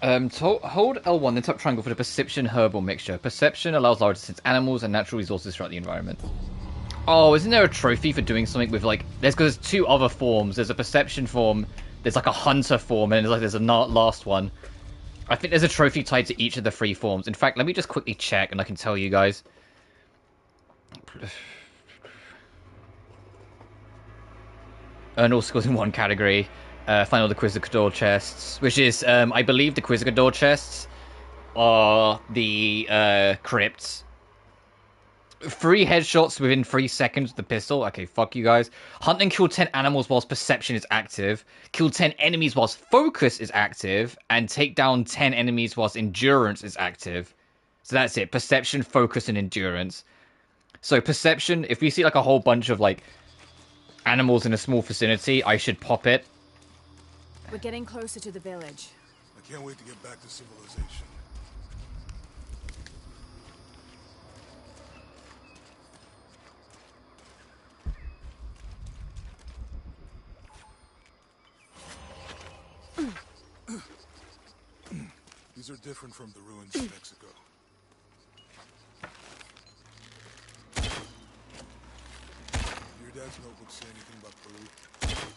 Hold L1, then tap triangle for the perception herbal mixture. Perception allows Lara to sense animals and natural resources throughout the environment. Oh, isn't there a trophy for doing something with, like... There's two other forms. There's a perception form, there's like a hunter form, and there's a last one. I think there's a trophy tied to each of the three forms. In fact, let me just quickly check, and I can tell you guys. Earn all skills in one category. Find all the Quizzicator chests, which is, I believe the Quizzicator chests are the crypts. 3 headshots within 3 seconds with the pistol. Okay, fuck you guys. Hunt and kill 10 animals whilst perception is active. Kill 10 enemies whilst focus is active. And take down 10 enemies whilst endurance is active. So that's it. Perception, focus, and endurance. So perception, if we see like a whole bunch of like animals in a small vicinity, I should pop it. We're getting closer to the village. I can't wait to get back to civilization. These are different from the ruins in Mexico. Your dad's notebook say anything about Peru?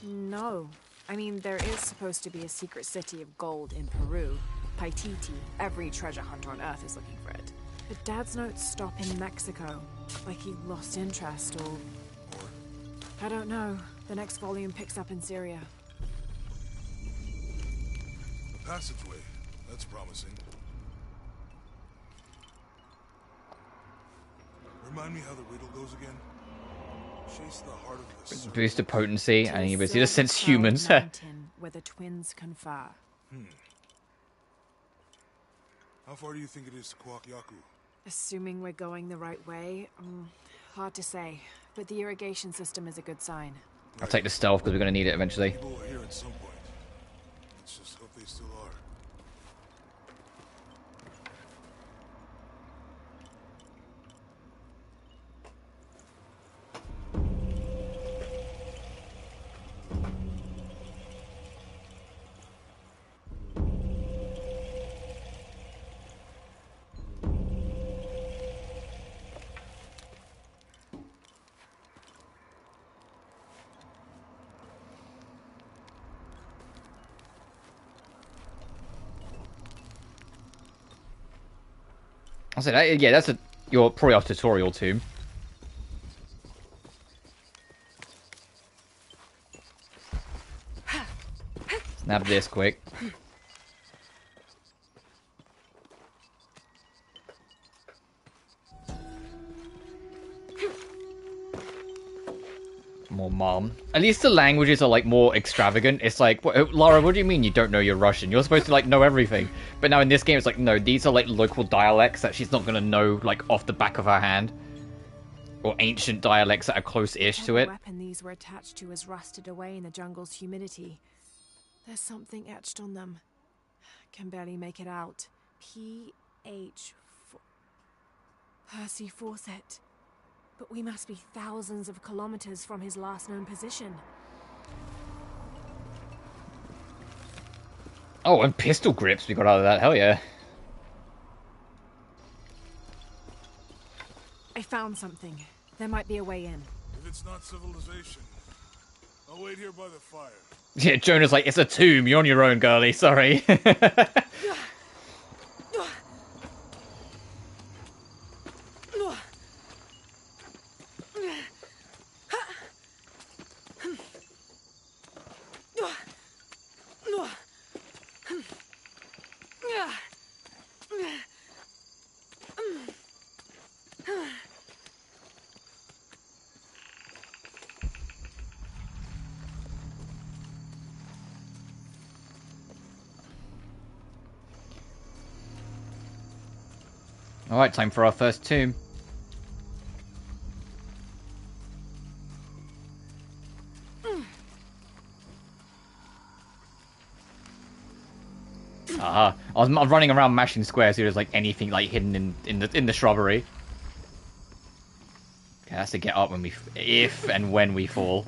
No. I mean, there is supposed to be a secret city of gold in Peru. Paititi. Every treasure hunter on Earth is looking for it. But Dad's notes stop in Mexico. Like he lost interest or... I don't know. The next volume picks up in Syria. A passageway. That's promising. Remind me how the riddle goes again? Chase the heart of the serpent. Boost the potency, and you basically just sense humans. Where the twins confer. How far do you think it is to Kwakyaku? Assuming we're going the right way, hard to say. But the irrigation system is a good sign. I'll take the stealth because we're going to need it eventually. People are here at some point. Let's just hope they still are. I said, yeah, that's your probably our tutorial tomb. Snap this quick. More mom. At least the languages are like more extravagant. It's like, Lara, what do you mean you don't know you're Russian? You're supposed to like know everything. But now in this game, it's like, no, these are like local dialects that she's not gonna know like off the back of her hand, or ancient dialects that are close-ish to it. The weapon these were attached to has rusted away in the jungle's humidity. There's something etched on them. Can barely make it out. P.H. Percy Fawcett. But we must be thousands of kilometers from his last known position. Oh, and pistol grips we got out of that. Hell yeah. I found something. There might be a way in. If it's not civilization, I'll wait here by the fire. Yeah, Jonah's like, it's a tomb. You're on your own, girlie. Sorry. Alright, time for our first tomb. I was running around mashing squares so there's like anything like hidden in the shrubbery. Okay, that's to get up when if and when we fall.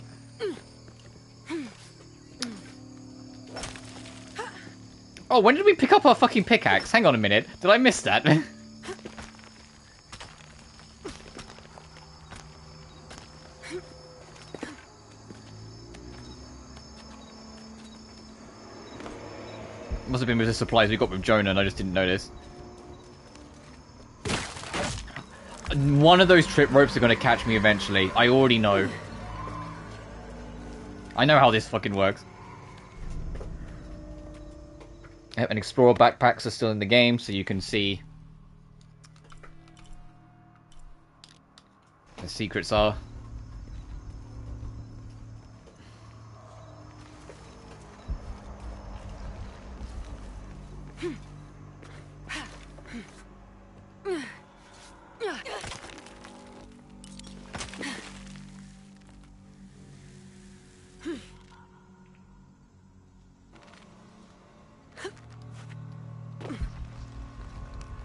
Oh, when did we pick up our fucking pickaxe? Hang on a minute. Did I miss that? Must have been with the supplies we got with Jonah and I just didn't notice. One of those trip ropes are going to catch me eventually. I already know. I know how this fucking works. Yep, and Explorer backpacks are still in the game, so you can see the secrets are.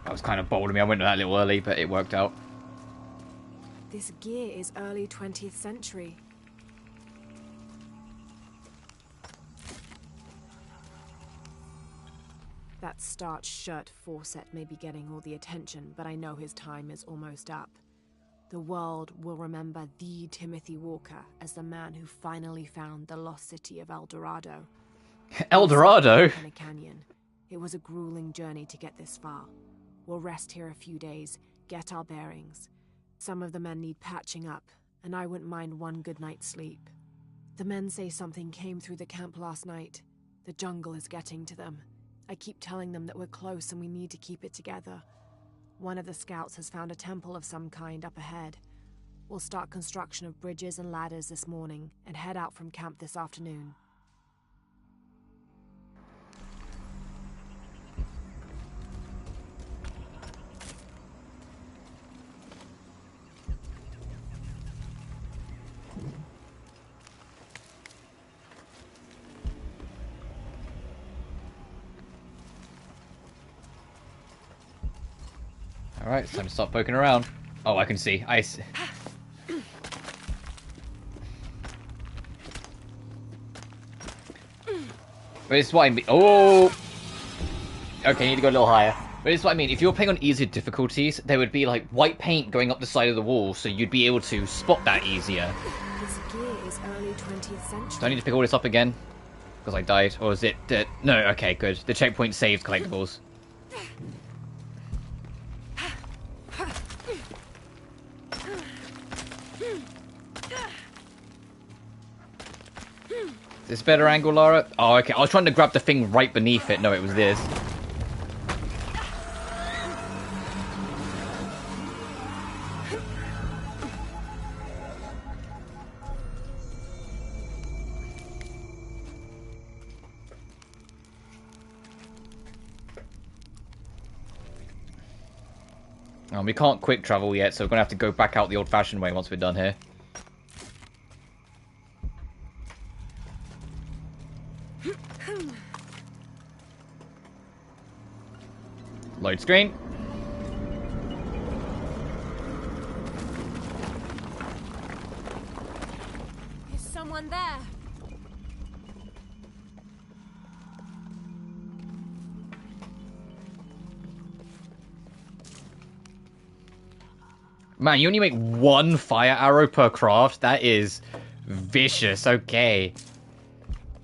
That was kind of bold of me. I went that a little early, but it worked out. This gear is early 20th century. That starched shirt Fawcett may be getting all the attention, but I know his time is almost up. The world will remember the Timothy Walker as the man who finally found the lost city of El Dorado. El Dorado? In a canyon. It was a grueling journey to get this far. We'll rest here a few days, get our bearings. Some of the men need patching up, and I wouldn't mind one good night's sleep. The men say something came through the camp last night. The jungle is getting to them. I keep telling them that we're close and we need to keep it together. One of the scouts has found a temple of some kind up ahead. We'll start construction of bridges and ladders this morning and head out from camp this afternoon. Alright, it's time to start poking around. Oh, I can see. I see. But it's what I mean. Oh! Okay, need to go a little higher. But it's what I mean. If you're playing on easier difficulties, there would be like white paint going up the side of the wall, so you'd be able to spot that easier. This gear is early 20th century. Do I need to pick all this up again? Because I died? Or is it... no, okay, good. The checkpoint saved collectibles. Is this better angle, Lara? Oh, okay. I was trying to grab the thing right beneath it. No, it was this. We can't quick travel yet, so we're going to have to go back out the old-fashioned way once we're done here. Load screen. Is someone there? Man, you only make one fire arrow per craft? That is vicious. Okay.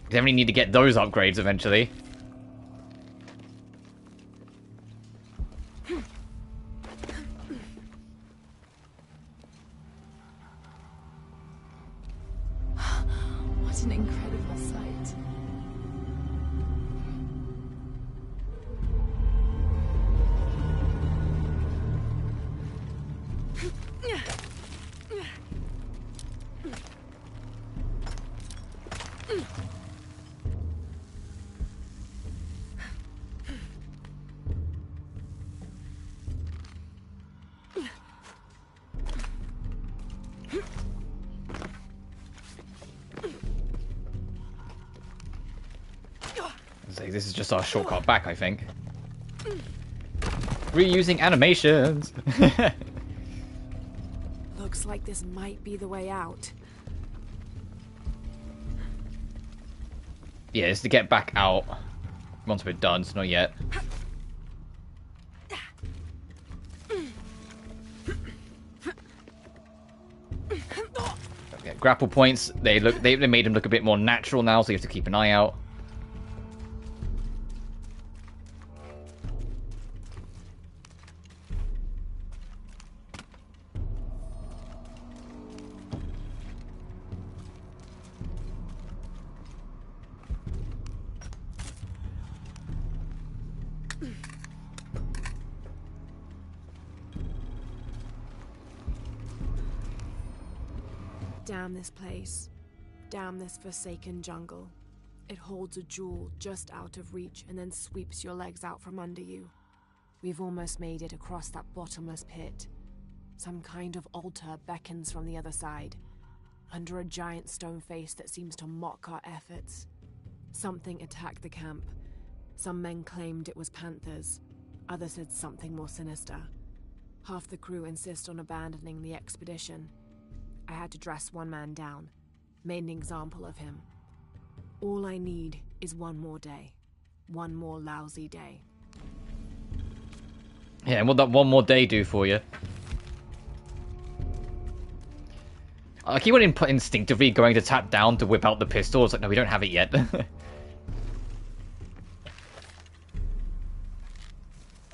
Definitely need to get those upgrades eventually. What an incredible sight. This is just our shortcut back, I think. Reusing animations. Looks like this might be the way out. Yeah, it's to get back out once we're done, so not yet. Okay, grapple points. They made them look a bit more natural now, so you have to keep an eye out. Damn this place. Damn this forsaken jungle. It holds a jewel just out of reach and then sweeps your legs out from under you. We've almost made it across that bottomless pit. Some kind of altar beckons from the other side, under a giant stone face that seems to mock our efforts. Something attacked the camp. Some men claimed it was panthers. Others said something more sinister. Half the crew insist on abandoning the expedition. I had to dress one man down, made an example of him. All I need is one more day. One more lousy day. Yeah, and what that one more day do for you? I keep on instinctively going to tap down to whip out the pistol. It's like, no, we don't have it yet.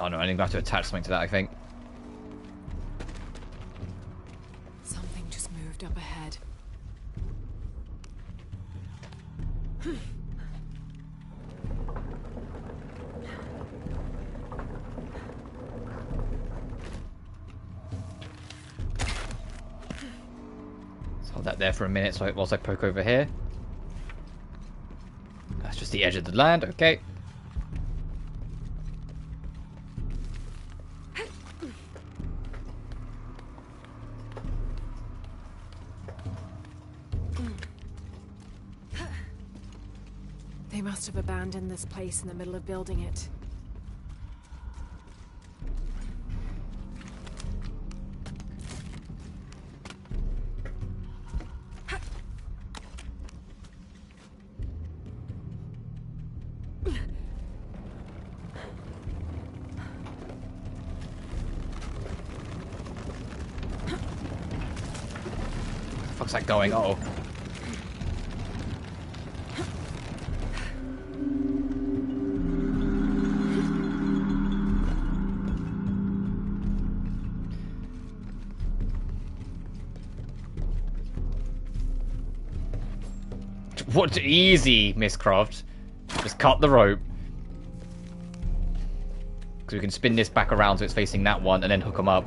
Oh no, I think I have to attach something to that, I think. Something just moved up ahead. Hold that there for a minute whilst I poke over here. That's just the edge of the land, okay. They must have abandoned this place in the middle of building it. What's that going? Uh oh. What? Easy, Miss Croft. Just cut the rope. Because we can spin this back around so it's facing that one and then hook them up.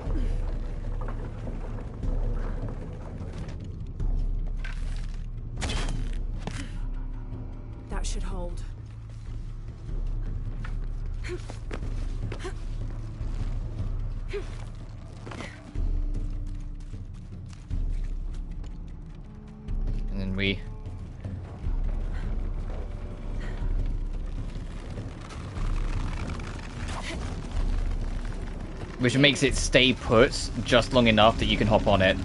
That should hold. And then we... which makes it stay put just long enough that you can hop on it.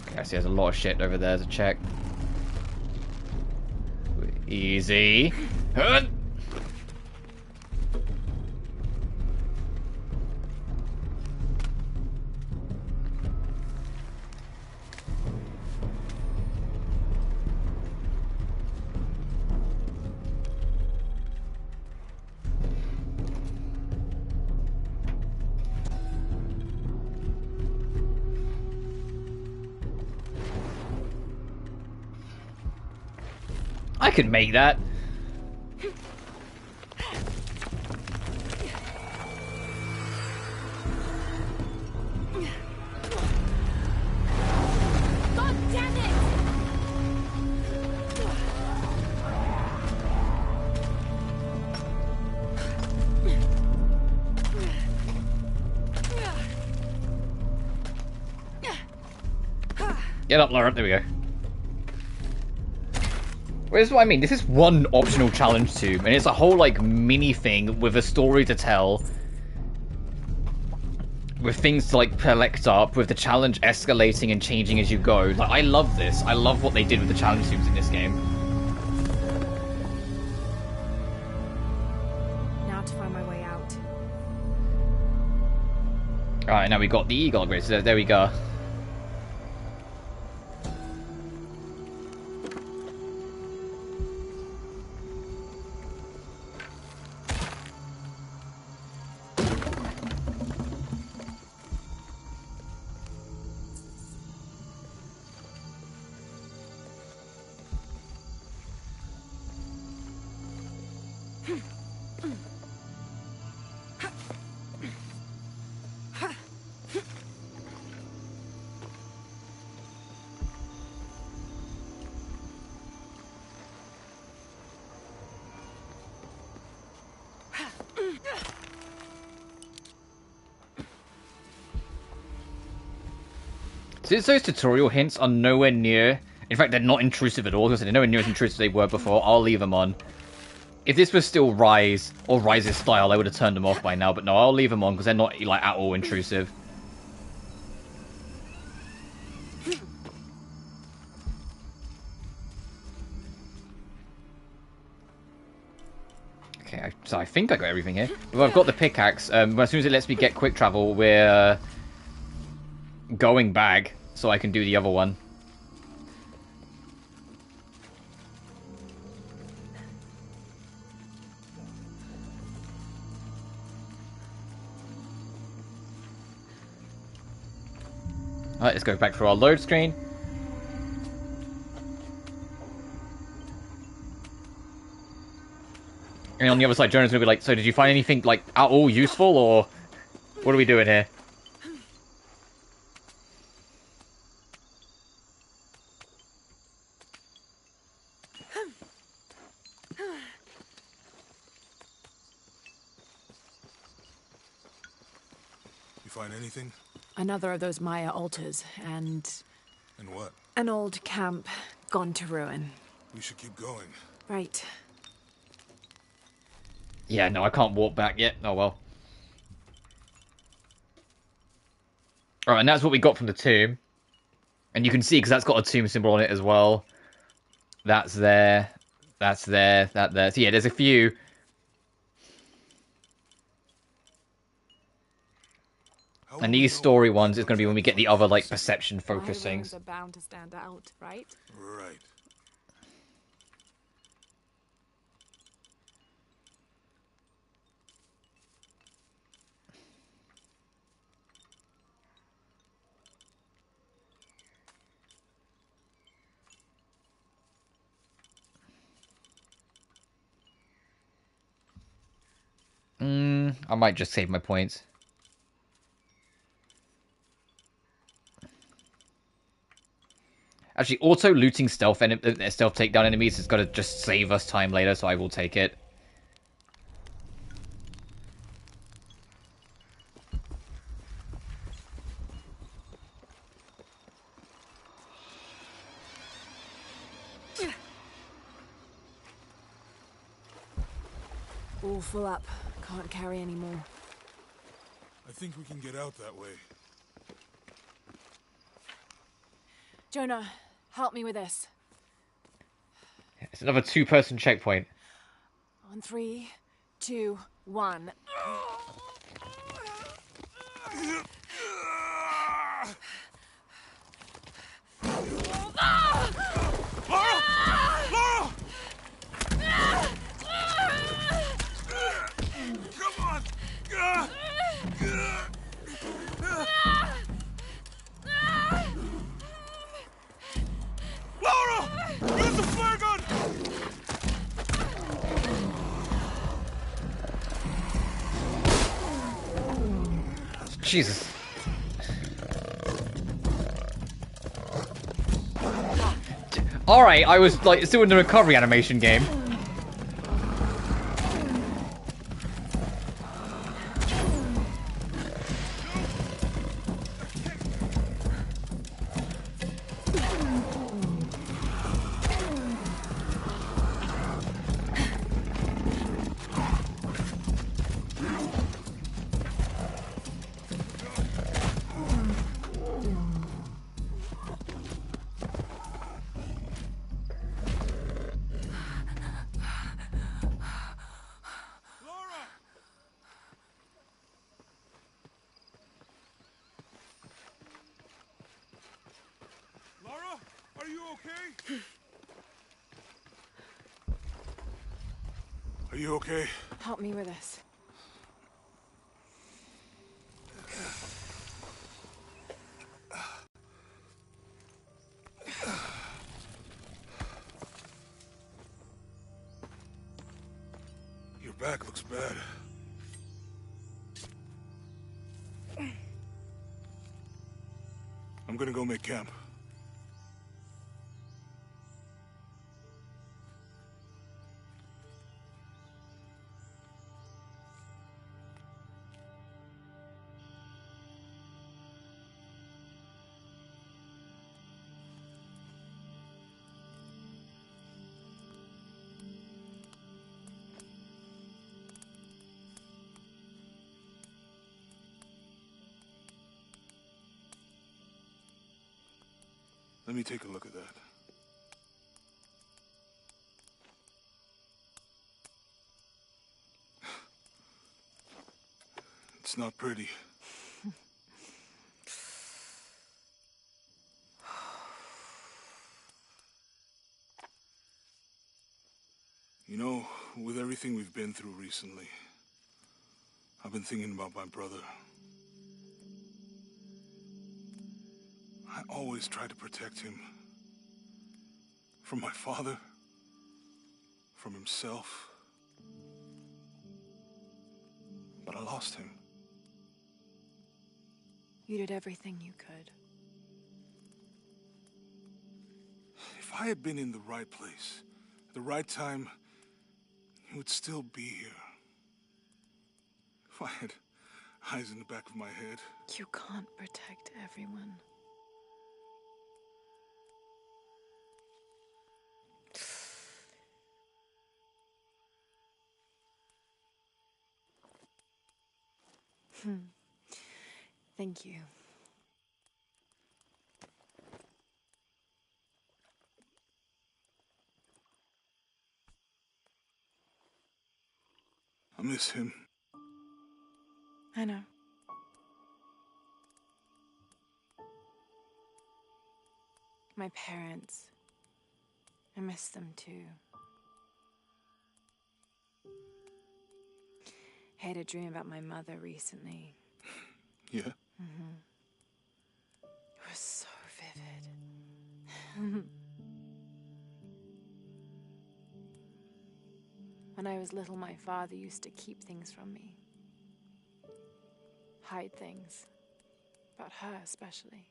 Okay, I see there's a lot of shit over there to check. Easy. I could make that. God damn it! Get up, Laura. There we go. Well, this is what I mean. This is one optional challenge too, and it's a whole like mini thing with a story to tell, with things to like collect up, with the challenge escalating and changing as you go. Like, I love this. I love what they did with the challenge tubes in this game. Now to find my way out. All right, now we got the eagle upgrade. So there we go. Since those tutorial hints are nowhere near, in fact they're not intrusive at all, because they're nowhere near as intrusive as they were before, I'll leave them on. If this was still Rise, or Rise's style, I would have turned them off by now, but no, I'll leave them on, because they're not like at all intrusive. Okay, so I think I got everything here. Well, I've got the pickaxe. As soon as it lets me get quick travel, we're going back so I can do the other one. Alright, let's go back through our load screen. And on the other side, Jonah's gonna be like, so did you find anything, like, at all useful, or what are we doing here? You find anything? Another of those Maya altars, and... And what? an old camp gone to ruin. We should keep going. Right. Yeah, no, I can't walk back yet. Oh, well. Alright, and that's what we got from the tomb. And you can see, because that's got a tomb symbol on it as well. That's there. That's there. That there. So yeah, there's a few. And these story ones is going to be when we get the other, like, perception focus things. Are bound to stand out, right? Right. I might just save my points. Actually, auto looting stealth takedown enemies is going to just save us time later, so I will take it. All full up. Can't carry any more. I think we can get out that way. Jonah, help me with this. It's another two-person checkpoint. On 3, 2, 1. Jesus. Alright, I was like still in the recovery animation game. Are you okay? Help me with this. Your back looks bad. I'm gonna go make camp. Let me take a look at that. It's not pretty. with everything we've been through recently, I've been thinking about my brother. I always try to protect him. From my father. From himself. But I lost him. You did everything you could. If I had been in the right place, at the right time, he would still be here. If I had eyes in the back of my head. You can't protect everyone. Thank you. I miss him. I know. My parents. I miss them too. I had a dream about my mother recently. Yeah? Mm-hmm. It was so vivid. When I was little, my father used to keep things from me. Hide things. About her, especially.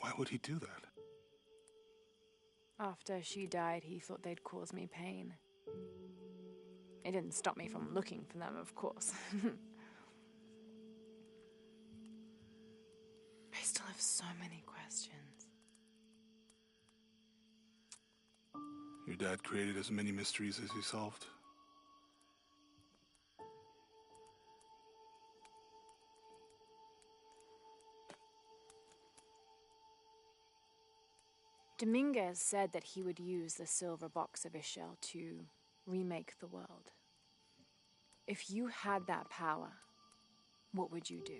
Why would he do that? After she died, he thought they'd cause me pain. It didn't stop me from looking for them, of course. I still have so many questions. Your dad created as many mysteries as he solved. Dominguez said that he would use the silver box of his shell to remake the world. If you had that power, what would you do?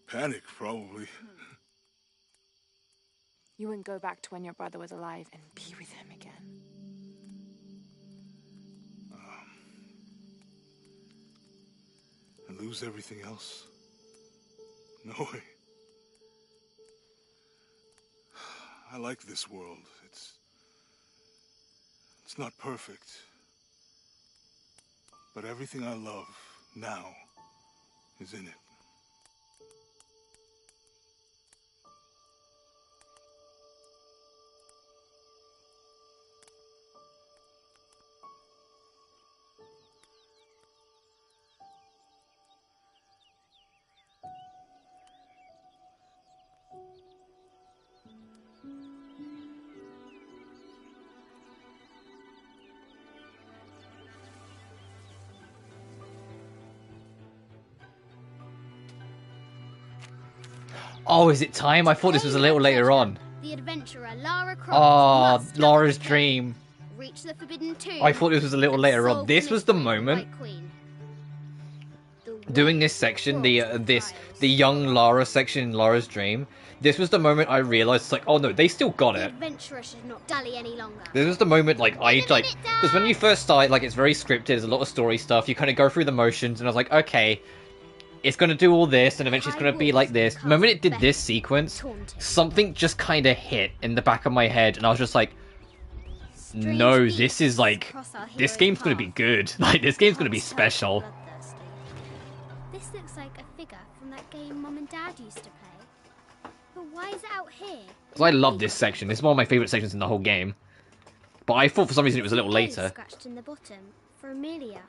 Panic, probably. You wouldn't go back to when your brother was alive and be with him again. And lose everything else? No way. I like this world. It's not perfect. But everything I love now is in it. Oh, is it time? I thought this was a little later on. The adventurer Lara Croft. Oh, Laura's dream. Reach the forbidden tomb. I thought this was a little later on. This was the moment. Doing this section, the young Lara section in Lara's dream. This was the moment I realized, like, oh no, they still got it. The adventurer should not dally any longer. This was the moment, like, because when you first start, like, it's very scripted. There's a lot of story stuff. You kind of go through the motions, and I was like, okay. It's going to do all this, and eventually it's going to be like this. The moment it did this sequence, something just kind of hit in the back of my head, and I was just like, no, this is like, this game's going to be good. Like, this game's going to be special. This looks like a figure from that game Mom and Dad used to play. But why is it out here? Because I love this section. This is one of my favourite sections in the whole game. But I thought for some reason it was a little later. Scratched in the bottom for Amelia.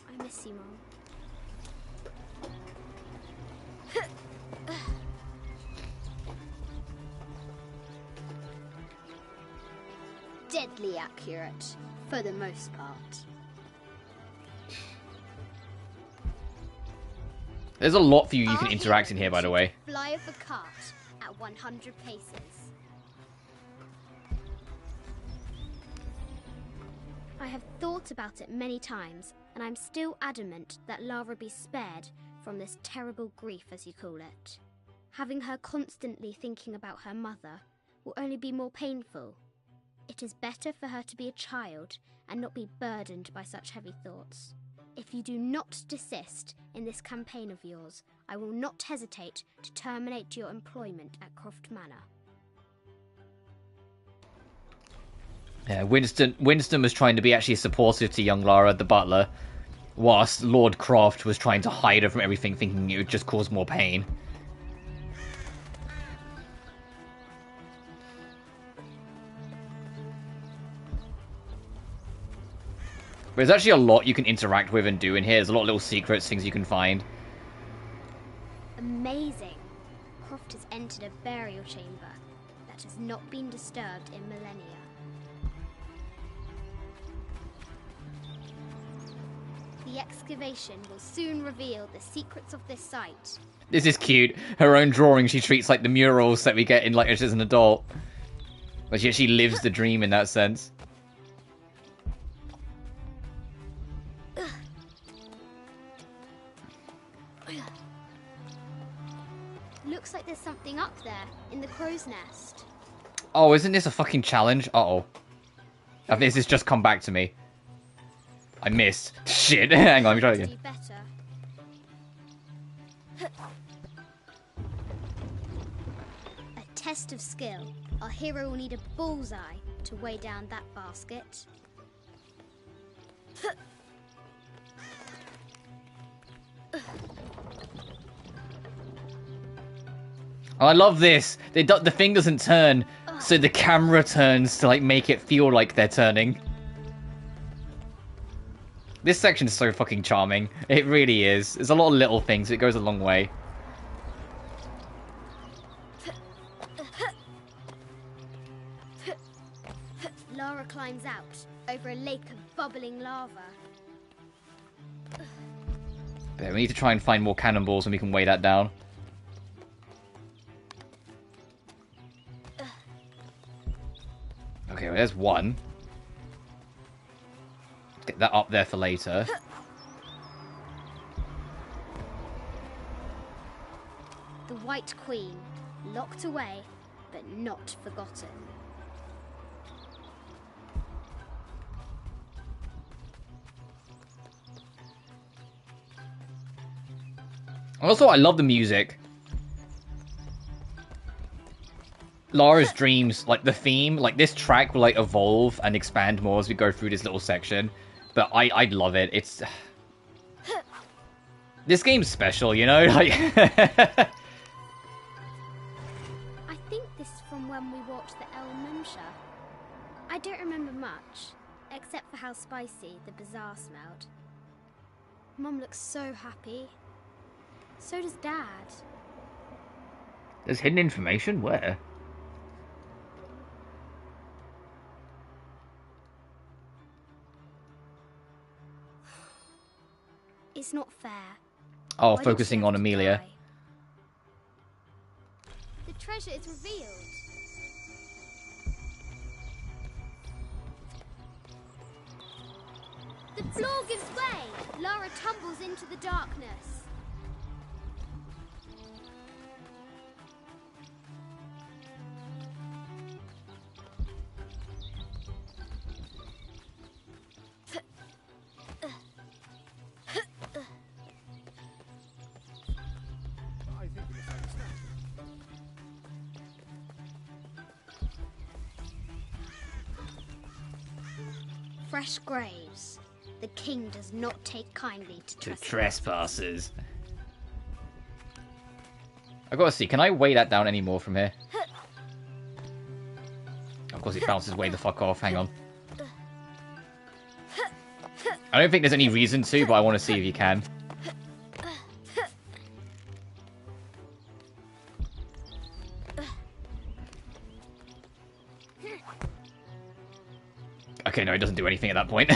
I miss you, Mom. Deadly accurate, for the most part. There's a lot for you can interact in here, by the way. Fly of a cart at 100 paces. I have thought about it many times, and I'm still adamant that Lara be spared from this terrible grief, as you call it. Having her constantly thinking about her mother will only be more painful. It is better for her to be a child and not be burdened by such heavy thoughts. If you do not desist in this campaign of yours, I will not hesitate to terminate your employment at Croft Manor. Yeah, Winston was trying to be actually supportive to young Lara, the butler, whilst Lord Croft was trying to hide her from everything, thinking it would just cause more pain. But there's actually a lot you can interact with and do in here. There's a lot of little secrets, things you can find. Amazing. Croft has entered a burial chamber that has not been disturbed in millennia. The excavation will soon reveal the secrets of this site. This is cute. Her own drawing she treats like the murals that we get in like as an adult. But she actually lives the dream in that sense. Looks like there's something up there in the crow's nest. Oh, isn't this a fucking challenge? Uh-oh. I think this has just come back to me. I missed. Shit. Hang on, let me try again. A test of skill. Our hero will need a bullseye to weigh down that basket. Oh, I love this. The thing doesn't turn, so the camera turns to like make it feel like they're turning. This section is so fucking charming. It really is. There's a lot of little things. It goes a long way. Lara climbs out over a lake of bubbling lava. But we need to try and find more cannonballs and we can weigh that down. Okay, well, there's one. Let's get that up there for later. The White Queen, locked away, but not forgotten. Also, I love the music. Lara's Dreams, like the theme, like this track will like evolve and expand more as we go through this little section. But I love it. It's this game's special, you know. Like I think this is from when we watched the El Memsha. I don't remember much, except for how spicy the bazaar smelled. Mum looks so happy. So does Dad. There's hidden information? Where? It's not fair. Oh, Why focusing did she on have to Amelia. die? The treasure is revealed. The floor gives way. Lara tumbles into the darkness. Fresh graves. The king does not take kindly to Trespassers. I gotta see, can I weigh that down any more from here? Of course it bounces way the fuck off, hang on. I don't think there's any reason to, but I want to see if you can. Okay, no, it doesn't do anything at that point.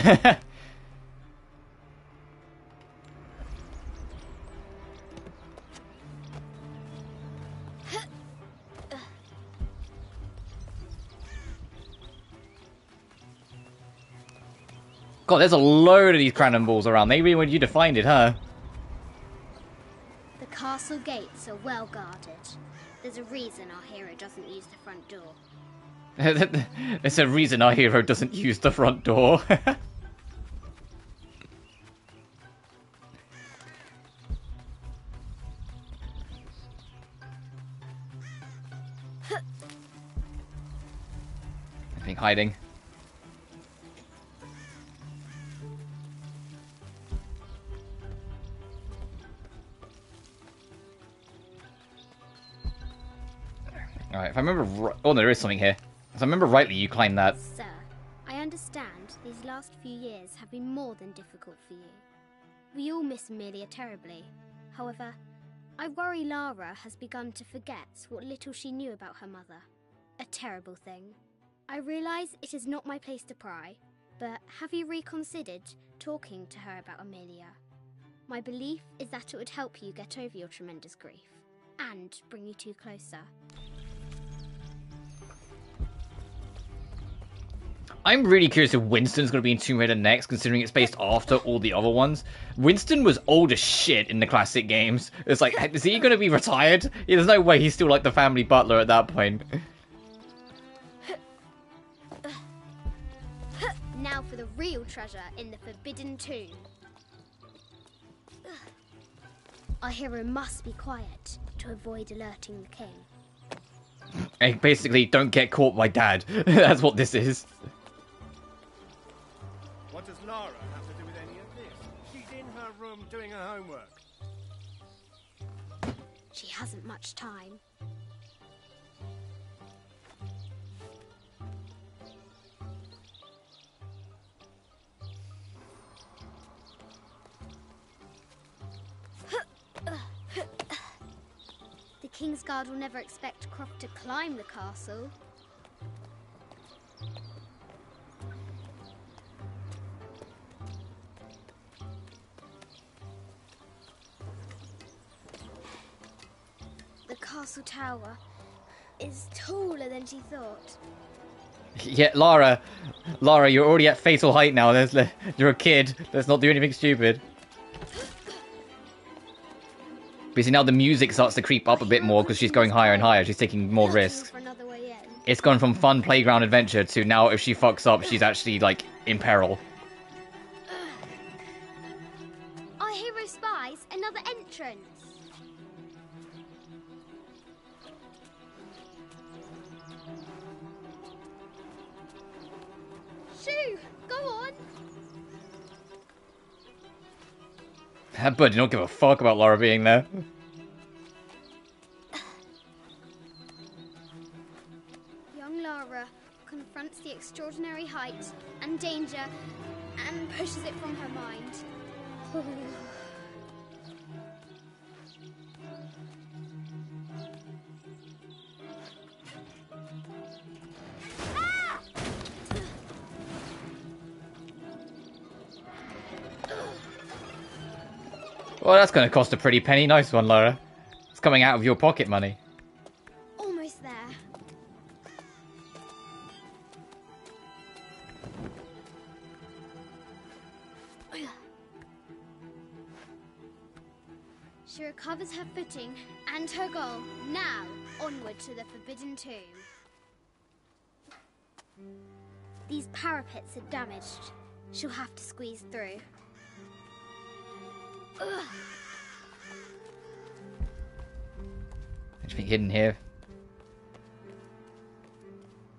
God, there's a load of these cannonballs around. They really wanted you to find it, huh? The castle gates are well guarded. There's a reason our hero doesn't use the front door. There's a reason our hero doesn't use the front door. I think hiding. Alright, if I remember oh no, there is something here. If I remember rightly, you climbed that. Sir, I understand these last few years have been more than difficult for you. We all miss Amelia terribly. However, I worry Lara has begun to forget what little she knew about her mother. A terrible thing. I realise it is not my place to pry, but have you reconsidered talking to her about Amelia? My belief is that it would help you get over your tremendous grief, and bring you two closer. I'm really curious if Winston's going to be in Tomb Raider next, considering it's based after all the other ones. Winston was old as shit in the classic games. It's like, is he going to be retired? Yeah, there's no way he's still like the family butler at that point. Now for the real treasure in the Forbidden Tomb. Our hero must be quiet to avoid alerting the king. Hey, basically, don't get caught by Dad. That's what this is. What does Lara have to do with any of this? She's in her room doing her homework. She hasn't much time. The King's Guard will never expect Croft to climb the castle. The castle tower is taller than she thought. Yeah, Lara, you're already at fatal height now. You're a kid. Let's not do anything stupid. Because now the music starts to creep up a bit more because she's going higher and higher. She's taking more risks. It's gone from fun playground adventure to now if she fucks up, she's actually, like, in peril. Our hero spies another entrance. Shoo! Go on! That buddy don't give a fuck about Lara being there. Young Lara confronts the extraordinary height and danger and pushes it from her mind. Well, that's going to cost a pretty penny. Nice one, Lara. It's coming out of your pocket money. Almost there. She recovers her footing and her goal. Now, onward to the Forbidden Tomb. These parapets are damaged. She'll have to squeeze through. Anything hidden here?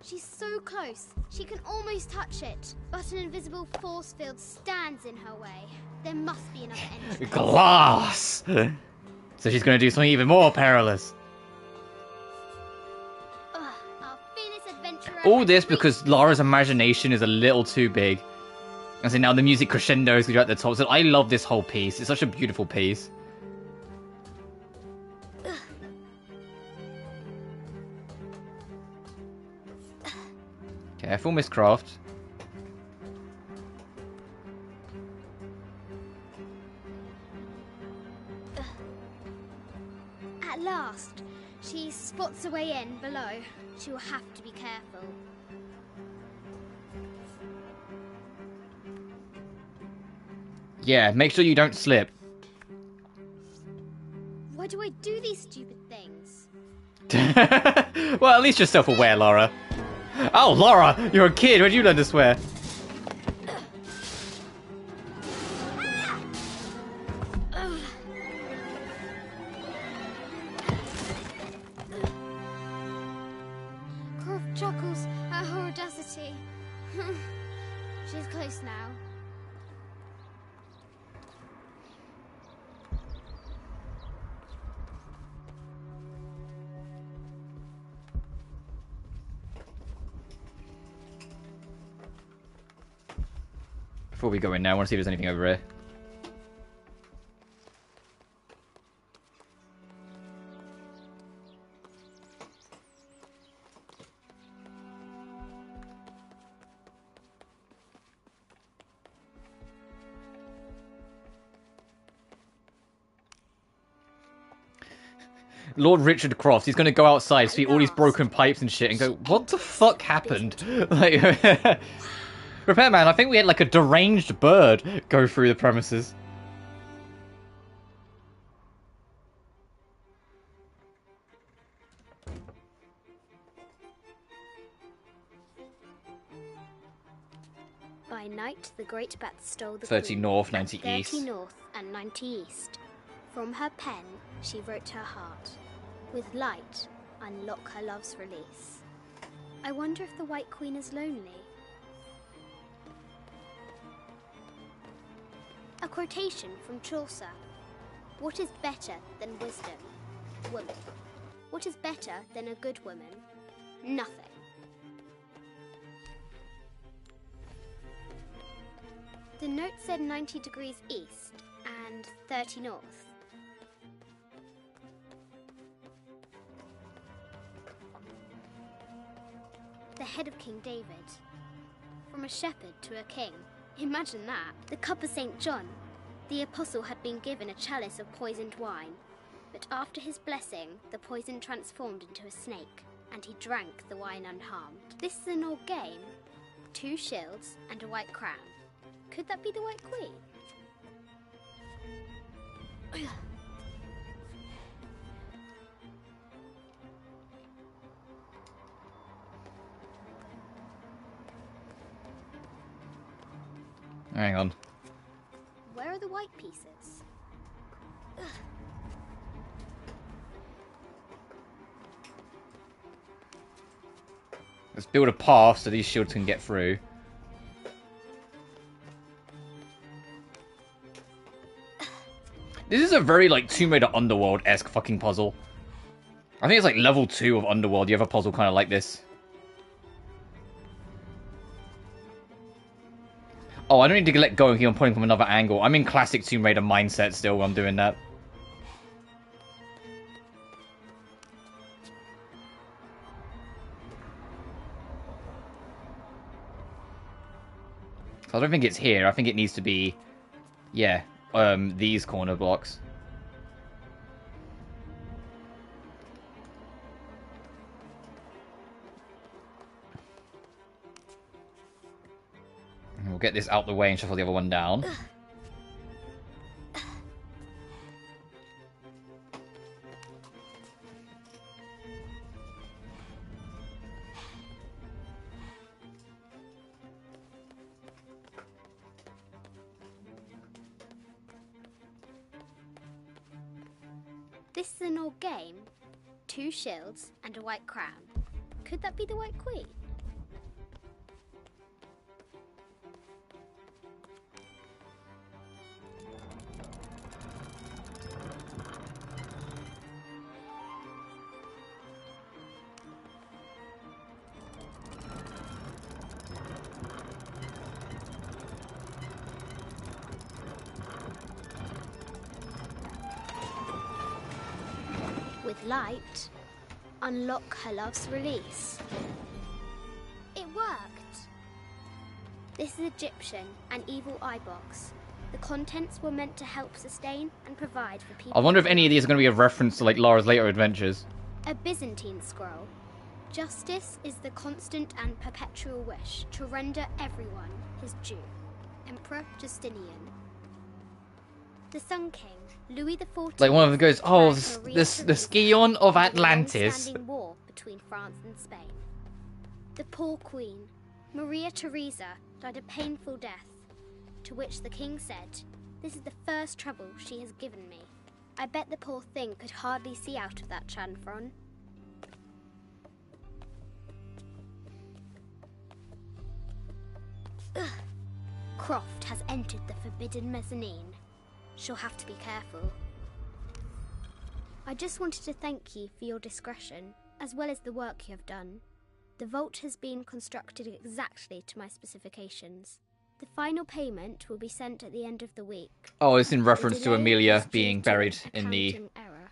She's so close, she can almost touch it, but an invisible force field stands in her way. There must be another entrance. Glass! So she's going to do something even more perilous. Our fearless adventurer. All this because Lara's imagination is a little too big. And so now the music crescendos at the top. So I love this whole piece. It's such a beautiful piece. Careful, Miss Croft. At last, she spots a way in below. She will have to be careful. Yeah, make sure you don't slip. Why do I do these stupid things? Well, at least you're self-aware, Lara. Oh, Laura, you're a kid. Where'd you learn to swear? Croft chuckles at her audacity. She's close now. Before we go in now, I want to see if there's anything over here. Lord Richard Croft, he's going to go outside, see all these broken pipes and shit, and go, what the fuck happened? Like, Repairman, I think we had like a deranged bird go through the premises. By night, the great bat stole the 30 queen north, at 90 30 east. north and 90 east. From her pen, she wrote her heart. With light, unlock her love's release. I wonder if the White Queen is lonely. A quotation from Chaucer. What is better than wisdom? Woman. What is better than a good woman? Nothing. The note said 90 degrees east and 30 north. The head of King David. From a shepherd to a king. Imagine that. The cup of St. John. The apostle had been given a chalice of poisoned wine, but after his blessing, the poison transformed into a snake, and he drank the wine unharmed. This is an old game. 2 shields and a white crown. Could that be the White Queen? Hang on. Where are the white pieces? Let's build a path so these shields can get through. This is a very, like, Tomb Raider Underworld-esque fucking puzzle. I think it's like level 2 of Underworld. You have a puzzle kind of like this. Oh, I don't need to let go and keep on pointing from another angle. I'm in classic Tomb Raider mindset still when I'm doing that. So I don't think it's here. I think it needs to be, yeah, these corner blocks. We'll get this out the way and shuffle the other one down. This is an old game. 2 shields and a white crown. Could that be the White Queen? With light, unlock her love's release. It worked! This is Egyptian, an evil eye box. The contents were meant to help sustain and provide for people. I wonder if any of these are going to be a reference to like Lara's later adventures. A Byzantine scroll. Justice is the constant and perpetual wish to render everyone his due. Emperor Justinian. The Sun King, Louis XIV. Like one of them goes, oh, the Scion of Atlantis. War between France and Spain. The poor queen, Maria Theresa, died a painful death, to which the king said, "This is the first trouble she has given me." I bet the poor thing could hardly see out of that chanfron. Ugh. Croft has entered the forbidden mezzanine. She'll have to be careful. I just wanted to thank you for your discretion, as well as the work you have done. The vault has been constructed exactly to my specifications. The final payment will be sent at the end of the week. Oh, it's in reference The to delay Amelia is due being to buried an in the accounting error,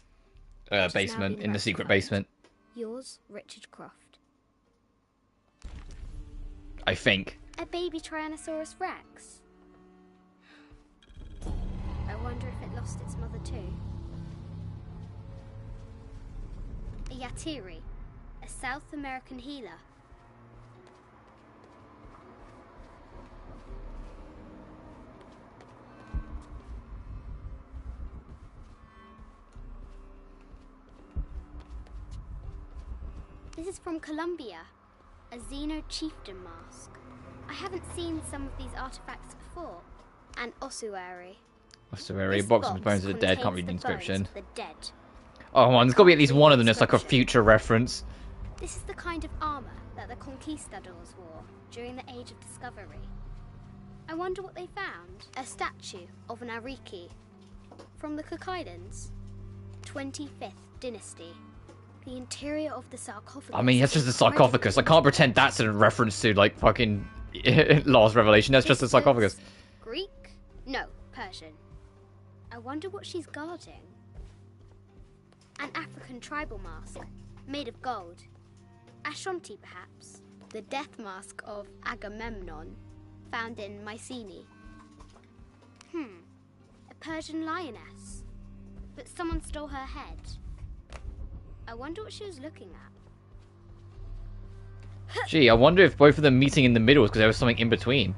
which has now basement, been in the secret rectified. basement. Yours, Richard Croft. I think. A baby Tyrannosaurus Rex. I wonder if it lost its mother too. A Yatiri, a South American healer. This is from Colombia, a Xeno chieftain mask. I haven't seen some of these artifacts before. An ossuary. Ossuary, This box of bones of the dead, can't contains read the the inscription. bones of the dead. Oh, man, there's got to be at least one of them that's like a future reference. This is the kind of armor that the conquistadors wore during the Age of Discovery. I wonder what they found. A statue of an Ariki from the Cook Islands, 25th dynasty. The interior of the sarcophagus. I mean, that's just a sarcophagus. I can't pretend that's a reference to, like, fucking Last Revelation. That's just a sarcophagus. Greek? No, Persian. I wonder what she's guarding. An African tribal mask, made of gold. Ashanti, perhaps. The death mask of Agamemnon, found in Mycenae. A Persian lioness. But someone stole her head. I wonder what she was looking at. Gee, I wonder if both of them meeting in the middle is because there was something in between.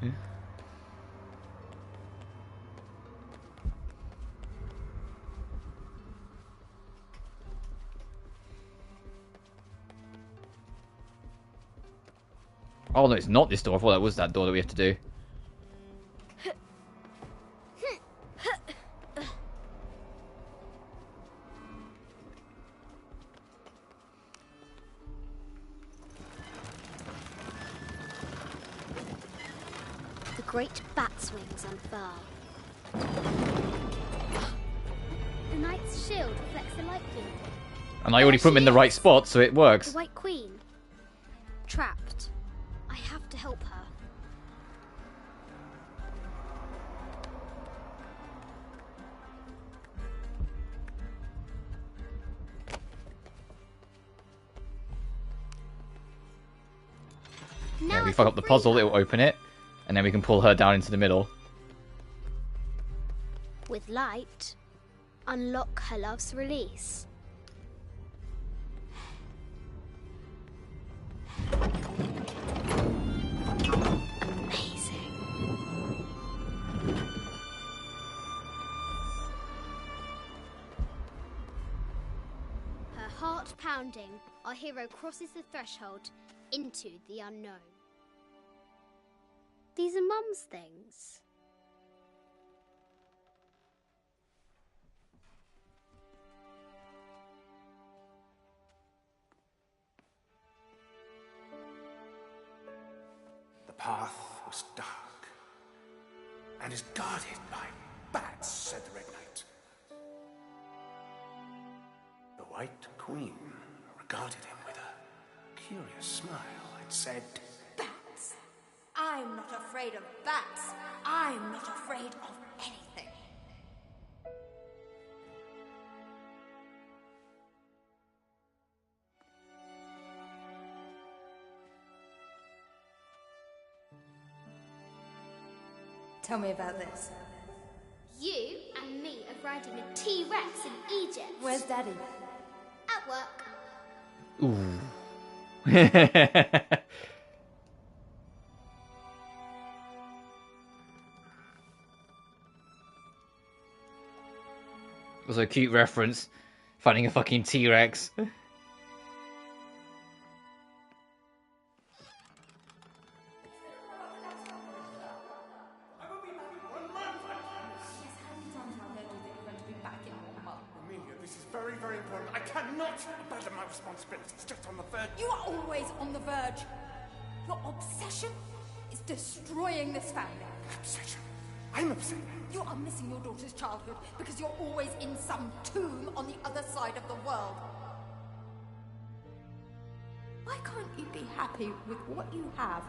Oh no, it's not this door. I thought that was that door that we have to do. The great bat's wings unfurl. The knight's shield reflects the light beam. And I already put them in the right spot, so it works. The White Queen. Trapped. I have to help her. Yeah, we fuck up the puzzle, it'll open it. And then we can pull her down into the middle. With light, unlock her love's release. Amazing. Her heart pounding, our hero crosses the threshold into the unknown. These are Mum's things. The path was dark and is guarded by bats, said the Red Knight. The White Queen regarded him with a curious smile and said, Bats! I'm not afraid of bats. I'm not afraid of anything. Tell me about this. You and me are riding a T-Rex in Egypt. Where's Daddy? At work. Ooh. Was a cute reference. Finding a fucking T-Rex. very, very important. I cannot abandon my responsibilities just on the verge. You are always on the verge. Your obsession is destroying this family. Obsession? I'm upset. You are missing your daughter's childhood because you're always in some tomb on the other side of the world. Why can't you be happy with what you have?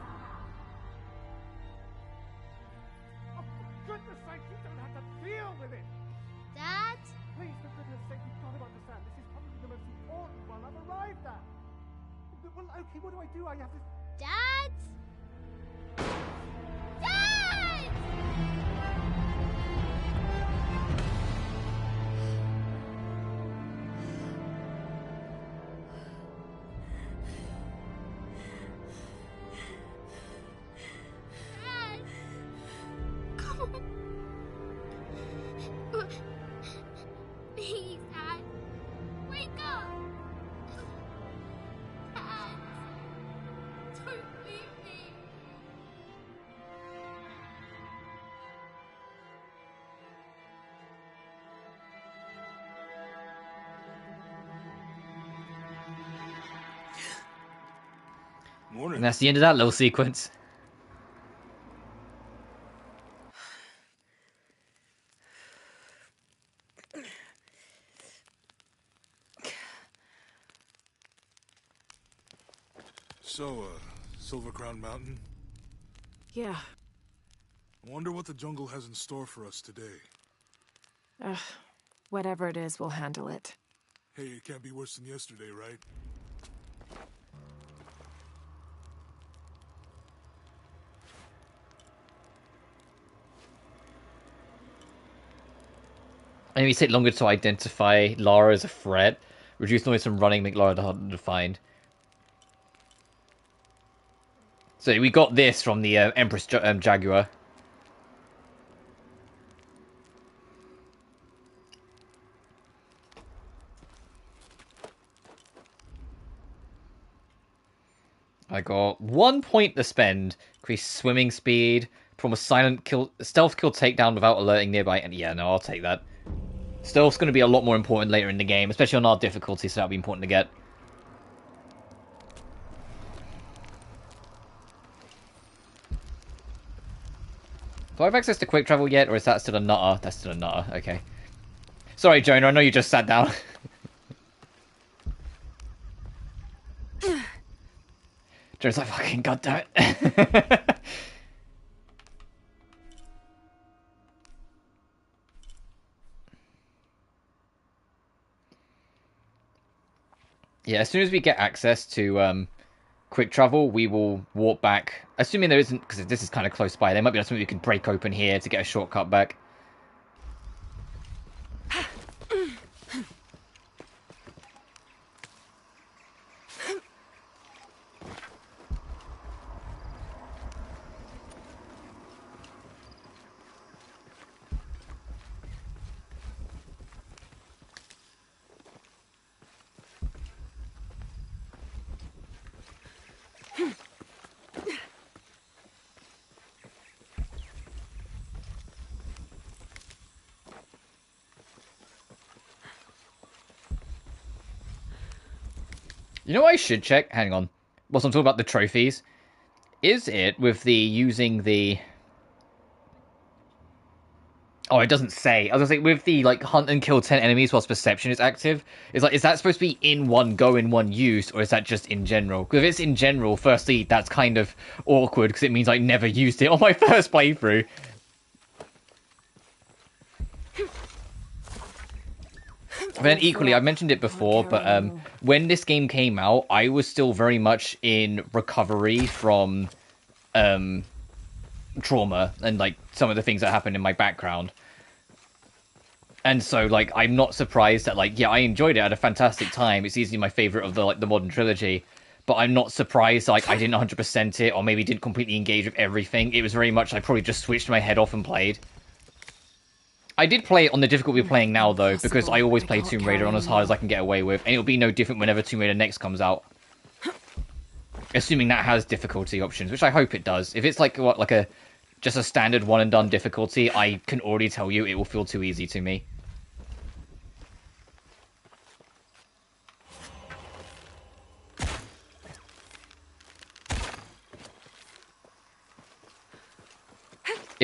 Oh, for goodness sake, you don't have to deal with it. Dad? Please, for goodness sake, you've got to understand. This is probably the most important one I've arrived at. Well, okay, what do? I have to... Dad? Dad! Come on. Please, Dad. Wake up. Dad. Don't leave me. And that's the end of that little sequence. So, Silver Crown Mountain? Yeah. I wonder what the jungle has in store for us today. Whatever it is, we'll handle it. Hey, it can't be worse than yesterday, right? Enemies take longer to identify Lara as a threat. Reduce noise from running, make Lara harder to find. So we got this from the Empress Jaguar. I got 1 point to spend. Increase swimming speed. From a stealth kill takedown without alerting nearby. And yeah, no, I'll take that. Stealth's going to be a lot more important later in the game, especially on our difficulty, so that'll be important to get. Do I have access to quick travel yet, or is that still a nutter? That's still a nutter, okay. Sorry, Jonah, I know you just sat down. Jonah's like, fucking goddammit. Yeah, as soon as we get access to quick travel, we will walk back. Assuming there isn't, because this is kind of close by, there might be something we can break open here to get a shortcut back. You know what I should check? Hang on. Whilst I'm talking about the trophies. Is it with the using the... Oh, it doesn't say. I was going to say, with the, like, hunt and kill 10 enemies whilst perception is active, is that supposed to be in one go, in one use, or is that just in general? Because if it's in general, firstly, that's kind of awkward, because it means I never used it on my first playthrough. But then equally, I mentioned it before, but when this game came out, I was still very much in recovery from trauma and like some of the things that happened in my background. And so, like, I'm not surprised that, like, yeah, I enjoyed it. I had a fantastic time. It's easily my favorite of the modern trilogy. But I'm not surprised, like, I didn't 100% it or maybe didn't completely engage with everything. It was very much, I probably just switched my head off and played. I did play it on the difficulty we're playing now, though, because I always play Tomb Raider on as hard as I can get away with, and it'll be no different whenever Tomb Raider next comes out. Assuming that has difficulty options, which I hope it does. If it's like just a standard one and done difficulty, I can already tell you it will feel too easy to me.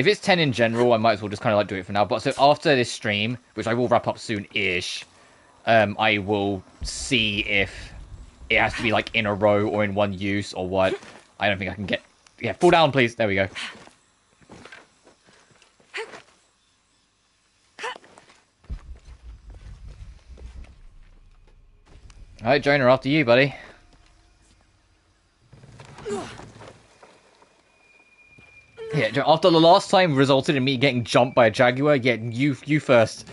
If it's 10 in general, I might as well just kind of like do it for now. But so after this stream, which I will wrap up soon-ish, I will see if it has to be like in a row or in one use or what. I don't think I can get... Yeah, fall down, please. There we go. Alright, Jonah, after you, buddy. Yeah, after the last time resulted in me getting jumped by a jaguar, yeah, you first.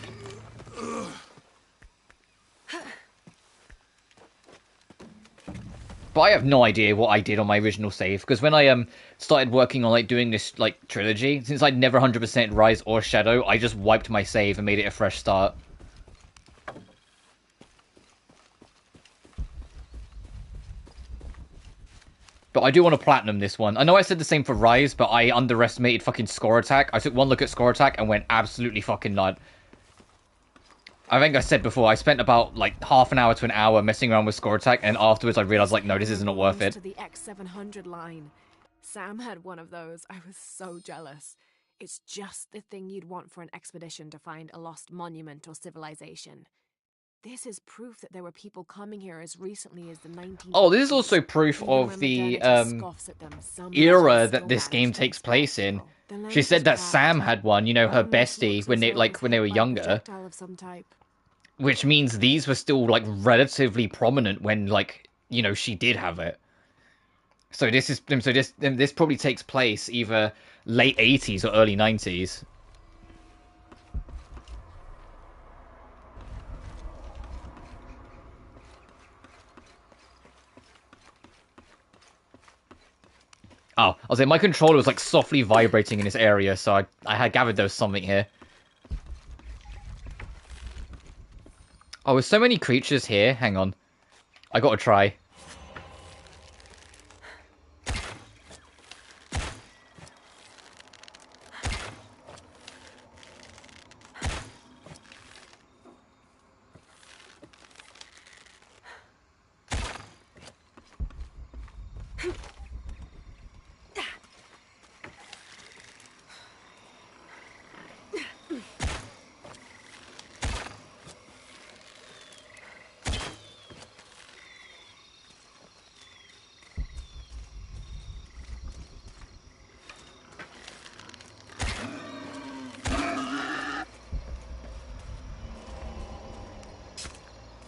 But I have no idea what I did on my original save, because when I started working on like doing this like trilogy, since I'd never 100% Rise or Shadow, I just wiped my save and made it a fresh start. But I do want to platinum this one. I know I said the same for Rise, but I underestimated fucking score attack. I took one look at score attack and went absolutely fucking nut. I think I said before, I spent about like half an hour to an hour messing around with score attack, and afterwards I realized like, no, this is not worth it. To the X700 line. Sam had one of those. I was so jealous. It's just the thing you'd want for an expedition to find a lost monument or civilization. This is proof that there were people coming here as recently as the 1950s. Oh, this is also proof of the era that this game takes place in. She said that Sam had one, you know, her bestie, when they were younger. Which means these were still like relatively prominent when, like, you know, she did have it. So this probably takes place either late 80s or early 90s. Oh, I was saying my controller was like softly vibrating in this area, so I had gathered there was something here. Oh, there's so many creatures here. Hang on. I gotta try.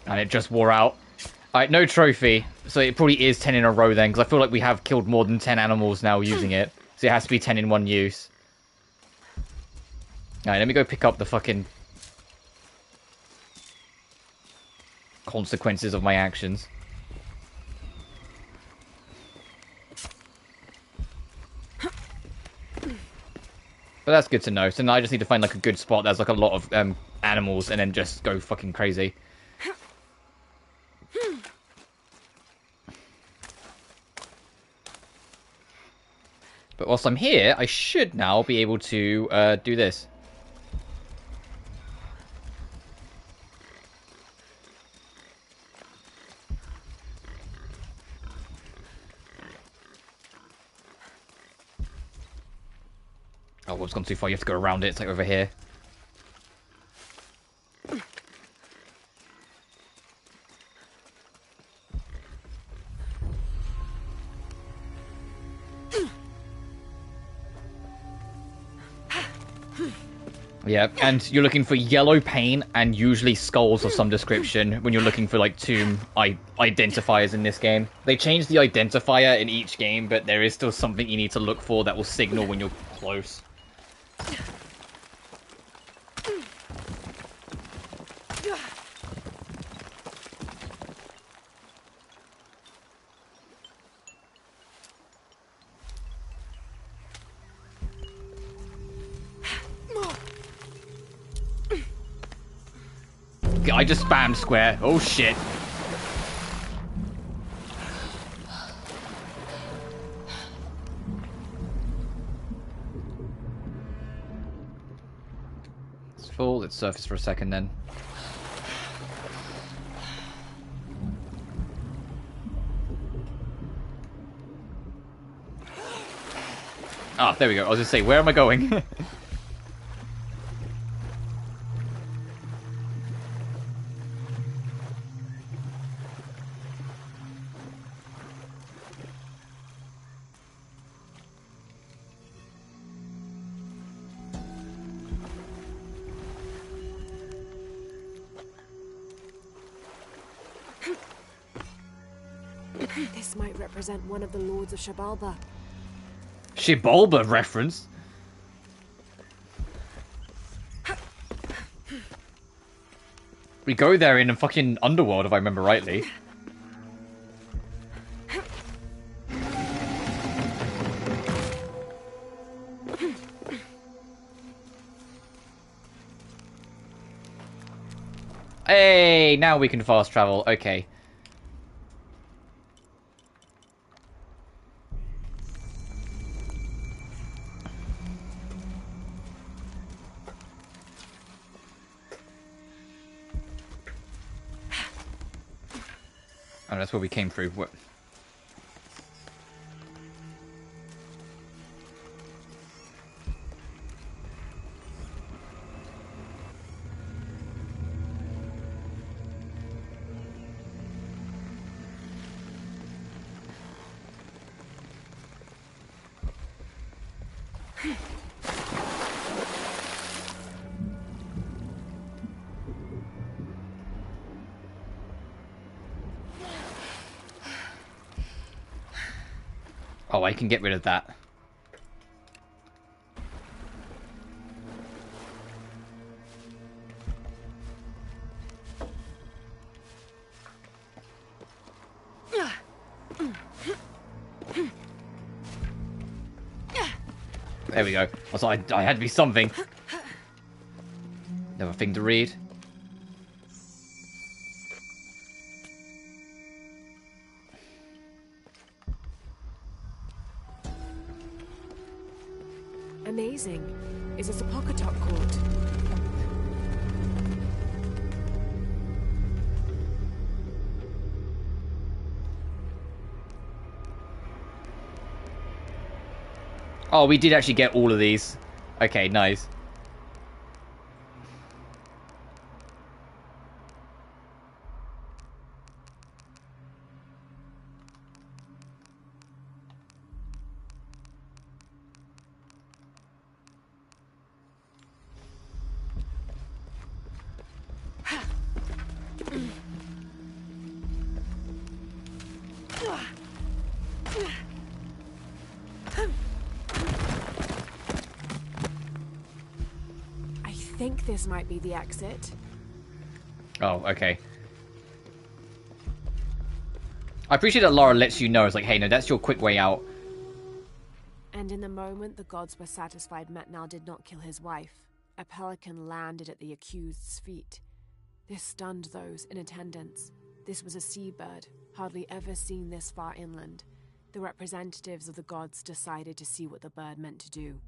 And it just wore out. Alright, no trophy. So it probably is 10 in a row then, because I feel like we have killed more than 10 animals now using it. So it has to be 10 in one use. Alright, let me go pick up the fucking consequences of my actions. But that's good to know. So now I just need to find like a good spot that's like a lot of animals and then just go fucking crazy. But whilst I'm here, I should now be able to do this. Oh, it's gone too far. You have to go around it. It's like over here. Yeah, and you're looking for yellow paint and usually skulls of some description when you're looking for, like, tomb identifiers in this game. They changed the identifier in each game, but there is still something you need to look for that will signal when you're close. I just spammed square. Oh shit. It's full. Let's surface for a second then. Ah, there we go. I was gonna say, where am I going? This might represent one of the Lords of Shabalba. Shibalba reference? We go there in a fucking underworld, if I remember rightly. Hey, now we can fast travel. Okay. Oh, that's where we came through. What? Oh, I can get rid of that. There we go. I thought I had to be something. Another thing to read. Amazing. Is this a Pocketuck court? Oh, we did actually get all of these. Okay, nice. I think this might be the exit. Oh, okay. I appreciate that Laura lets you know. It's like, hey, no, that's your quick way out. And in the moment the gods were satisfied Metnal did not kill his wife, a pelican landed at the accused's feet. This stunned those in attendance. This was a seabird, hardly ever seen this far inland. The representatives of the gods decided to see what the bird meant to do.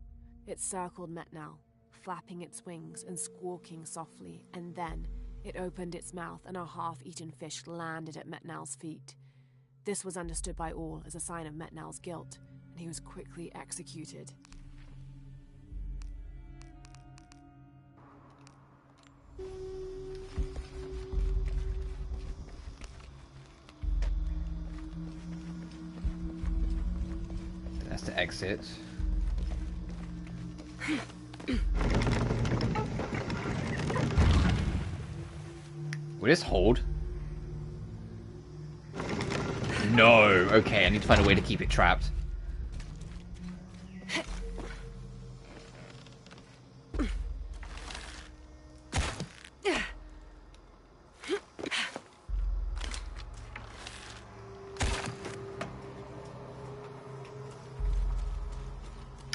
It circled Metnal, flapping its wings and squawking softly, and then it opened its mouth and a half-eaten fish landed at Metnal's feet. This was understood by all as a sign of Metnal's guilt, and he was quickly executed. That's the exit. Will this hold? No. Okay, I need to find a way to keep it trapped.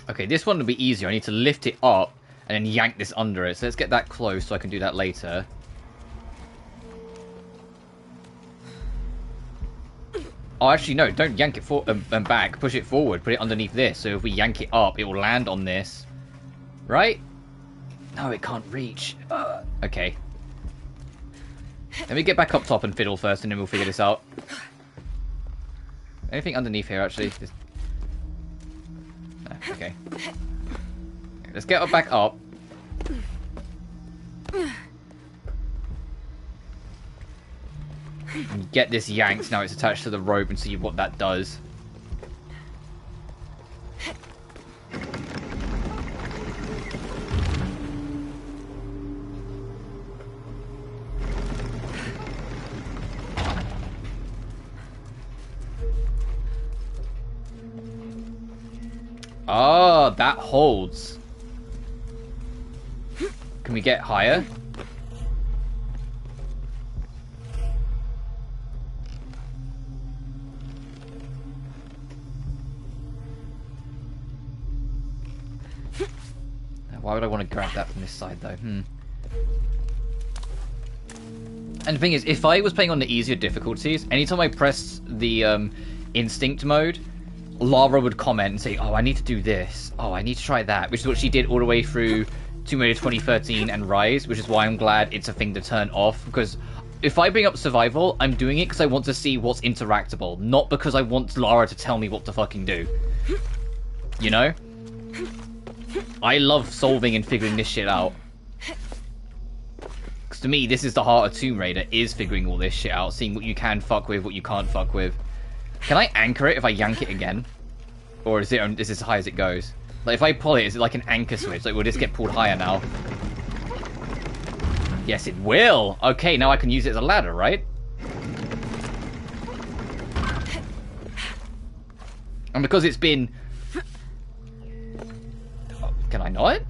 Okay, this one will be easier. I need to lift it up and then yank this under it. So let's get that close so I can do that later. Oh, actually, no. Don't yank it and back. Push it forward. Put it underneath this. So if we yank it up, it will land on this. Right? No, it can't reach. Okay. Let me get back up top and fiddle first, and then we'll figure this out. Anything underneath here, actually? Okay. Let's get her back up. And get this yanked. Now it's attached to the rope and see what that does. Oh, that holds. Can we get higher? Why would I want to grab that from this side, though? And the thing is, if I was playing on the easier difficulties, anytime I pressed the instinct mode, Lara would comment and say, oh, I need to do this. Oh, I need to try that. Which is what she did all the way through Tomb Raider 2013 and Rise, which is why I'm glad it's a thing to turn off. Because if I bring up survival, I'm doing it because I want to see what's interactable, not because I want Lara to tell me what to fucking do. You know? I love solving and figuring this shit out. Because to me, this is the heart of Tomb Raider, is figuring all this shit out, seeing what you can fuck with, what you can't fuck with. Can I anchor it if I yank it again? Or is it as high as it goes? Like, if I pull it, is it like an anchor switch? Like, will this get pulled higher now? Yes, it will! Okay, now I can use it as a ladder, right? And because it's been... Can I not?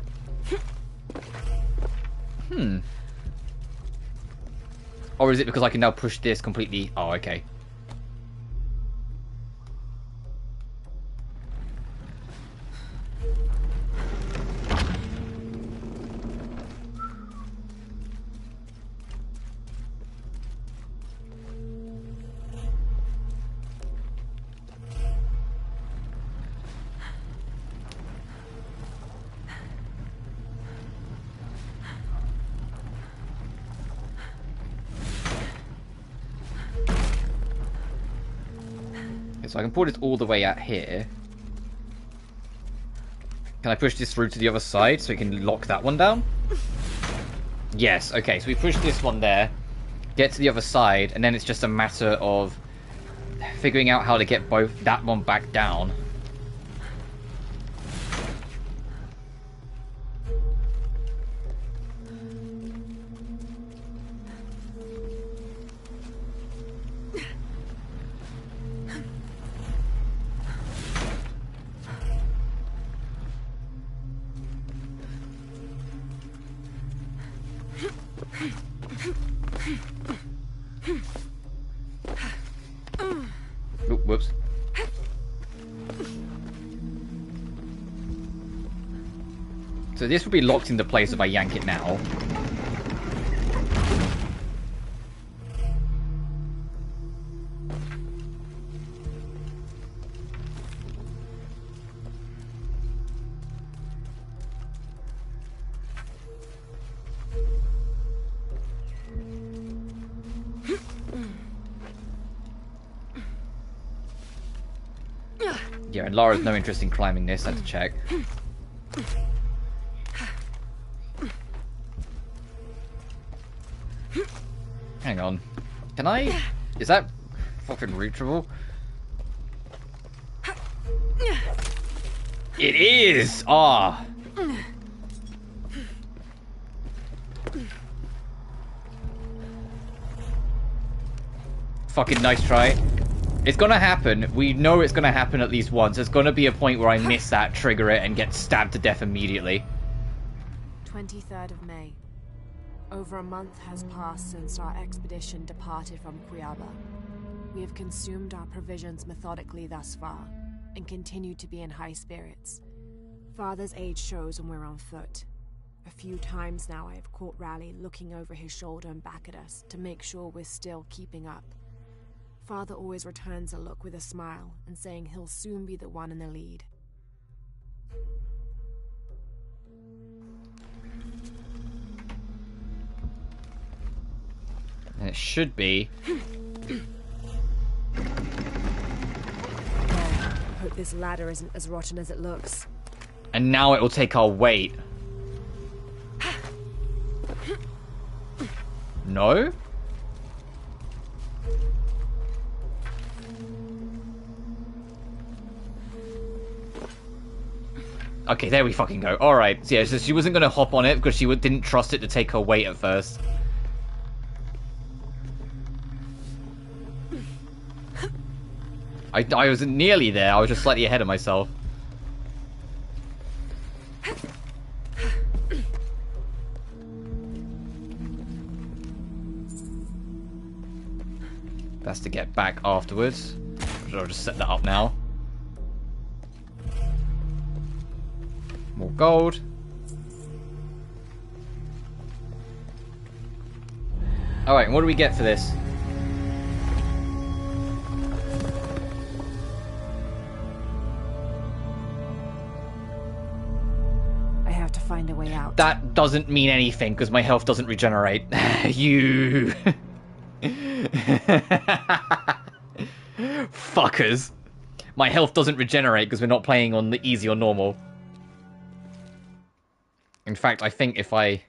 Or is it because I can now push this completely... Oh, okay. So I can pull this all the way out here. Can I push this through to the other side so we can lock that one down? Yes, okay, so we push this one there, get to the other side, and then it's just a matter of figuring out how to get both that one back down. Whoops. So this will be locked into place if I yank it now. Yeah, and Lara's no interest in climbing this, I had to check. Hang on. Can I... Is that fucking reachable? It is! Ah! Fucking nice try. It's gonna happen. We know it's gonna happen at least once. There's gonna be a point where I miss that, trigger it, and get stabbed to death immediately. 23rd of May. Over a month has passed since our expedition departed from Cuiaba. We have consumed our provisions methodically thus far, and continue to be in high spirits. Father's age shows when we're on foot. A few times now I have caught Raleigh looking over his shoulder and back at us to make sure we're still keeping up. Father always returns a look with a smile and saying he'll soon be the one in the lead. And it should be. I hope this ladder isn't as rotten as it looks. And now it will take our weight. No? Okay, there we fucking go. Alright, so yeah, so she wasn't going to hop on it because she didn't trust it to take her weight at first. I was nearly there, I was just slightly ahead of myself. That's to get back afterwards. I'll just set that up now. More gold. Alright, and what do we get for this? I have to find a way out. That doesn't mean anything, because my health doesn't regenerate. You... Fuckers. My health doesn't regenerate because we're not playing on the easy or normal. In fact, I think if I...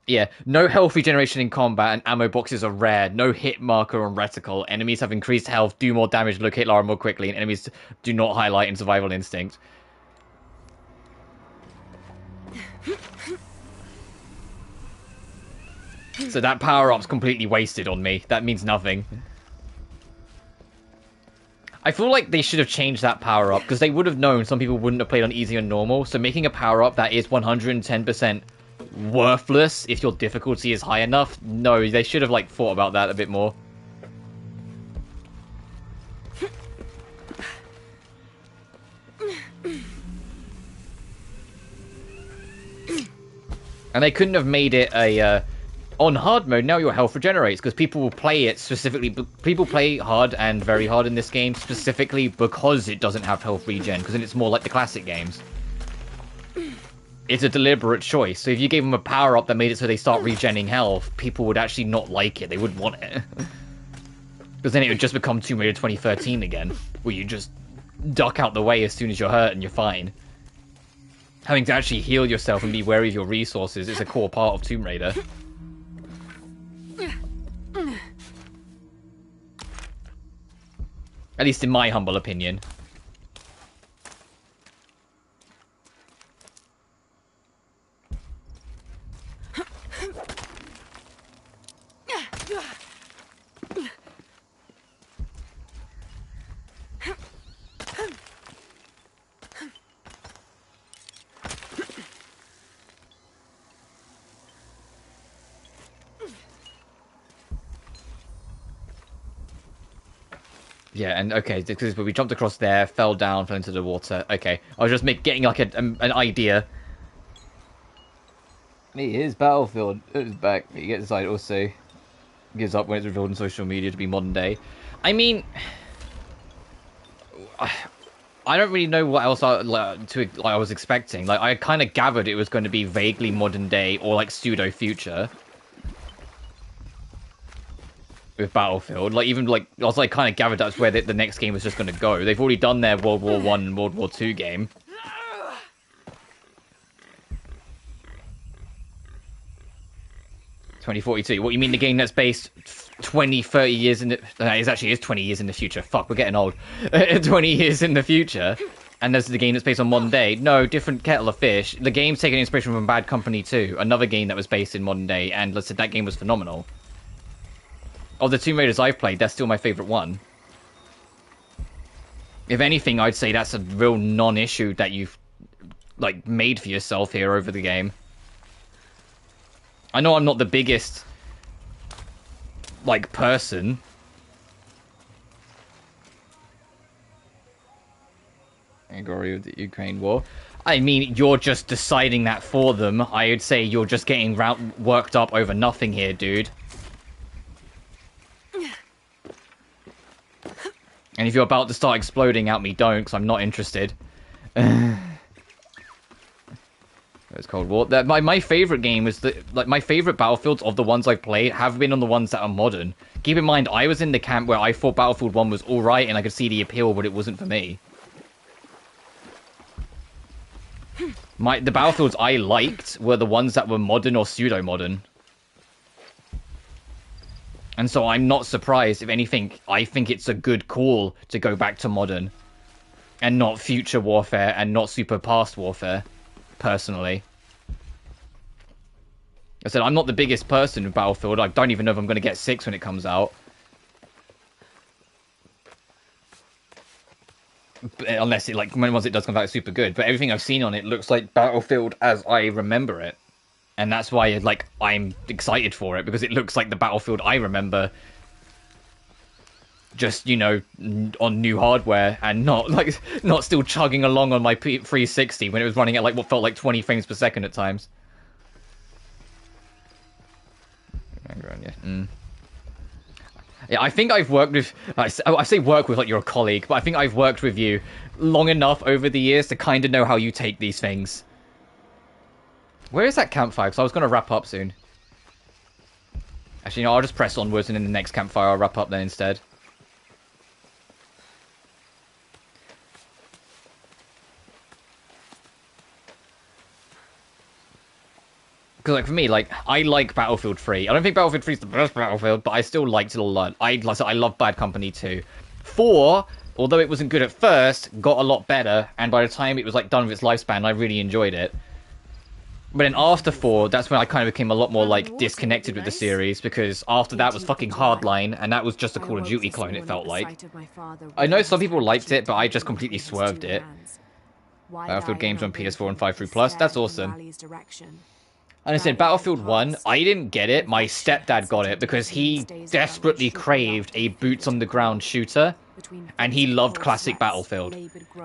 Yeah, no health regeneration in combat and ammo boxes are rare. No hit marker on reticle. Enemies have increased health, do more damage, locate Lara more quickly, and enemies do not highlight in survival instinct. So that power-up's completely wasted on me. That means nothing. I feel like they should have changed that power-up, because they would have known some people wouldn't have played on easy and normal, so making a power-up that is 110% worthless if your difficulty is high enough, no, they should have, like, thought about that a bit more. And they couldn't have made it a, on hard mode, now your health regenerates, because people will play it specifically, people play hard and very hard in this game, specifically because it doesn't have health regen, because then it's more like the classic games. It's a deliberate choice, so if you gave them a power-up that made it so they start regenning health, people would actually not like it, they wouldn't want it. Because then it would just become Tomb Raider 2013 again, where you just duck out the way as soon as you're hurt and you're fine. Having to actually heal yourself and be wary of your resources is a core part of Tomb Raider. At least in my humble opinion. Yeah, and okay, because we jumped across there, fell down, fell into the water. Okay, I was just getting like an idea. Here's Battlefield. It's back. You get decided also gives up when it's revealed on social media to be modern day. I mean, I don't really know what else I was expecting. Like, I kind of gathered it was going to be vaguely modern day or like pseudo future. With Battlefield, like even like I was like kind of gathered that's where the next game was just going to go. They've already done their World War I and World War II game. (2042). What, you mean the game that's based 20, 30 years in the... It actually is 20 years in the future. Fuck, we're getting old. 20 years in the future. And there's the game that's based on modern day. No, different kettle of fish. The game's taking inspiration from Bad Company 2, another game that was based in modern day, and let's say that game was phenomenal. Of the Tomb Raiders I've played, that's still my favourite one. If anything, I'd say that's a real non-issue that you've, like, made for yourself here over the game. I know I'm not the biggest, like, person. Angry of the Ukraine war. I mean, you're just deciding that for them. I would say you're just getting worked up over nothing here, dude. And if you're about to start exploding at me, don't, because I'm not interested. It's Cold War. My favorite game is my favorite Battlefields of the ones I've played have been on the ones that are modern. Keep in mind, I was in the camp where I thought Battlefield 1 was alright and I could see the appeal, but it wasn't for me. The Battlefields I liked were the ones that were modern or pseudo-modern. And so I'm not surprised. If anything, I think it's a good call to go back to modern. And not future warfare and not super past warfare, personally. I said, I'm not the biggest person in Battlefield. I don't even know if I'm going to get 6 when it comes out. Unless it, like, once it does come out, super good. But everything I've seen on it looks like Battlefield as I remember it. And that's why, like, I'm excited for it, because it looks like the Battlefield I remember. Just, you know, on new hardware, and not still chugging along on my 360 when it was running at, like, what felt like 20 frames per second at times. Yeah, I think I've worked with... I say work with like you're a colleague, but I think I've worked with you long enough over the years to kind of know how you take these things. Where is that campfire? Because I was going to wrap up soon. Actually, no, I'll just press onwards, and in the next campfire I'll wrap up then instead. Because, like, for me, like, I like Battlefield 3. I don't think Battlefield 3 is the best Battlefield, but I still liked it a lot. I love Bad Company 2. 4, although it wasn't good at first, got a lot better, and by the time it was, like, done with its lifespan, I really enjoyed it. But then after 4, that's when I kind of became a lot more, like, disconnected with the series, because after that was fucking Hardline, and that was just a Call of Duty clone, it felt like. I know some people liked it, but I just completely swerved it. Battlefield games on PS4 and 5 through Plus, that's awesome. And I said, Battlefield 1, I didn't get it. My stepdad got it because he desperately craved a boots-on-the-ground shooter, and he loved classic Battlefield.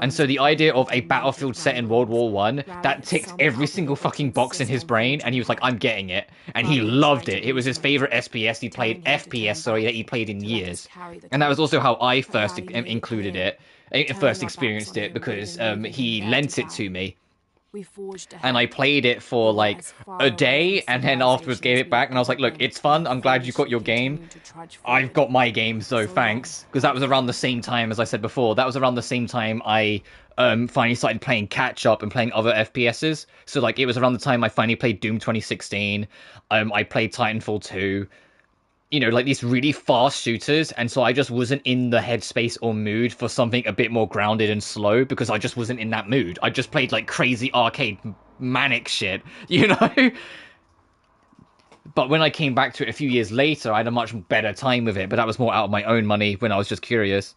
And so the idea of a Battlefield set in World War I, that ticked every single fucking box in his brain, and he was like, I'm getting it. And he loved it. It was his favorite FPS he played, FPS, sorry, that he played in years. And that was also how I first included it, first experienced it, because he lent it to me. And I played it for like a day, and then afterwards gave it back, and I was like, look, it's fun, I'm glad you got your game, I've got my game, so thanks. Because that was around the same time, as I said before, that was around the same time I finally started playing catch up and playing other FPSs. So like it was around the time I finally played Doom 2016, I played Titanfall 2, you know, like these really fast shooters, and so I just wasn't in the headspace or mood for something a bit more grounded and slow, because I just wasn't in that mood. I just played like crazy arcade manic shit, you know? But when I came back to it a few years later, I had a much better time with it, but that was more out of my own money when I was just curious.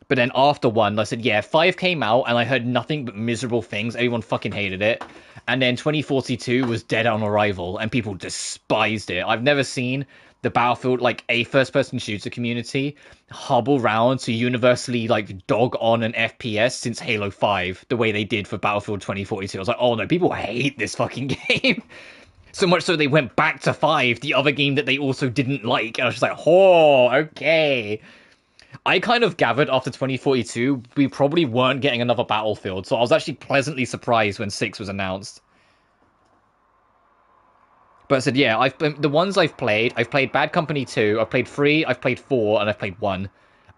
But then after 1, I said, yeah, 5 came out, and I heard nothing but miserable things. Everyone fucking hated it. And then 2042 was dead on arrival, and people despised it. I've never seen the Battlefield, like, a first-person shooter community hobble round to universally, like, dog on an FPS since Halo 5, the way they did for Battlefield 2042. I was like, oh no, people hate this fucking game. So much so they went back to 5, the other game that they also didn't like. And I was just like, oh, okay. I kind of gathered after 2042, we probably weren't getting another Battlefield, so I was actually pleasantly surprised when 6 was announced. But I said, yeah, the ones I've played Bad Company 2, I've played 3, I've played 4, and I've played 1.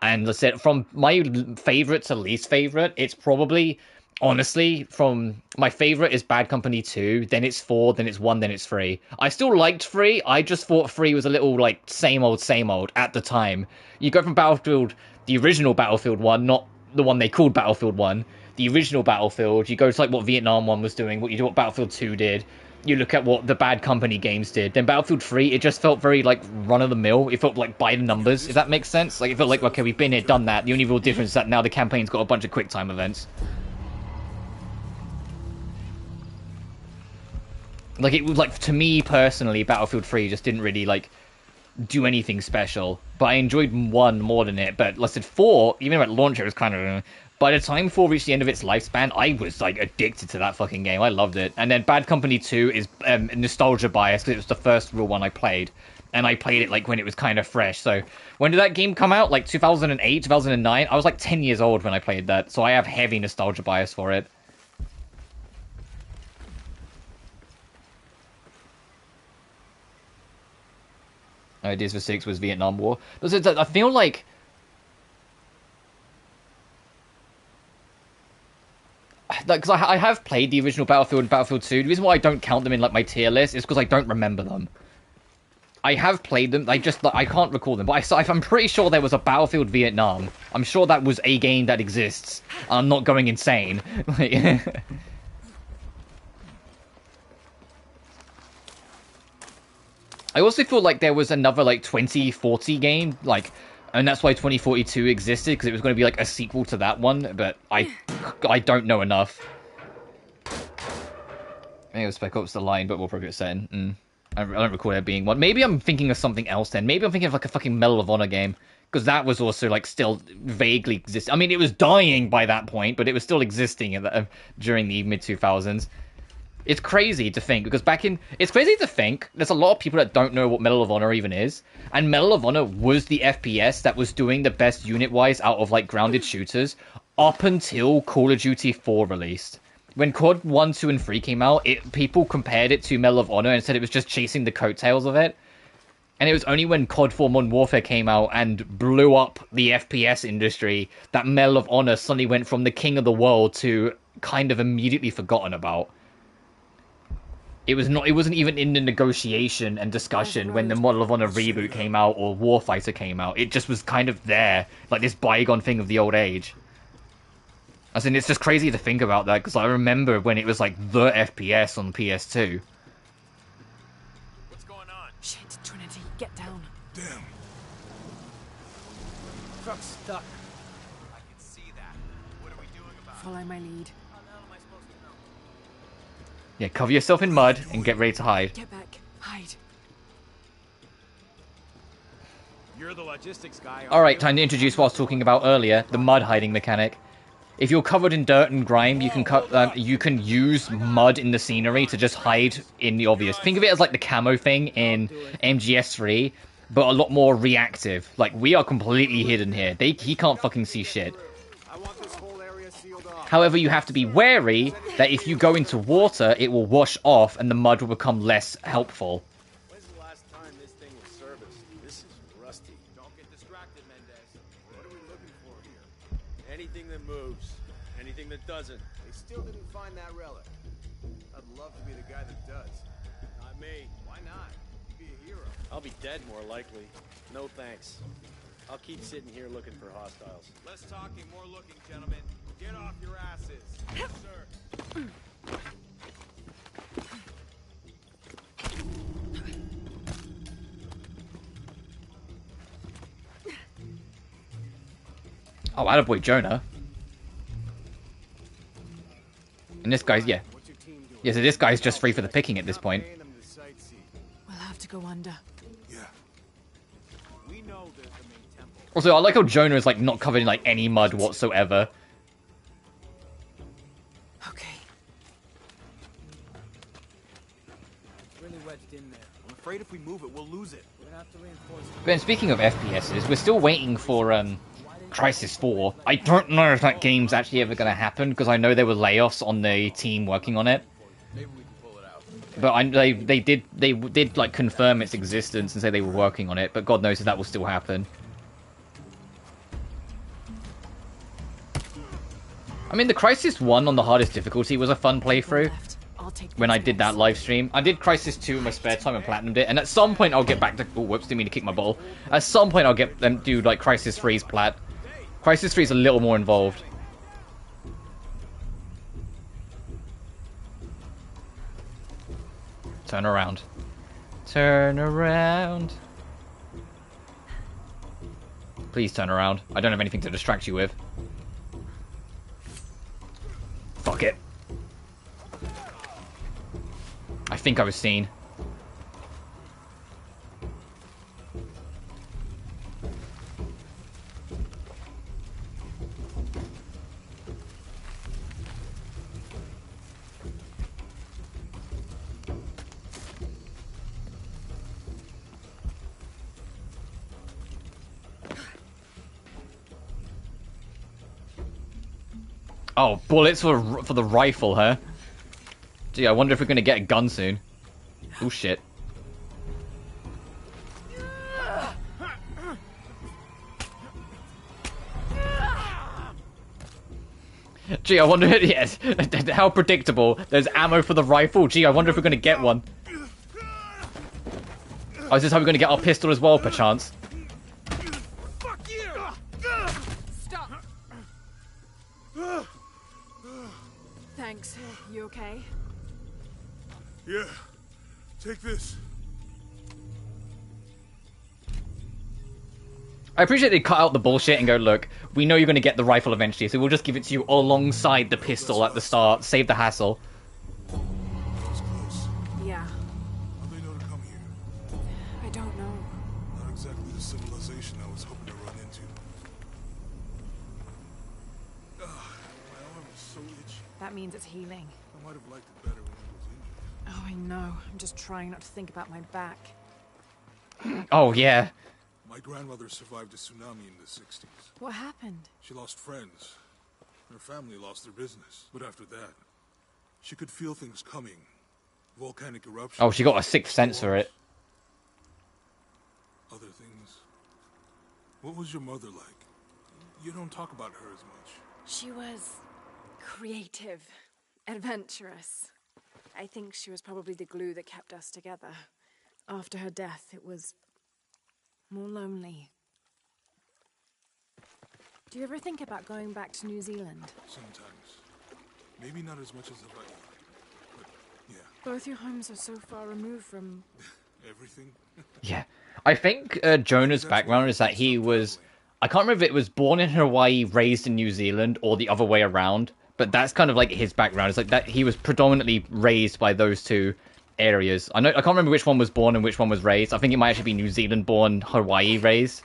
And I said, from my favourite to least favourite, it's probably, honestly, from my favourite is Bad Company 2, then it's 4, then it's 1, then it's 3. I still liked 3, I just thought 3 was a little, like, same old at the time. You go from Battlefield, the original Battlefield 1, not the one they called Battlefield 1, the original Battlefield, you go to, like, what Vietnam 1 was doing, what Battlefield 2 did, you look at what the Bad Company games did, then Battlefield 3, it just felt very, like, run-of-the-mill, it felt like by the numbers, if that makes sense. Like, it felt like, okay, we've been here, done that, the only real difference is that now the campaign's got a bunch of quick-time events. Like, it was, like, to me, personally, Battlefield 3 just didn't really, like, do anything special. But I enjoyed 1 more than it. But, like I said, 4, even at launch, it was kind of... By the time 4 reached the end of its lifespan, I was, like, addicted to that fucking game. I loved it. And then Bad Company 2 is nostalgia bias, because it was the first real one I played. And I played it, like, when it was kind of fresh. So, when did that game come out? Like, 2008, 2009? I was, like, 10 years old when I played that. So I have heavy nostalgia bias for it. Ideas for 6 was Vietnam War. I feel like... because I have played the original Battlefield and Battlefield 2. The reason why I don't count them in like my tier list is because I don't remember them. I have played them. I can't recall them. But I'm pretty sure there was a Battlefield Vietnam. I'm sure that was a game that exists. I'm not going insane. I also feel like there was another like 2040 game, like, and that's why 2042 existed, because it was going to be like a sequel to that one, but I don't know enough. Maybe it was Spec Ops: The Line, but we'll probably set in. I don't recall there being one. Maybe I'm thinking of something else then. Maybe I'm thinking of like a fucking Medal of Honor game, because that was also like still vaguely existing. I mean, it was dying by that point, but it was still existing during the mid-2000s. It's crazy to think, because it's crazy to think there's a lot of people that don't know what Medal of Honor even is, and Medal of Honor was the FPS that was doing the best unit-wise out of, like, grounded shooters up until Call of Duty 4 released. When COD 1, 2, and 3 came out, people compared it to Medal of Honor and said it was just chasing the coattails of it. And it was only when COD 4 Modern Warfare came out and blew up the FPS industry that Medal of Honor suddenly went from the king of the world to kind of immediately forgotten about. It wasn't even in the negotiation and discussion when the Model of Honor reboot came out or Warfighter came out. It just was kind of there, like this bygone thing of the old age. As in, it's just crazy to think about that, because I remember when it was like the FPS on PS2. What's going on? Shit, Trinity, get down. Damn. Truck's stuck. I can see that. What are we doing about it? Follow my lead. How the hell am I supposed to know? Yeah, cover yourself in mud and get ready to hide. Get back. Hide. You're the logistics guy. Alright, time to introduce what I was talking about earlier, the mud hiding mechanic. If you're covered in dirt and grime, you can use mud in the scenery to just hide in the obvious. Think of it as like the camo thing in MGS3, but a lot more reactive. Like, we are completely hidden here. He can't fucking see shit. However, you have to be wary that if you go into water, it will wash off and the mud will become less helpful. When's the last time this thing was serviced? This is rusty. Don't get distracted, Mendez. What are we looking for here? Anything that moves. Anything that doesn't. They still didn't find that relic. I'd love to be the guy that does. Not me. Why not? You'd be a hero. I'll be dead more likely. No thanks. I'll keep sitting here looking for hostiles. Less talking, more looking, gentlemen. Get off your asses. Yes, sir. Oh, attaboy Jonah. And this guy's, yeah. Yeah, so this guy's just free for the picking at this point. We'll have to go under. Yeah. We know there's the main temple. Also, I like how Jonah is like not covered in like any mud whatsoever. Okay. It's really wedged in there. I'm afraid if we move it, we'll lose it. We're gonna have to reinforce it. But speaking of FPSs, we're still waiting for Crisis 4. I don't know if that game's actually ever going to happen, because I know there were layoffs on the team working on it. Maybe we can pull it out. But they did like confirm its existence and say they were working on it, but God knows if that will still happen. I mean, the Crisis 1 on the hardest difficulty was a fun playthrough when I did that live stream. I did Crisis 2 in my spare time and platinumed it, and at some point I'll get back to... Oh, whoops, didn't mean to kick my ball. At some point I'll get them do like Crisis 3's plat. Crisis 3 is a little more involved. Turn around. Turn around. Please turn around. I don't have anything to distract you with. Fuck it. I think I was seen. Oh, bullets for the rifle, huh? Gee, I wonder if we're gonna get a gun soon. Oh shit. Gee, I wonder. Yes, how predictable. There's ammo for the rifle. Gee, I wonder if we're gonna get one. Oh, is this how we're gonna get our pistol as well, perchance? Fuck you! Stop. Thanks. You okay? Yeah. Take this. I appreciate they cut out the bullshit and go, look, we know you're going to get the rifle eventually, so we'll just give it to you alongside the pistol at the start. Save the hassle. Yeah. How'd they know to come here? I don't know. Not exactly the civilization I was hoping to run into. My arm is so itchy. That means it's healing. I might have liked it better when I was injured. Oh, I know. I'm just trying not to think about my back. Oh, yeah. My grandmother survived a tsunami in the 60s. What happened? She lost friends. Her family lost their business. But after that, she could feel things coming. Volcanic eruptions. Oh, she got a sixth sense for it. Other things. What was your mother like? You don't talk about her as much. She was creative, adventurous. I think she was probably the glue that kept us together. After her death, it was more lonely. Do you ever think about going back to New Zealand? Sometimes. Maybe not as much as I'd like. But, yeah. Both your homes are so far removed from... Everything? Yeah. I think Jonah's background is that he was... I can't remember if it was born in Hawaii, raised in New Zealand, or the other way around. But that's kind of like his background. It's like that he was predominantly raised by those two areas. I can't remember which one was born and which one was raised. I think it might actually be New Zealand born, Hawaii raised.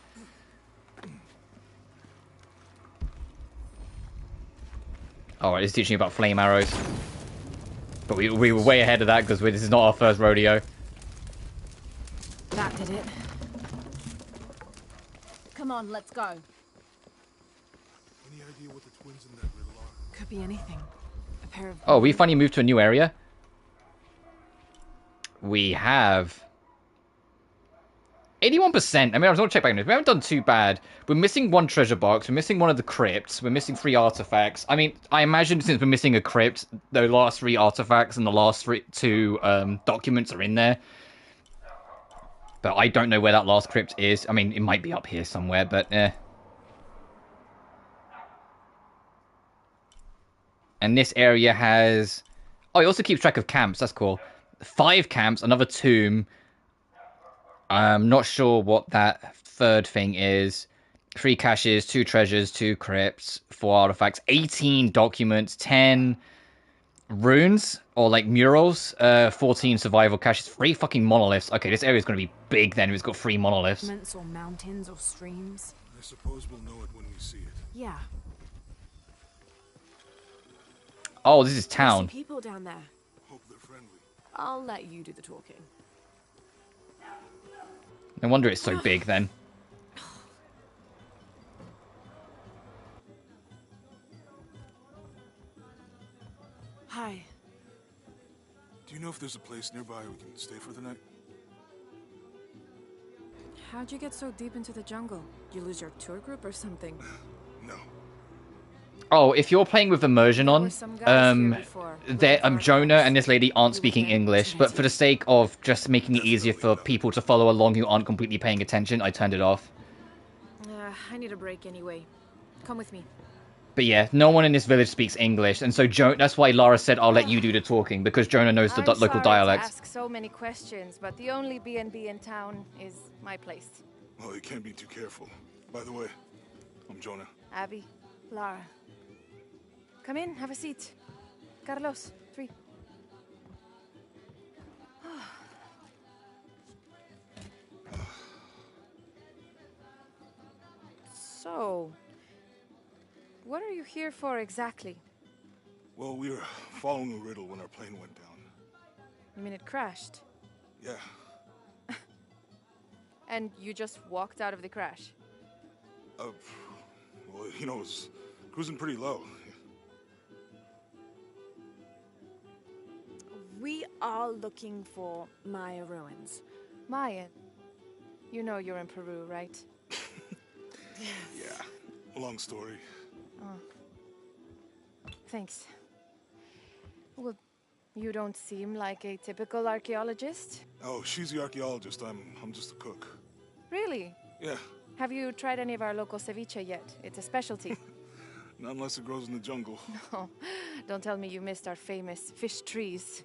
Alright, it's teaching you about flame arrows. But we were way ahead of that because this is not our first rodeo. That did it. Come on, let's go. Any idea what the twins in that riddle are? Could be anything. A pair of... Oh, we finally moved to a new area. We have 81%. I mean, I was going to check back in this. We haven't done too bad. We're missing one treasure box. We're missing one of the crypts. We're missing 3 artifacts. I mean, I imagine since we're missing a crypt, the last 3 artifacts and the last 2 documents are in there. But I don't know where that last crypt is. I mean, it might be up here somewhere, but And this area has... Oh, it also keeps track of camps. That's cool. 5 camps, another tomb. I'm not sure what that third thing is. 3 caches, 2 treasures, 2 crypts, 4 artifacts, 18 documents, 10 runes, or like murals, 14 survival caches, 3 fucking monoliths. Okay, this area is going to be big then if it's got 3 monoliths. Or mountains or streams. I suppose we'll know it when we see it. Yeah. Oh, this is town. There's some people down there. Hope they're friendly. I'll let you do the talking. No wonder it's so big then. Hi. Do you know if there's a place nearby we can stay for the night? How'd you get so deep into the jungle? You lose your tour group or something? No. Oh, if you're playing with immersion on, Jonah and this lady aren't speaking English, but for the sake of just making it easier for people to follow along who aren't completely paying attention, I turned it off. I need a break anyway. Come with me. But yeah, no one in this village speaks English, and so that's why Lara said, I'll let you do the talking, because Jonah knows the local dialects. I'm sorry to ask so many questions, but the only B&B in town is my place. Well, you can't be too careful. By the way, I'm Jonah. Abby, Lara. Come in, have a seat. Carlos, 3. So, what are you here for exactly? Well, we were following a riddle when our plane went down. You mean it crashed? Yeah. And you just walked out of the crash? Well, you know, it was cruising pretty low. We are looking for Maya ruins. Maya? You know you're in Peru, right? Yeah. Long story. Oh. Thanks. Well, you don't seem like a typical archaeologist. Oh, she's the archaeologist. I'm just a cook. Really? Yeah, Have you tried any of our local ceviche yet? It's a specialty. not unless it grows in the jungle. No, don't tell me you missed our famous fish trees.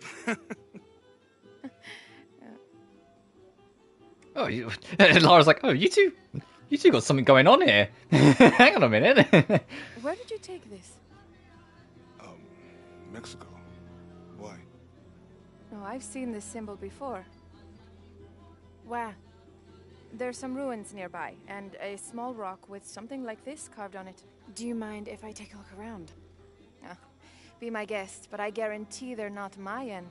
Oh, Lara's like, oh, you two got something going on here. Hang on a minute. Where did you take this? Mexico. Why? Oh, I've seen this symbol before. Where? There's some ruins nearby, and a small rock with something like this carved on it. Do you mind if I take a look around? Be my guest, but I guarantee they're not Mayan.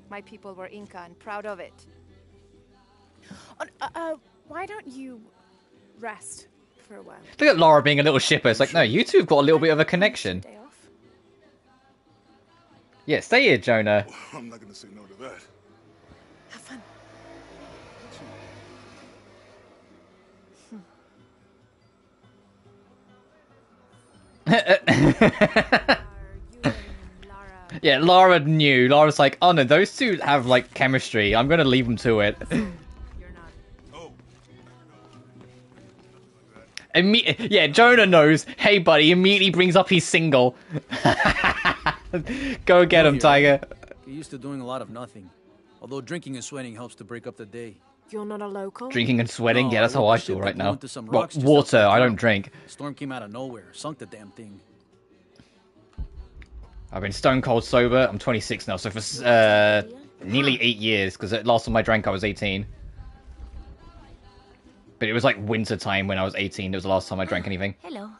My people were Inca and proud of it. Why don't you rest for a while? Look at Lara being a little shipper. It's like, no, you two have got a little bit of a connection. Day off? Yeah, stay here, Jonah. I'm not gonna say no to that. Have fun. Yeah, Lara knew. Lara's like, oh no, those two have like chemistry. I'm gonna leave them to it. Yeah, Jonah knows. Hey, buddy, immediately brings up he's single. Go get him, Tiger. Get used to doing a lot of nothing. Although drinking and sweating helps to break up the day. You're not a local? Drinking and sweating? No, Yeah, that's how I feel right now. What, water, I don't drink. Storm came out of nowhere, sunk the damn thing. I've been stone cold sober. I'm 26 now, so for nearly 8 years, because last time I drank I was 18. But it was like winter time when I was 18. It was the last time I drank anything. Hello.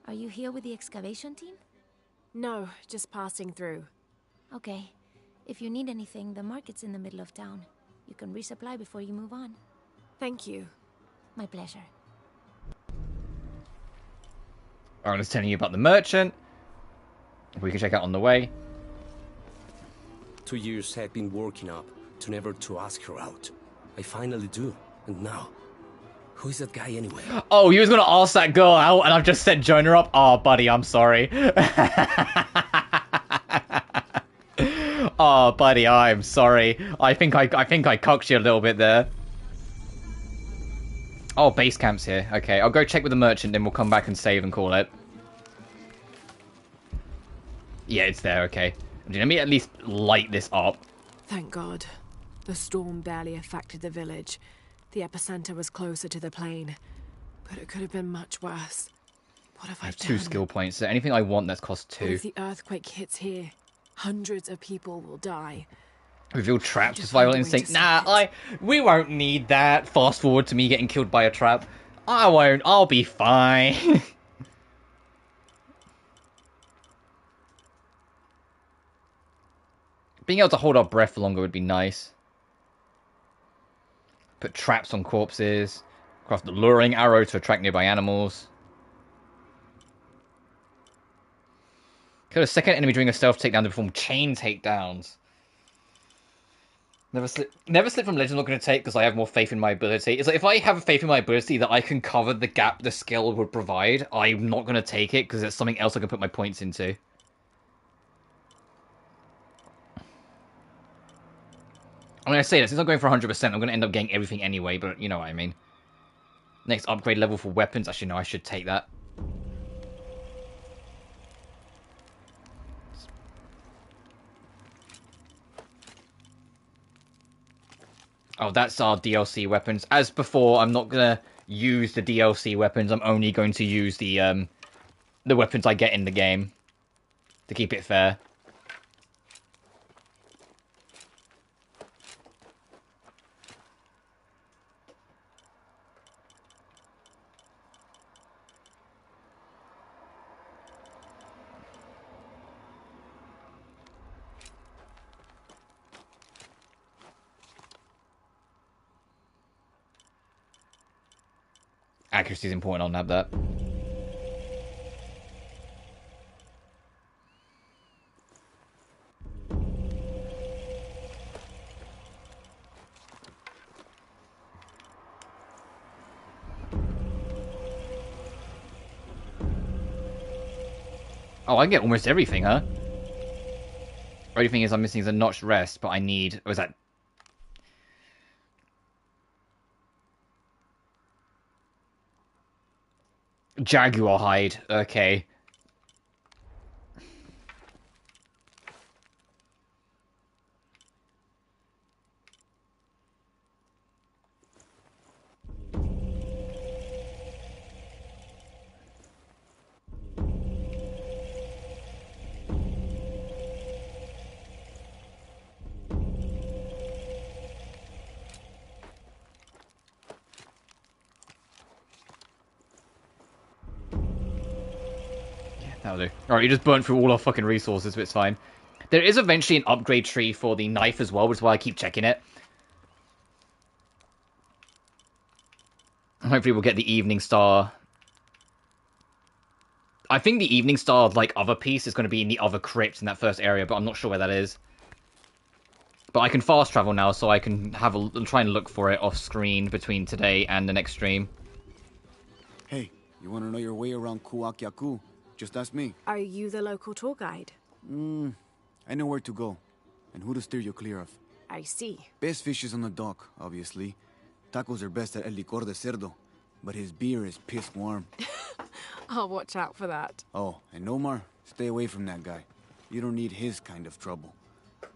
Are you here with the excavation team? No, just passing through. Okay. If you need anything, the market's in the middle of town. You can resupply before you move on. Thank you. My pleasure. Aaron is telling you about the merchant. We can check out on the way. 2 years I've been working up to never to ask her out. I finally do. And now, who is that guy anyway? Oh, he was going to ask that girl out and I've just set Jonah up? Oh, buddy, I'm sorry. Oh, buddy, I'm sorry. I think I cocked you a little bit there. Oh, base camp's here. Okay, I'll go check with the merchant, then we'll come back and save and call it. Yeah, it's there, okay. Let me at least light this up. Thank God. The storm barely affected the village. The epicenter was closer to the plain. But it could have been much worse. What have I I have done? 2 skill points. Is there anything I want that's cost 2? What if the earthquake hits here? Hundreds of people will die. Reveal trap to survival instinct. Nah, we won't need that. Fast forward to me getting killed by a trap. I won't. I'll be fine. Being able to hold our breath for longer would be nice. Put traps on corpses. Craft the luring arrow to attract nearby animals. Kill a second enemy during a stealth takedown to perform chain takedowns. Never slip from legend. Not going to take because I have more faith in my ability. It's like if I have faith in my ability that I can cover the gap the skill would provide, I'm not going to take it because it's something else I can put my points into. I mean, I say this, since I'm going for 100%, I'm going to end up getting everything anyway, but you know what I mean. Next upgrade level for weapons. Actually, no, I should take that. Oh, that's our DLC weapons. As before, I'm not going to use the DLC weapons. I'm only going to use the weapons I get in the game. To keep it fair. Accuracy is important, I'll nab that. Oh, I get almost everything, huh? Only thing is I'm missing is a notched rest, but I need... Was that... Jaguar hide. Okay. That'll do. Alright, you just burnt through all our fucking resources, but it's fine. There is eventually an upgrade tree for the knife as well, which is why I keep checking it. Hopefully we'll get the Evening Star. I think the Evening Star, like, other piece is going to be in the other crypt in that first area, but I'm not sure where that is. But I can fast travel now, so I can have try and look for it off screen between today and the next stream. Hey, you want to know your way around Kuakyaku? Just ask me. Are you the local tour guide? I know where to go, and who to steer you clear of. I see. Best fish is on the dock, obviously. Tacos are best at El Licor de Cerdo, but his beer is piss warm. I'll watch out for that. Oh, and Omar, stay away from that guy. You don't need his kind of trouble.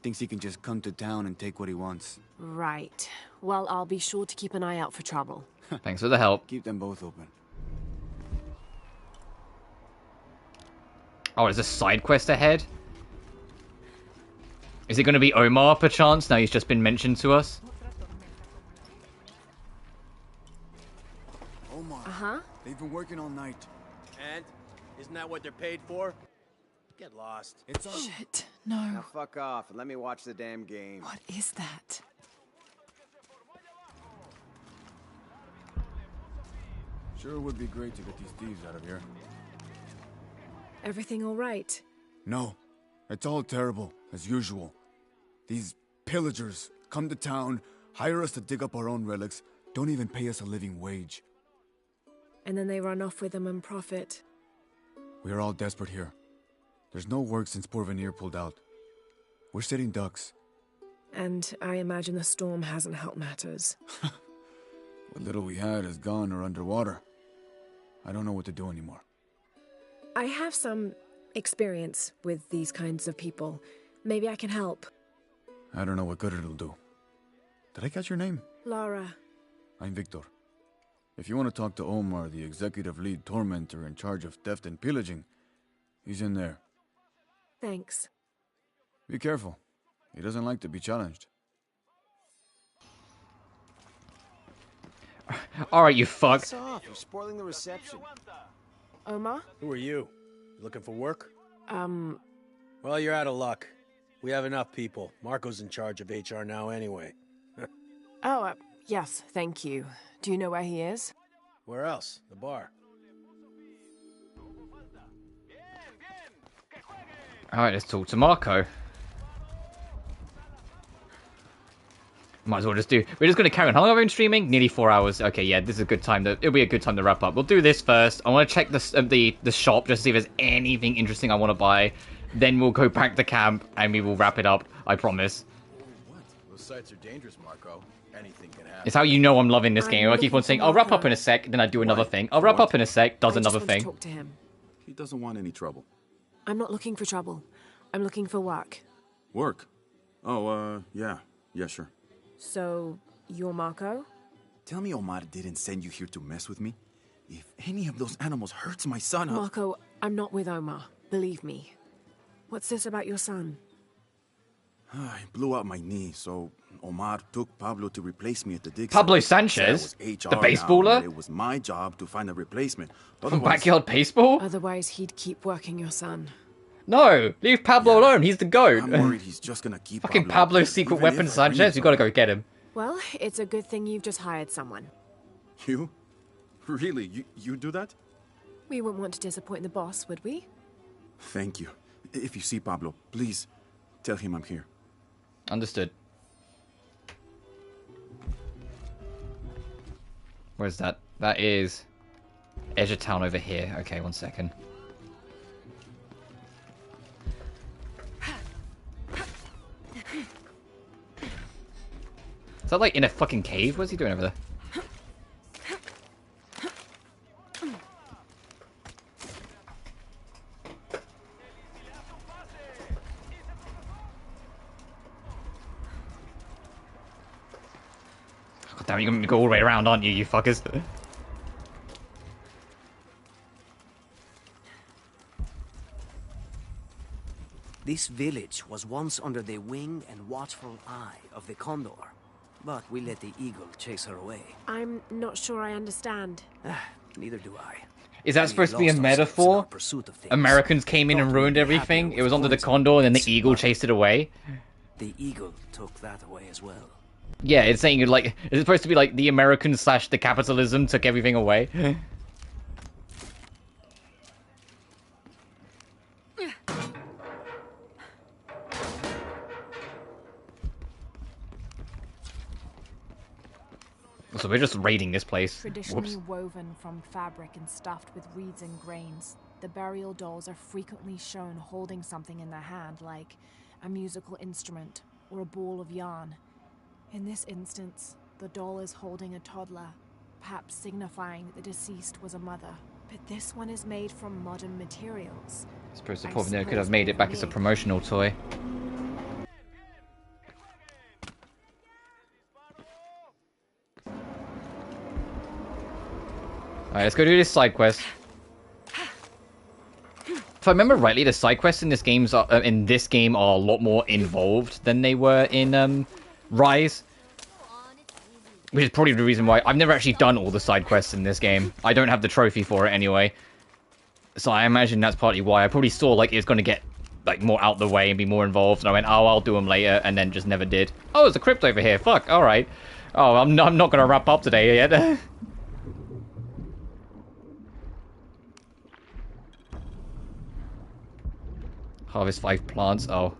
Thinks he can just come to town and take what he wants. Right. Well, I'll be sure to keep an eye out for trouble. Thanks for the help. Keep them both open. Oh, there's a side quest ahead? Is it going to be Omar, perchance? Now he's just been mentioned to us? Omar. Uh-huh. They've been working all night. And? Isn't that what they're paid for? Get lost. It's on. Shit, no. Now fuck off and let me watch the damn game. What is that? Sure would be great to get these thieves out of here. Everything all right? No. It's all terrible, as usual. These pillagers come to town, hire us to dig up our own relics, don't even pay us a living wage. And then they run off with them and profit. We are all desperate here. There's no work since Porvenir pulled out. We're sitting ducks. And I imagine the storm hasn't helped matters. What little we had is gone or underwater. I don't know what to do anymore. I have some experience with these kinds of people. Maybe I can help. I don't know what good it'll do. Did I catch your name? Lara. I'm Victor. If you want to talk to Omar, the executive lead tormentor in charge of theft and pillaging, he's in there. Thanks. Be careful. He doesn't like to be challenged. Alright, you fuck. Piss off, you're spoiling the reception. Omar? Who are you? Looking for work? Well, you're out of luck. We have enough people. Marco's in charge of HR now anyway. Oh, yes, thank you. Do you know where he is? Where else? The bar. Alright, let's talk to Marco. Might as well just do... We're just going to carry on. How long have we been streaming? Nearly 4 hours. Okay, yeah, this is a good time. It'll be a good time to wrap up. We'll do this first. I want to check the shop just to see if there's anything interesting I want to buy. Then we'll go back to camp and we will wrap it up. I promise. What? Those sites are dangerous, Marco. Anything can happen. It's how you know I'm loving this game. I keep on saying, I'll wrap up in a sec, then I do another thing. I'll wrap up in a sec, does another thing. I just want to talk to him. He doesn't want any trouble. I'm not looking for trouble. I'm looking for work. Work? Oh, yeah. Yeah, sure. So, you're Marco? Tell me Omar didn't send you here to mess with me? If any of those animals hurts my son, Marco, I'm not with Omar. Believe me. What's this about your son? I blew out my knee, so Omar took Pablo to replace me at the dig site. Pablo Sanchez? The baseballer? It was my job to find a replacement. From Backyard Baseball? Otherwise, he'd keep working your son. No! Leave Pablo alone, he's the GOAT. I'm worried he's just gonna keep Fucking Pablo's secret weapon, Sanchez, you gotta go get him. Well, it's a good thing you've just hired someone. You? Really? You do that? We wouldn't want to disappoint the boss, would we? Thank you. If you see Pablo, please tell him I'm here. Understood. Where's that? That is Edge of Town over here. Okay, 1 second. that like in a fucking cave? What's he doing over there? God damn, you're gonna go all the way around, aren't you, you fuckers? This village was once under the wing and watchful eye of the condor, but we let the eagle chase her away. I'm not sure I understand. Neither do I. Is that supposed to be a metaphor? Americans came in and ruined everything? It was under the condor and then the eagle chased it away? The eagle took that away as well. Yeah, it's saying like, is it supposed to be like the Americans / the capitalism took everything away? So we're just raiding this place. Traditionally Whoops. woven from fabric and stuffed with reeds and grains, the burial dolls are frequently shown holding something in their hand, like a musical instrument or a ball of yarn. In this instance, the doll is holding a toddler, perhaps signifying that the deceased was a mother. But this one is made from modern materials. I suppose the problem could have made it back as a promotional toy. Alright, let's go do this side quest. If I remember rightly, the side quests in this game are a lot more involved than they were in Rise. Which is probably the reason why I've never actually done all the side quests in this game. I don't have the trophy for it anyway. So I imagine that's partly why. I probably saw like it was going to get like more out the way and be more involved, and I went, oh, I'll do them later, and then just never did. Oh, there's a crypt over here. Fuck. All right. Oh, I'm not going to wrap up today yet. Harvest 5 plants. Oh.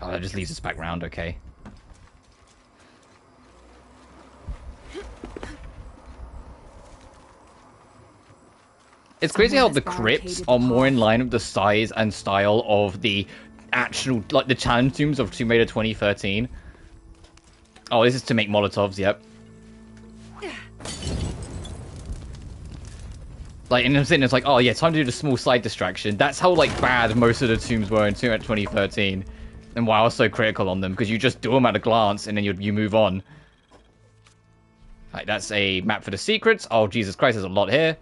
Oh, that just leads us back round, okay. It's crazy how the crypts are more in line with the size and style of the actual, like, the challenge tombs of Tomb Raider 2013. Oh, this is to make Molotovs, yep. Like, and I'm sitting there, it's like, oh yeah, time to do the small side distraction. That's how, like, bad most of the tombs were in 2013. And why I was so critical on them, because you just do them at a glance and then you move on. Right, that's a map for the secrets. Oh, Jesus Christ, there's a lot here.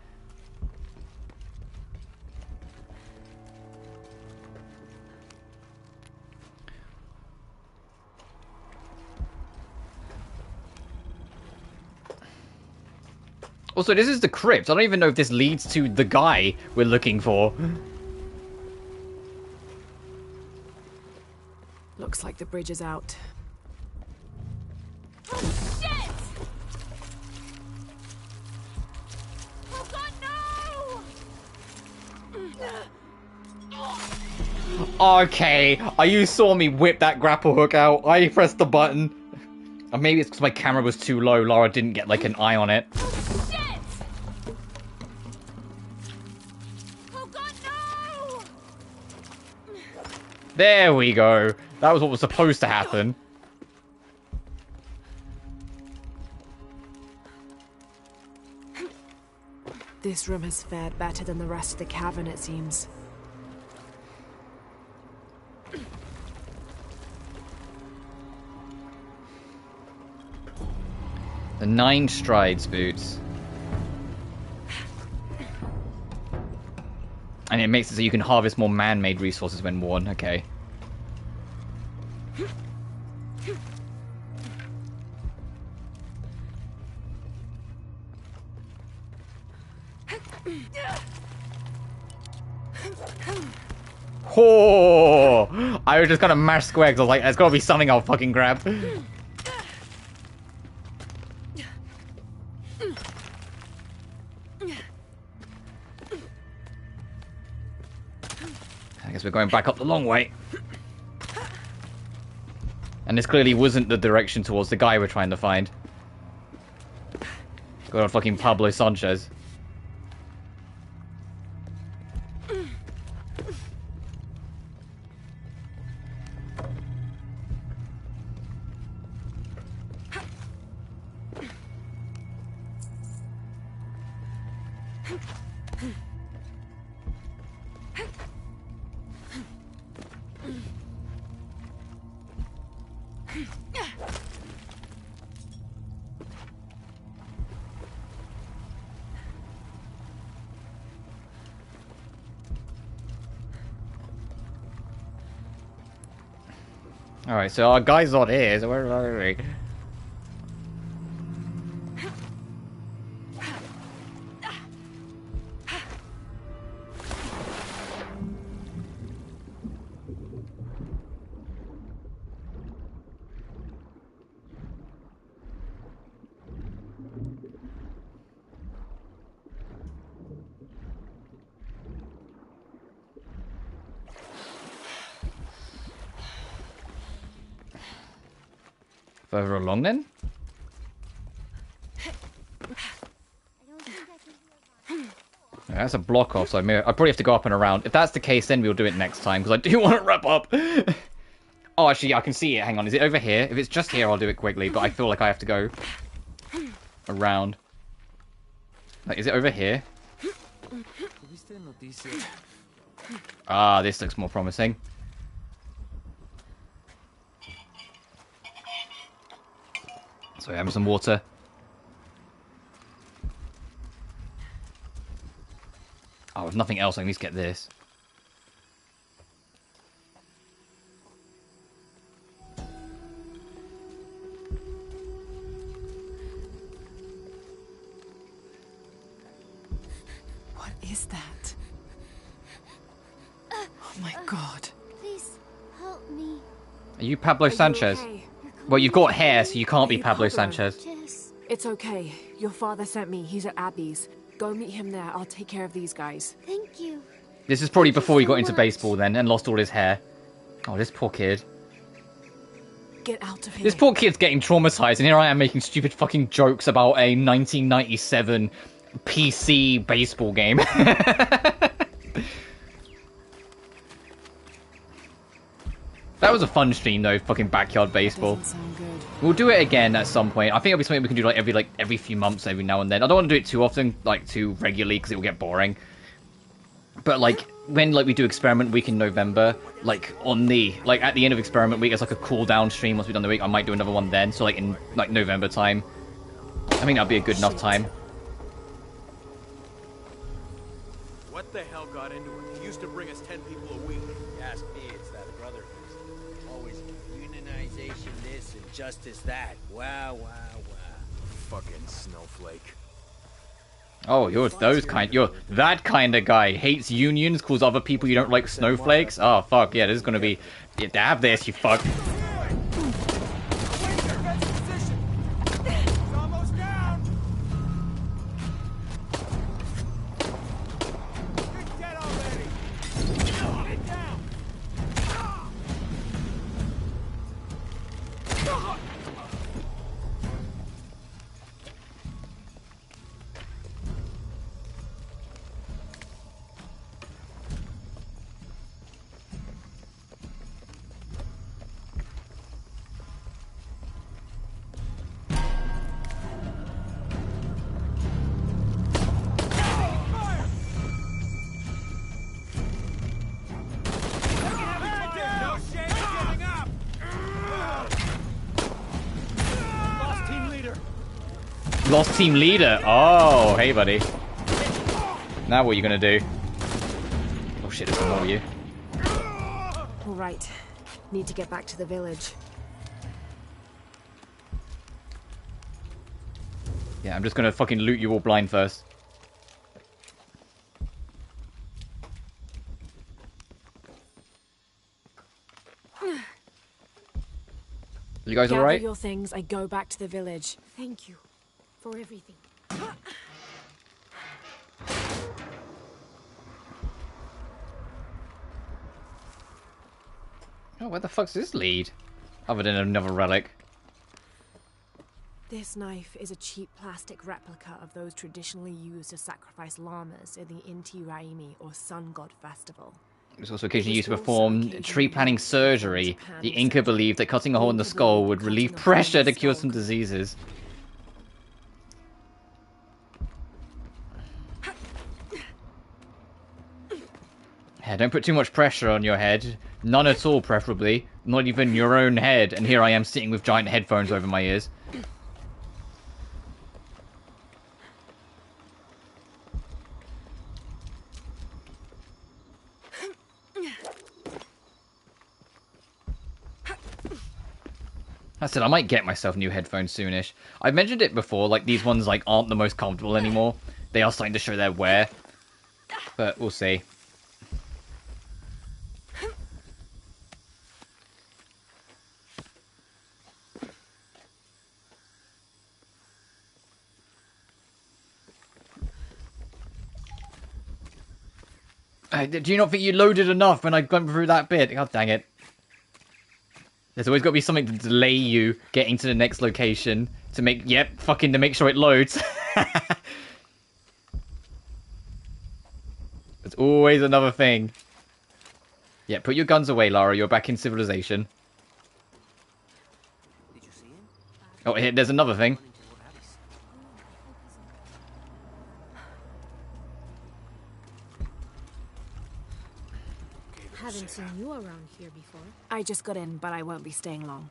Also, this is the crypt. I don't even know if this leads to the guy we're looking for. Looks like the bridge is out. Oh, shit! Oh, God, no! Okay, you saw me whip that grapple hook out. I pressed the button. Or maybe it's because my camera was too low. Laura didn't get, like, an eye on it. Oh, shit! Oh, God, no! There we go. That was what was supposed to happen. This room has fared better than the rest of the cavern, it seems. The 9 strides boots. And it makes it so you can harvest more man-made resources when worn. Okay. Oh! I was just gonna mash square because I was like, there's gotta be something I'll fucking grab. guess we're going back up the long way. And this clearly wasn't the direction towards the guy we're trying to find. Got a fucking Pablo Sanchez. Alright, so our guy's not here, so where are we? Further along then? Yeah, that's a block off, so I probably have to go up and around. If that's the case, then we'll do it next time, because I do want to wrap up. Oh, actually, I can see it. Hang on, is it over here? If it's just here, I'll do it quickly, but I feel like I have to go around. Like, is it over here? Ah, this looks more promising. So having some water. Oh, there's nothing else. I can at least get this. What is that? Oh my god. Please help me. Are you Pablo Sanchez? Okay? Well, you've got hair, so you can't be Pablo Sanchez. It's okay. Your father sent me. He's at Abby's. Go meet him there. I'll take care of these guys. Thank you. This is probably before he got into baseball then and lost all his hair. Oh, this poor kid. Get out of here. This poor kid's getting traumatized, and here I am making stupid fucking jokes about a 1997 PC baseball game. That was a fun stream though, fucking backyard baseball. We'll do it again at some point. I think it'll be something we can do like every few months, every now and then. I don't want to do it too often, like too regularly, because it will get boring. But like when we do experiment week in November, like at the end of experiment week, it's like a cool down stream. Once we've done the week, I might do another one then. So like in November time, I think that'll be a good enough time. What the hell got into it? He used to bring us 10 people a week. Ask me, it's that brother. Always unionization this and justice that. Wow, wow, wow. Fucking snowflake. Oh, you're that kind of guy. Hates unions, calls other people you don't like snowflakes. Oh, fuck, yeah, this is gonna be... Yeah, have this, you fuck. Lost team leader. Oh, hey, buddy. Now what are you gonna do? Oh shit, there's more of you. All right. Need to get back to the village. Yeah, I'm just gonna fucking loot you all blind first. You guys all right? Gather your things and go back to the village. Thank you for everything. Oh, where the fuck's this lead? Other than another relic. This knife is a cheap plastic replica of those traditionally used to sacrifice llamas in the Inti Raymi or Sun God Festival. It was also occasionally used to perform tree planting surgery. The Inca believed that cutting a hole in the skull would relieve pressure to cure some diseases. Yeah, don't put too much pressure on your head. None at all, preferably. Not even your own head. And here I am sitting with giant headphones over my ears. I said I might get myself new headphones soonish. I've mentioned it before, like these ones like aren't the most comfortable anymore. They are starting to show their wear. But we'll see. Do you not think you loaded enough when I went through that bit? God dang it. There's always got to be something to delay you getting to the next location. To make, yep, fucking to make sure it loads. There's always another thing. Yeah, put your guns away, Lara. You're back in civilization. Did you see him? Oh, here, there's another thing. Haven't seen you around here before. I just got in, but I won't be staying long.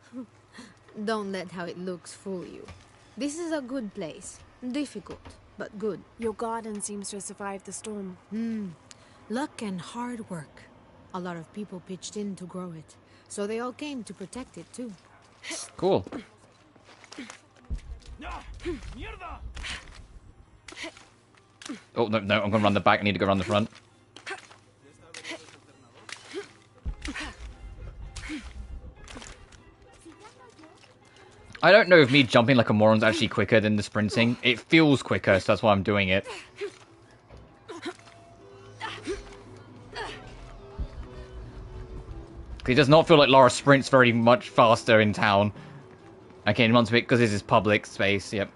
Don't let how it looks fool you. This is a good place. Difficult, but good. Your garden seems to have survived the storm. Luck and hard work. A lot of people pitched in to grow it, so they all came to protect it too. Cool. Oh, no, I'm going to run the back. I need to go run the front. I don't know if me jumping like a moron's actually quicker than the sprinting. It feels quicker, so that's why I'm doing it. It does not feel like Lara sprints very much faster in town. Okay, runs a bit because this is public space, yep.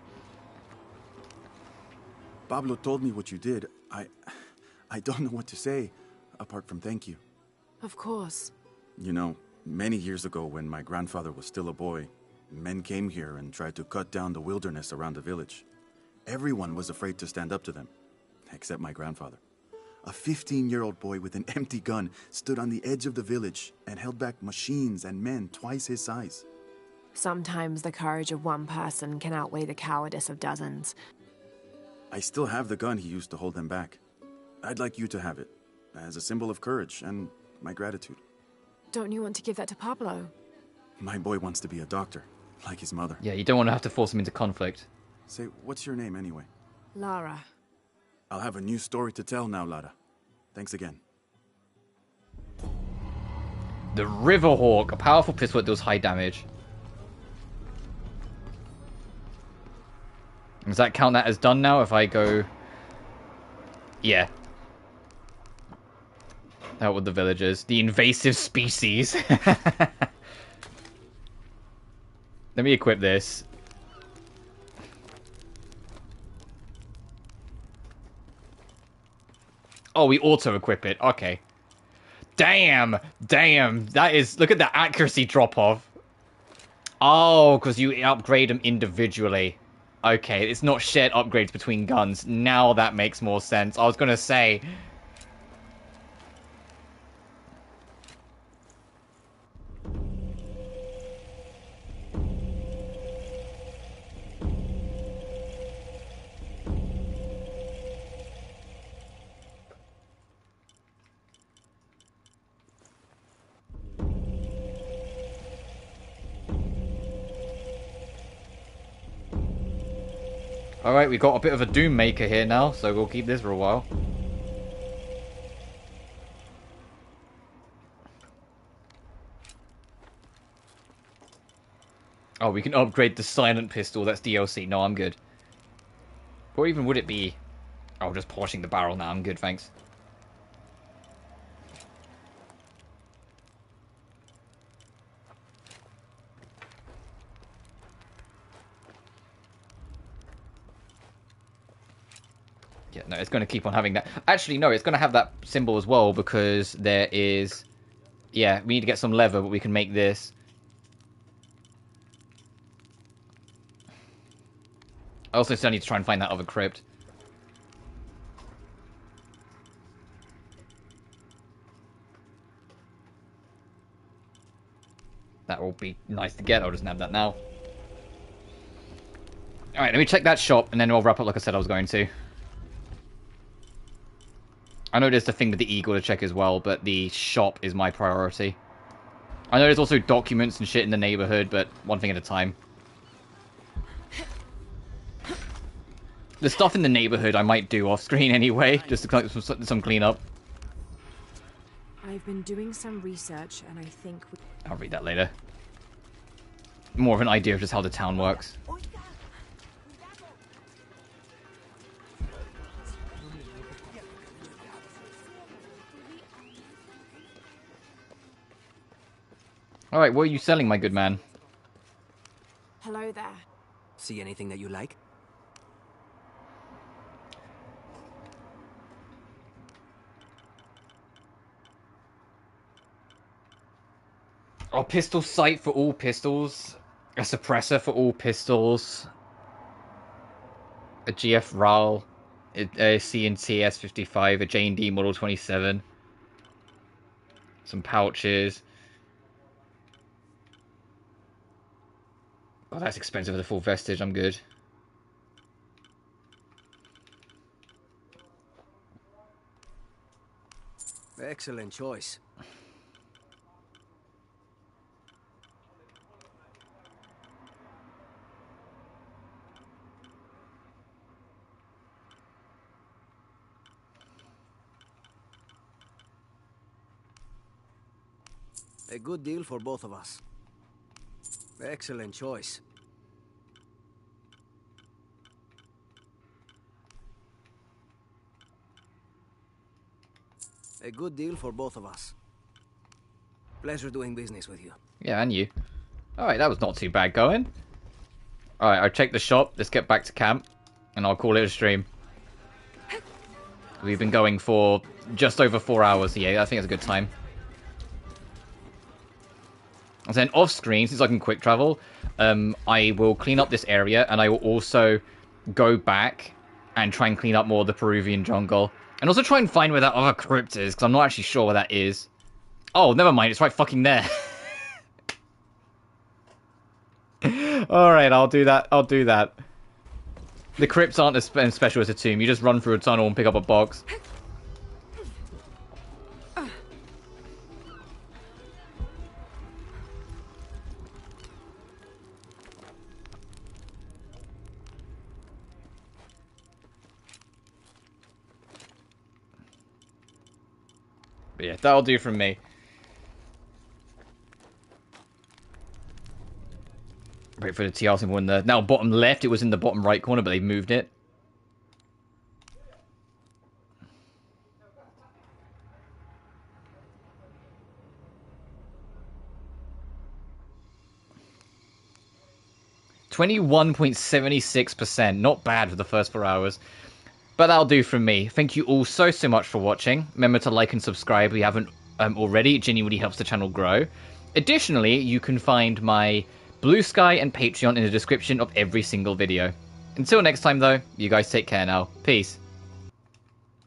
Pablo told me what you did. I don't know what to say, apart from thank you. Of course. You know, many years ago when my grandfather was still a boy, men came here and tried to cut down the wilderness around the village. Everyone was afraid to stand up to them, except my grandfather. A 15-year-old boy with an empty gun stood on the edge of the village and held back machines and men twice his size. Sometimes the courage of one person can outweigh the cowardice of dozens. I still have the gun he used to hold them back. I'd like you to have it, as a symbol of courage and my gratitude. Don't you want to give that to Pablo? My boy wants to be a doctor, like his mother. Yeah, you don't want to have to force him into conflict. Say, what's your name anyway? Lara. I'll have a new story to tell now, Lara. Thanks again. The Riverhawk, a powerful pistol that deals high damage. Does that count that as done now if I go... Yeah. Out with the villagers. The invasive species. Let me equip this. Oh, we auto-equip it. Okay. Damn! Damn! That is... Look at the accuracy drop-off. Oh, because you upgrade them individually. Okay, it's not shared upgrades between guns. Now that makes more sense. I was going to say... Alright, we've got a bit of a Doom Maker here now, so we'll keep this for a while. Oh, we can upgrade the Silent Pistol, that's DLC. No, I'm good. Or even would it be... Oh, just polishing the barrel now, I'm good, thanks. Yeah, no, it's going to keep on having that. Actually, no, it's going to have that symbol as well because there is... Yeah, we need to get some leather, but we can make this. I also still need to try and find that other crypt. That will be nice to get. I'll just nab that now. Alright, let me check that shop, and then I'll wrap up like I said I was going to. I know there's the thing with the eagle to check as well, but the shop is my priority. I know there's also documents and shit in the neighborhood, but one thing at a time. The stuff in the neighborhood I might do off screen anyway, just to collect some cleanup. I've been doing some research, and I think... I'll read that later. More of an idea of just how the town works. Alright, what are you selling, my good man? Hello there. See anything that you like? Oh, pistol sight for all pistols. A suppressor for all pistols. A GF RAL. A C&T S55. A J&D Model 27. Some pouches. Oh, that's expensive for the full vestige. I'm good. Excellent choice. A good deal for both of us. Excellent choice. A good deal for both of us. Pleasure doing business with you. Yeah, and you. Alright, that was not too bad going. Alright, I'll check the shop. Let's get back to camp. And I'll call it a stream. We've been going for just over 4 hours. Yeah, I think it's a good time. And then off screen, since I can quick travel, I will clean up this area, and I will also go back and try and clean up more of the Peruvian jungle. And also try and find where that other crypt is, because I'm not actually sure where that is. Oh, never mind, it's right fucking there. Alright, I'll do that. I'll do that. The crypts aren't as special as a tomb. You just run through a tunnel and pick up a box. But yeah, that'll do from me. Wait for the TR symbol in the... Now, bottom left, it was in the bottom right corner, but they moved it. %21.76%. Not bad for the first 4 hours. But that'll do from me. Thank you all so much for watching. Remember to like and subscribe if you haven't already. It genuinely helps the channel grow. Additionally, you can find my BlueSky and Patreon in the description of every single video. Until next time, though, you guys take care now. Peace.